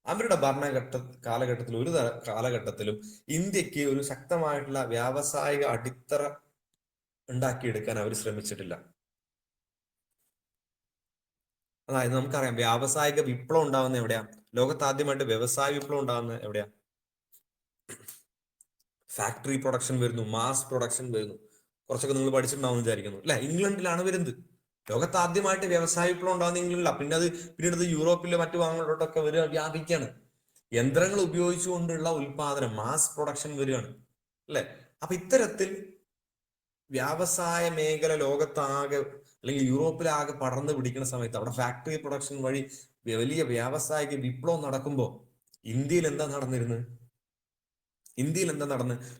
അവരുടെ കാലഘട്ടത്തിൽ ഒരു കാലഘട്ടത്തിലും ഇന്ത്യക്ക് ഒരു ശക്തമായിട്ടുള്ള വ്യാവസായിക അടിത്തറ ഉണ്ടാക്കിയെടുക്കാൻ അവർ ശ്രമിച്ചിട്ടില്ല. അതായത് നമുക്കറിയാം, വ്യാവസായിക വിപ്ലവം ഉണ്ടാവുന്ന എവിടെയാ? ലോകത്ത് ആദ്യമായിട്ട് വ്യവസായ വിപ്ലവം ഉണ്ടാകുന്ന എവിടെയാ? ഫാക്ടറി പ്രൊഡക്ഷൻ വരുന്നു, മാസ് പ്രൊഡക്ഷൻ വരുന്നു. കുറച്ചൊക്കെ നിങ്ങൾ പഠിച്ചിട്ടുണ്ടാവും വിചാരിക്കുന്നു അല്ലെ? ഇംഗ്ലണ്ടിലാണ് വരുന്നത്. ലോകത്ത് ആദ്യമായിട്ട് വ്യവസായ വിപ്ലവം ഉണ്ടാകുന്ന ഇംഗ്ലണ്ടിലാണ്. പിന്നീട് യൂറോപ്പിലെ മറ്റു ഭാഗങ്ങളിലോട്ടൊക്കെ വ്യാപിക്കുകയാണ്. യന്ത്രങ്ങൾ ഉപയോഗിച്ചുകൊണ്ടുള്ള ഉൽപാദനം, മാസ് പ്രൊഡക്ഷൻ വരികയാണ് അല്ലെ? അപ്പൊ ഇത്തരത്തിൽ വ്യവസായ മേഖല ലോകത്താകെ, അല്ലെങ്കിൽ യൂറോപ്പിലാകെ പടർന്നു പിടിക്കുന്ന സമയത്ത് അവിടെ ഫാക്ടറി പ്രൊഡക്ഷൻ വഴി വലിയ വ്യാവസായിക വിപ്ലവം നടക്കുമ്പോൾ ഇന്ത്യയിൽ എന്താ നടന്നിരുന്നത്?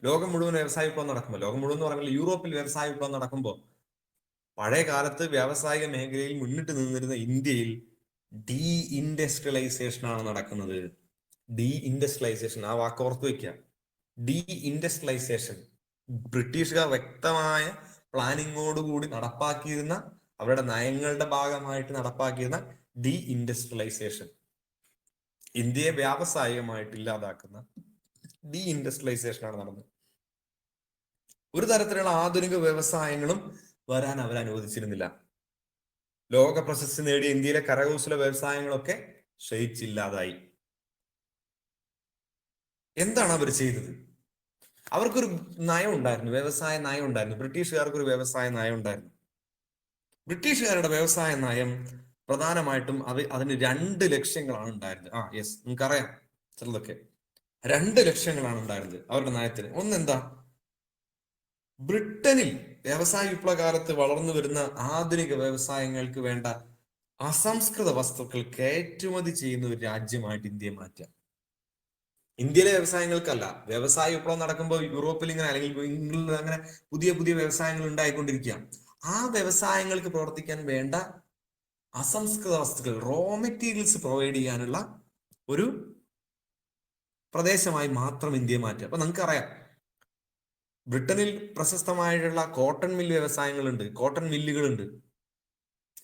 ലോകം മുഴുവൻ വ്യവസായ വിപ്ലവം നടക്കുമ്പോൾ, ലോകം മുഴുവൻ എന്ന് പറയുമ്പോൾ യൂറോപ്പിൽ വ്യവസായ വിപ്ലവം നടക്കുമ്പോൾ, പഴയ കാലത്ത് വ്യാവസായിക മേഖലയിൽ മുന്നിട്ട് നിന്നിരുന്ന ഇന്ത്യയിൽ ഡീ ഇൻഡസ്ട്രിയലൈസേഷൻ ആണ് നടക്കുന്നത്. ഡീ ഇൻഡസ്ട്രിയലൈസേഷൻ, ആ വാക്ക് ഓർത്ത് വെക്കുക. ഡീ ഇൻഡസ്ട്രിയലൈസേഷൻ ബ്രിട്ടീഷുകാർ വ്യക്തമായ പ്ലാനിങ്ങോടുകൂടി നടപ്പാക്കിയിരുന്ന, അവരുടെ നയങ്ങളുടെ ഭാഗമായിട്ട് നടപ്പാക്കിയിരുന്ന ഡീ ഇൻഡസ്ട്രിയലൈസേഷൻ, ഇന്ത്യയെ വ്യാവസായികമായിട്ട് ഇല്ലാതാക്കുന്ന ഡീ ഇൻഡസ്ട്രിയലൈസേഷൻ ആണ് നടന്നത്. ഒരു തരത്തിലുള്ള ആധുനിക വ്യവസായങ്ങളും വരാൻ അവർ അനുവദിച്ചിരുന്നില്ല. ലോക പ്രശസ്തി നേടിയ ഇന്ത്യയിലെ കരകൗശല വ്യവസായങ്ങളൊക്കെ ക്ഷയിച്ചില്ലാതായി. എന്താണ് അവർ ചെയ്തത്? അവർക്കൊരു നയം ഉണ്ടായിരുന്നു, വ്യവസായ നയം ഉണ്ടായിരുന്നു. ബ്രിട്ടീഷുകാർക്ക് ഒരു വ്യവസായ നയം ഉണ്ടായിരുന്നു. ബ്രിട്ടീഷുകാരുടെ വ്യവസായ നയം പ്രധാനമായിട്ടും അതിന് 2 ലക്ഷ്യങ്ങളാണ് ഉണ്ടായിരുന്നത്. യെസ്, നിങ്ങൾക്കറിയാം ചിലതൊക്കെ. 2 ലക്ഷ്യങ്ങളാണ് ഉണ്ടായിരുന്നത് അവരുടെ നയത്തിന്. ഒന്നെന്താ? ബ്രിട്ടനിൽ വ്യവസായ വിപ്ലവ കാലത്ത് വളർന്നു വരുന്ന ആധുനിക വ്യവസായങ്ങൾക്ക് വേണ്ട അസംസ്കൃത വസ്തുക്കൾ കയറ്റുമതി ചെയ്യുന്ന ഒരു രാജ്യമായിട്ട് ഇന്ത്യയെ മാറ്റാം. ഇന്ത്യയിലെ വ്യവസായങ്ങൾക്കല്ല. വ്യവസായ വിപ്ലവം നടക്കുമ്പോൾ യൂറോപ്പിൽ ഇങ്ങനെ, അല്ലെങ്കിൽ ഇംഗ്ലണ്ടിൽ അങ്ങനെ പുതിയ പുതിയ വ്യവസായങ്ങൾ ഉണ്ടായിക്കൊണ്ടിരിക്കുക. ആ വ്യവസായങ്ങൾക്ക് പ്രവർത്തിക്കാൻ വേണ്ട അസംസ്കൃത വസ്തുക്കൾ, റോ മെറ്റീരിയൽസ് പ്രൊവൈഡ് ചെയ്യാനുള്ള ഒരു പ്രദേശമായി മാത്രം ഇന്ത്യയെ മാറ്റുക. അപ്പൊ നമുക്കറിയാം, ബ്രിട്ടനിൽ പ്രശസ്തമായിട്ടുള്ള കോട്ടൺ മിൽ വ്യവസായങ്ങളുണ്ട്, കോട്ടൺ മില്ലുകളുണ്ട്.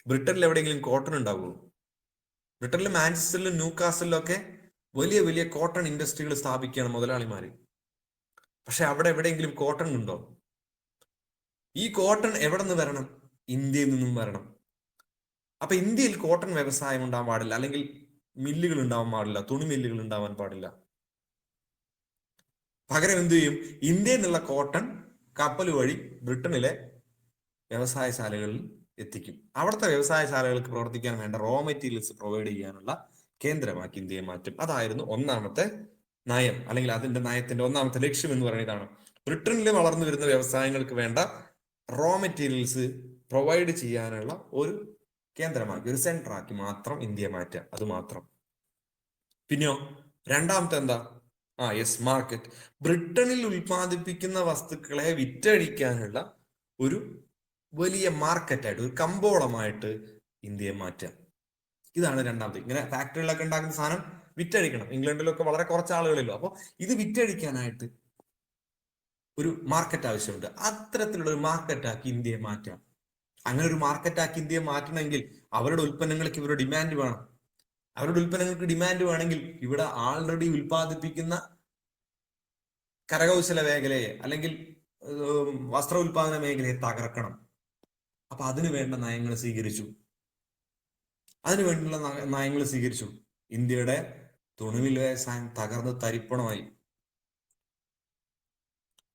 ബ്രിട്ടനിൽ എവിടെയെങ്കിലും കോട്ടൺ ഉണ്ടാവുമോ? ബ്രിട്ടനിലെ മാഞ്ചസ്റ്ററിലും ന്യൂകാസലിലും ഒക്കെ വലിയ വലിയ കോട്ടൺ ഇൻഡസ്ട്രികൾ സ്ഥാപിക്കുകയാണ് മുതലാളിമാര്. പക്ഷെ അവിടെ എവിടെയെങ്കിലും കോട്ടൺ ഉണ്ടോ? ഈ കോട്ടൺ എവിടെ നിന്ന് വരണം? ഇന്ത്യയിൽ നിന്നും വരണം. അപ്പൊ ഇന്ത്യയിൽ കോട്ടൺ വ്യവസായം ഉണ്ടാവാൻ പാടില്ല, അല്ലെങ്കിൽ മില്ലുകൾ ഉണ്ടാവാൻ പാടില്ല, തുണി മില്ലുകൾ ഉണ്ടാവാൻ പാടില്ല. പകരം എന്ത് ചെയ്യും? ഇന്ത്യയിൽ നിന്നുള്ള കോട്ടൺ കപ്പൽ വഴി ബ്രിട്ടനിലെ വ്യവസായശാലകളിൽ എത്തിക്കും. അവിടുത്തെ വ്യവസായശാലകൾക്ക് പ്രവർത്തിക്കാൻ വേണ്ട റോ മെറ്റീരിയൽസ് പ്രൊവൈഡ് ചെയ്യാനുള്ള കേന്ദ്രമാക്കി ഇന്ത്യയെ മാറ്റും. അതായിരുന്നു ഒന്നാമത്തെ നയം, അല്ലെങ്കിൽ അതിന്റെ നയത്തിന്റെ ഒന്നാമത്തെ ലക്ഷ്യം എന്ന് പറയുന്നതാണ്. ബ്രിട്ടനിൽ വളർന്നു വരുന്ന വ്യവസായങ്ങൾക്ക് വേണ്ട റോ മെറ്റീരിയൽസ് പ്രൊവൈഡ് ചെയ്യാനുള്ള ഒരു കേന്ദ്രമാക്കി, ഒരു സെന്ററാക്കി മാത്രം ഇന്ത്യയെ മാറ്റുക. അത് മാത്രം. പിന്നെയോ രണ്ടാമത്തെ എന്താ? Yes, market. ബ്രിട്ടനിൽ ഉൽപ്പാദിപ്പിക്കുന്ന വസ്തുക്കളെ വിറ്റഴിക്കാനുള്ള ഒരു വലിയ മാർക്കറ്റായിട്ട്, ഒരു കമ്പോളമായിട്ട് ഇന്ത്യയെ മാറ്റുക. ഇതാണ് രണ്ടാമത്തെ. ഇങ്ങനെ ഫാക്ടറികളിലൊക്കെ ഉണ്ടാക്കുന്ന സാധനം വിറ്റഴിക്കണം. ഇംഗ്ലണ്ടിലൊക്കെ വളരെ കുറച്ച് ആളുകളല്ലോ. അപ്പോൾ ഇത് വിറ്റഴിക്കാനായിട്ട് ഒരു മാർക്കറ്റ് ആവശ്യമുണ്ട്. അത്തരത്തിലുള്ള ഒരു മാർക്കറ്റാക്കി ഇന്ത്യയെ മാറ്റാം. അങ്ങനെ ഒരു മാർക്കറ്റാക്കി ഇന്ത്യയെ മാറ്റണമെങ്കിൽ അവരുടെ ഉൽപ്പന്നങ്ങൾക്ക് ഇവരുടെ ഡിമാൻഡ് വേണം. അവരുടെ ഉൽപ്പന്നങ്ങൾക്ക് ഡിമാൻഡ് വേണമെങ്കിൽ ഇവിടെ ആൾറെഡി ഉൽപ്പാദിപ്പിക്കുന്ന കരകൗശല മേഖലയെ അല്ലെങ്കിൽ വസ്ത്ര ഉൽപാദന മേഖലയെ തകർക്കണം. അപ്പൊ അതിനു വേണ്ട നയങ്ങൾ സ്വീകരിച്ചു. ഇന്ത്യയുടെ തുണിമിൽ വ്യവസായം തകർന്ന് തരിപ്പണമായി.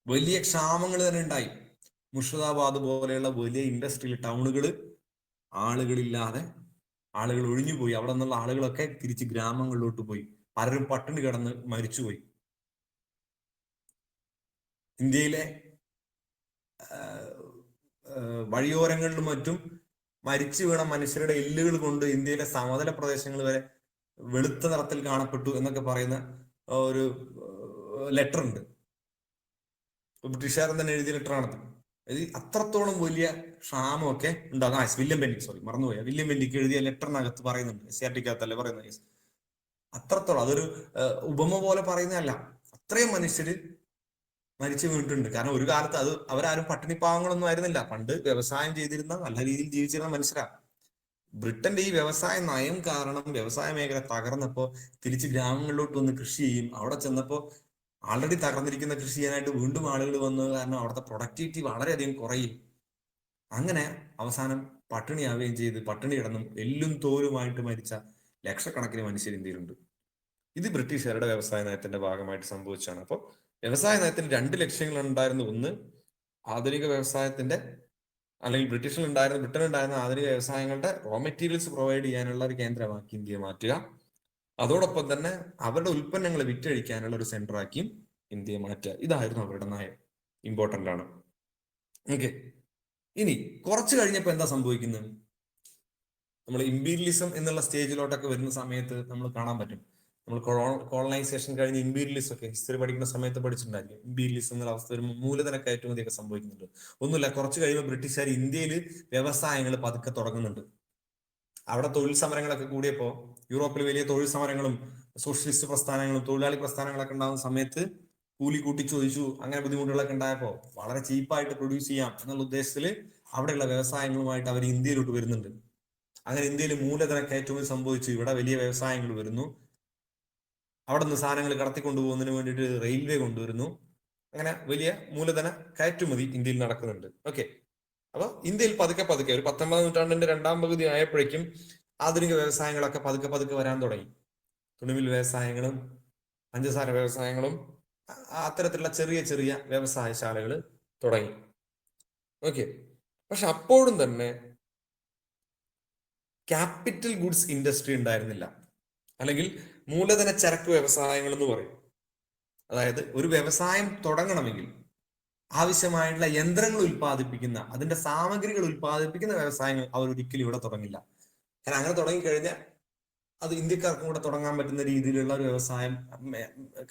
വലിയ ക്ഷാമങ്ങൾ തന്നെ ഉണ്ടായി. മുർഷിദാബാദ് പോലെയുള്ള വലിയ ഇൻഡസ്ട്രിയൽ ടൗണുകൾ ആളുകളില്ലാതെ, ആളുകൾ ഒഴിഞ്ഞുപോയി. അവിടെ നിന്നുള്ള ആളുകളൊക്കെ തിരിച്ച് ഗ്രാമങ്ങളിലോട്ട് പോയി. പലരും പട്ടിണി കിടന്ന് മരിച്ചുപോയി. ഇന്ത്യയിലെ വഴിയോരങ്ങളിലും മറ്റും മരിച്ചു വീണ മനുഷ്യരുടെ എല്ലുകൾ കൊണ്ട് ഇന്ത്യയിലെ സമതല പ്രദേശങ്ങൾ വരെ വെളുത്ത നിറത്തിൽ കാണപ്പെട്ടു എന്നൊക്കെ പറയുന്ന ഒരു ലെറ്റർ ഉണ്ട്. ബ്രിട്ടീഷുകാരൻ തന്നെ എഴുതിയ ലെറ്ററാണത്. അത്രത്തോളം വലിയ ക്ഷാമമൊക്കെ ഉണ്ടാകും. വില്യം ബെന്റിക് മറന്നുപോയ വില്യം ബെന്റിക് എഴുതിയ ലെറ്ററിനകത്ത് പറയുന്നുണ്ട്. SRTക്കകത്തല്ലേ പറയുന്നത്. അത്രത്തോളം അതൊരു ഉപമ പോലെ പറയുന്നതല്ല. അത്രയും മനുഷ്യര് മരിച്ചു വീണിട്ടുണ്ട്. കാരണം ഒരു കാലത്ത് അവരാരും പട്ടിണിപ്പാവങ്ങളൊന്നും ആയിരുന്നില്ല. പണ്ട് വ്യവസായം ചെയ്തിരുന്ന, നല്ല രീതിയിൽ ജീവിച്ചിരുന്ന മനുഷ്യരാ. ബ്രിട്ടന്റെ ഈ വ്യവസായ നയം കാരണം വ്യവസായ മേഖല തകർന്നപ്പോ തിരിച്ച് ഗ്രാമങ്ങളിലോട്ട് വന്ന് കൃഷി ചെയ്യും. അവിടെ ചെന്നപ്പോ ആൾറെഡി തകർന്നിരിക്കുന്ന കൃഷി ചെയ്യാനായിട്ട് വീണ്ടും ആളുകൾ വന്നത് കാരണം അവിടുത്തെ പ്രൊഡക്ടിവിറ്റി വളരെയധികം കുറയും. അങ്ങനെ അവസാനം പട്ടിണിയാവുകയും ചെയ്ത് പട്ടിണി കിടന്നും എല്ലും തോലുമായിട്ട് മരിച്ച ലക്ഷക്കണക്കിന് മനുഷ്യർ ഇന്ത്യയിലുണ്ട്. ഇത് ബ്രിട്ടീഷുകാരുടെ വ്യവസായ നയത്തിന്റെ ഭാഗമായിട്ട് സംഭവിച്ചാണ്. അപ്പോൾ വ്യവസായ നയത്തിന് 2 ലക്ഷ്യങ്ങൾ ഉണ്ടായിരുന്നു. ഒന്ന്, ആധുനിക വ്യവസായത്തിന്റെ അല്ലെങ്കിൽ ബ്രിട്ടനിലുണ്ടായിരുന്ന ആധുനിക വ്യവസായങ്ങളുടെ റോ മെറ്റീരിയൽസ് പ്രൊവൈഡ് ചെയ്യാനുള്ള ഒരു കേന്ദ്രമാക്കി ഇന്ത്യയെ മാറ്റുക. അതോടൊപ്പം തന്നെ അവരുടെ ഉൽപ്പന്നങ്ങൾ വിറ്റഴിക്കാനുള്ള ഒരു സെന്ററാക്കിയും ഇന്ത്യയെ മാറ്റുക. ഇതായിരുന്നു അവരുടെ നയം. ഇമ്പോർട്ടന്റ് ആണ്. ഓക്കെ, ഇനി കുറച്ച് കഴിഞ്ഞപ്പോൾ എന്താ സംഭവിക്കുന്നത്? നമ്മൾ ഇമ്പീരിയലിസം എന്നുള്ള സ്റ്റേജിലോട്ടൊക്കെ വരുന്ന സമയത്ത് നമ്മൾ കാണാൻ പറ്റും. നമ്മൾ കോളനൈസേഷൻ കഴിഞ്ഞ് ഇമ്പീരിയലിസം ഒക്കെ ഹിസ്റ്ററി പഠിക്കുന്ന സമയത്ത് പഠിച്ചിട്ടുണ്ടായിരിക്കും. ഇമ്പീരിയലിസം എന്നുള്ള അവസ്ഥ വരുമ്പോൾ മൂലധന കയറ്റുമതിയൊക്കെ സംഭവിക്കുന്നുണ്ട്. ഒന്നുമില്ല, കുറച്ച് കഴിയുമ്പോൾ ബ്രിട്ടീഷുകാർ ഇന്ത്യയിൽ വ്യവസായങ്ങൾ പതുക്കെ തുടങ്ങുന്നുണ്ട്. അവിടെ തൊഴിൽ സമരങ്ങളൊക്കെ കൂടിയപ്പോ, യൂറോപ്പിൽ വലിയ തൊഴിൽ സമരങ്ങളും സോഷ്യലിസ്റ്റ് പ്രസ്ഥാനങ്ങളും തൊഴിലാളി പ്രസ്ഥാനങ്ങളൊക്കെ ഉണ്ടാകുന്ന സമയത്ത് കൂലി കൂട്ടി ചോദിച്ചു, അങ്ങനെ ബുദ്ധിമുട്ടുകളൊക്കെ ഉണ്ടായപ്പോ വളരെ ചീപ്പായിട്ട് പ്രൊഡ്യൂസ് ചെയ്യാം എന്നുള്ള ഉദ്ദേശത്തിൽ അവിടെയുള്ള വ്യവസായങ്ങളുമായിട്ട് അവർ ഇന്ത്യയിലോട്ട് വരുന്നുണ്ട്. അങ്ങനെ ഇന്ത്യയിൽ മൂലധന കയറ്റുമതി സംഭവിച്ചു. ഇവിടെ വലിയ വ്യവസായങ്ങൾ വരുന്നു. അവിടെ നിന്ന് സാധനങ്ങൾ കടത്തിക്കൊണ്ടുപോകുന്നതിന് വേണ്ടിയിട്ട് റെയിൽവേ കൊണ്ടുവരുന്നു. അങ്ങനെ വലിയ മൂലധന കയറ്റുമതി ഇന്ത്യയിൽ നടക്കുന്നുണ്ട്. ഓക്കെ, അപ്പൊ ഇന്ത്യയിൽ പതുക്കെ പതുക്കെ ഒരു 19ാം നൂറ്റാണ്ടിന്റെ 2ാം പകുതി ആയപ്പോഴേക്കും ആധുനിക വ്യവസായങ്ങളൊക്കെ പതുക്കെ പതുക്കെ വരാൻ തുടങ്ങി. തുണിമിൽ വ്യവസായങ്ങളും പഞ്ചസാര വ്യവസായങ്ങളും അത്തരത്തിലുള്ള ചെറിയ ചെറിയ വ്യവസായശാലകൾ തുടങ്ങി. ഓക്കെ, പക്ഷെ അപ്പോഴും തന്നെ ക്യാപിറ്റൽ ഗുഡ്സ് ഇൻഡസ്ട്രി ഉണ്ടായിരുന്നില്ല, അല്ലെങ്കിൽ മൂലധന ചരക്ക് വ്യവസായങ്ങൾ എന്ന് പറയും. അതായത് ഒരു വ്യവസായം തുടങ്ങണമെങ്കിൽ ആവശ്യമായിട്ടുള്ള യന്ത്രങ്ങൾ ഉൽപ്പാദിപ്പിക്കുന്ന, അതിന്റെ സാമഗ്രികൾ ഉൽപ്പാദിപ്പിക്കുന്ന വ്യവസായങ്ങൾ അവർ ഒരിക്കലും ഇവിടെ തുടങ്ങില്ല. കാരണം അങ്ങനെ തുടങ്ങിക്കഴിഞ്ഞാൽ അത് ഇന്ത്യക്കാർക്കും കൂടെ തുടങ്ങാൻ പറ്റുന്ന രീതിയിലുള്ള ഒരു വ്യവസായം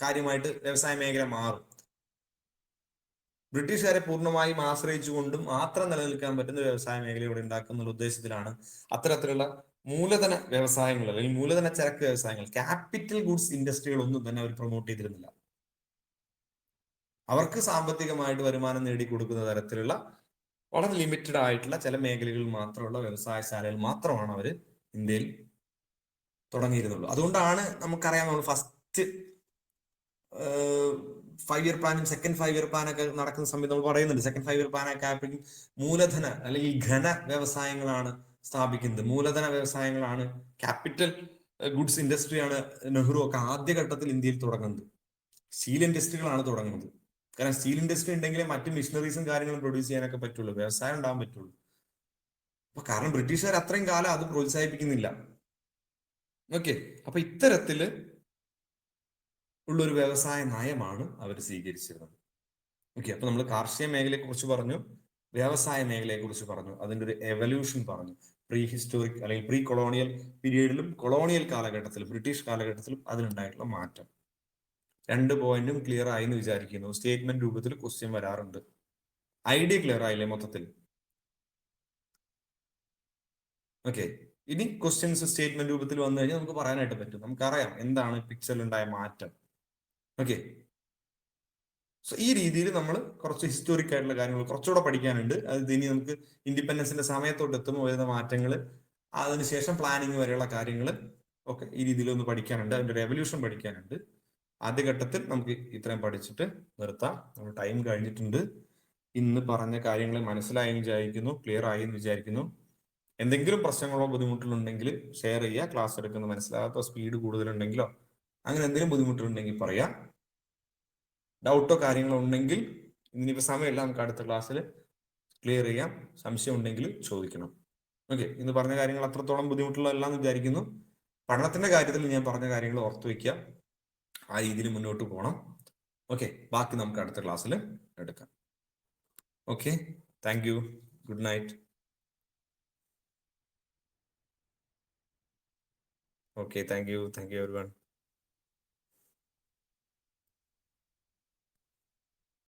കാര്യമായിട്ട് വ്യവസായ മേഖല മാറും. ബ്രിട്ടീഷുകാരെ പൂർണ്ണമായും ആശ്രയിച്ചുകൊണ്ടും മാത്രം നിലനിൽക്കാൻ പറ്റുന്ന വ്യവസായ മേഖല ഇവിടെ ഉണ്ടാക്കുന്ന ഉദ്ദേശത്തിലാണ് അത്തരത്തിലുള്ള മൂലധന വ്യവസായങ്ങൾ അല്ലെങ്കിൽ മൂലധന ചരക്ക് വ്യവസായങ്ങൾ, ക്യാപിറ്റൽ ഗുഡ്സ് ഇൻഡസ്ട്രികൾ ഒന്നും തന്നെ അവർ പ്രൊമോട്ട് ചെയ്തിരുന്നില്ല. അവർക്ക് സാമ്പത്തികമായിട്ട് വരുമാനം നേടിക്കൊടുക്കുന്ന തരത്തിലുള്ള വളരെ ലിമിറ്റഡ് ആയിട്ടുള്ള ചില മേഖലകളിൽ മാത്രമുള്ള വ്യവസായശാലകൾ മാത്രമാണ് അവർ ഇന്ത്യയിൽ തുടങ്ങിയിരുന്നുള്ളൂ. അതുകൊണ്ടാണ് നമുക്കറിയാം, നമ്മൾ ഫസ്റ്റ് 5 ഇയർ പ്ലാനും സെക്കൻഡ് 5 ഇയർ പ്ലാനൊക്കെ നടക്കുന്ന സമയത്ത് നമ്മൾ പറയുന്നുണ്ട്, സെക്കൻഡ് 5 ഇയർ പ്ലാനൊക്കെ ആയപ്പോഴും മൂലധന അല്ലെങ്കിൽ ഘന വ്യവസായങ്ങളാണ് സ്ഥാപിക്കുന്നത്. മൂലധന വ്യവസായങ്ങളാണ്, ക്യാപിറ്റൽ ഗുഡ്സ് ഇൻഡസ്ട്രിയാണ് നെഹ്റു ഒക്കെ ആദ്യഘട്ടത്തിൽ ഇന്ത്യയിൽ തുടങ്ങുന്നത്. സ്റ്റീൽ ഇൻഡസ്ട്രികളാണ് തുടങ്ങുന്നത്. കാരണം സ്റ്റീൽ ഇൻഡസ്ട്രി ഉണ്ടെങ്കിലേ മറ്റു മിഷനറീസും കാര്യങ്ങളും പ്രൊഡ്യൂസ് ചെയ്യാനൊക്കെ പറ്റുള്ളൂ, വ്യവസായം ഉണ്ടാകാൻ പറ്റുള്ളൂ. അപ്പൊ കാരണം ബ്രിട്ടീഷുകാർ അത്രയും കാലം അത് പ്രോത്സാഹിപ്പിക്കുന്നില്ല. ഓക്കെ, അപ്പൊ ഇത്തരത്തില് ഉള്ളൊരു വ്യവസായ നയമാണ് അവർ സ്വീകരിച്ചിരുന്നത്. ഓക്കെ, അപ്പൊ നമ്മൾ കാർഷിക മേഖലയെ കുറിച്ച് പറഞ്ഞു, വ്യവസായ മേഖലയെ കുറിച്ച് പറഞ്ഞു, അതിന്റെ ഒരു എവല്യൂഷൻ പറഞ്ഞു. പ്രീ ഹിസ്റ്റോറിക് അല്ലെങ്കിൽ പ്രീ കൊളോണിയൽ പീരീഡിലും കൊളോണിയൽ കാലഘട്ടത്തിലും ബ്രിട്ടീഷ് കാലഘട്ടത്തിലും അതിലുണ്ടായിട്ടുള്ള മാറ്റം. 2 പോയിന്റും ക്ലിയർ ആയി എന്ന് വിചാരിക്കുന്നു. സ്റ്റേറ്റ്മെന്റ് രൂപത്തിൽ ക്വസ്റ്റ്യൻ വരാറുണ്ട്. ഐഡിയ ക്ലിയർ ആയില്ലേ മൊത്തത്തിൽ? ഓക്കെ, ഇനി ക്വസ്റ്റ്യൻസ് സ്റ്റേറ്റ്മെന്റ് രൂപത്തിൽ വന്നു കഴിഞ്ഞാൽ നമുക്ക് പറയാനായിട്ട് പറ്റും. നമുക്കറിയാം എന്താണ് പിക്ചറിൽ ഉണ്ടായ മാറ്റം. ഓക്കെ, സോ ഈ രീതിയിൽ നമ്മൾ കുറച്ച് ഹിസ്റ്റോറിക് ആയിട്ടുള്ള കാര്യങ്ങൾ കുറച്ചുകൂടെ പഠിക്കാനുണ്ട്. അത് ഇനി നമുക്ക് ഇൻഡിപെൻഡൻസിന്റെ സമയത്തോട്ട് എത്തുമ്പോൾ വരുന്ന മാറ്റങ്ങൾ, അതിനുശേഷം പ്ലാനിങ് വരെയുള്ള കാര്യങ്ങൾ ഓക്കെ, ഈ രീതിയിലൊന്ന് പഠിക്കാനുണ്ട്, അതിന്റെ റെവല്യൂഷൻ പഠിക്കാനുണ്ട്. ആദ്യഘട്ടത്തിൽ നമുക്ക് ഇത്രയും പഠിച്ചിട്ട് നിർത്താം. നമ്മൾ ടൈം കഴിഞ്ഞിട്ടുണ്ട്. ഇന്ന് പറഞ്ഞ കാര്യങ്ങൾ മനസ്സിലായെന്ന് വിചാരിക്കുന്നു, ക്ലിയർ ആയി എന്ന് വിചാരിക്കുന്നു. എന്തെങ്കിലും പ്രശ്നങ്ങളോ ബുദ്ധിമുട്ടുകളോ ഉണ്ടെങ്കിൽ ഷെയർ ചെയ്യുക. ക്ലാസ് എടുക്കുന്നത് മനസ്സിലാകാത്ത സ്പീഡ് കൂടുതലുണ്ടെങ്കിലോ അങ്ങനെ എന്തെങ്കിലും ബുദ്ധിമുട്ടുണ്ടെങ്കിൽ പറയാം. ഡൗട്ടോ കാര്യങ്ങളോ ഉണ്ടെങ്കിൽ ഇനിയിപ്പോൾ സമയമില്ല, നമുക്ക് അടുത്ത ക്ലാസ്സിൽ ക്ലിയർ ചെയ്യാം. സംശയം ഉണ്ടെങ്കിൽ ചോദിക്കണം. ഓക്കെ, ഇന്ന് പറഞ്ഞ കാര്യങ്ങൾ അത്രത്തോളം ബുദ്ധിമുട്ടുള്ളതല്ല എന്ന് വിചാരിക്കുന്നു. പഠനത്തിന്റെ കാര്യത്തിൽ ഞാൻ പറഞ്ഞ കാര്യങ്ങൾ ഓർത്തു വയ്ക്കുക, ആ രീതിയിൽ മുന്നോട്ട് പോകണം. ഓക്കെ, ബാക്കി നമുക്ക് അടുത്ത ക്ലാസ്സിൽ എടുക്കാം. Okay, thank you, good night. Okay, thank you everyone.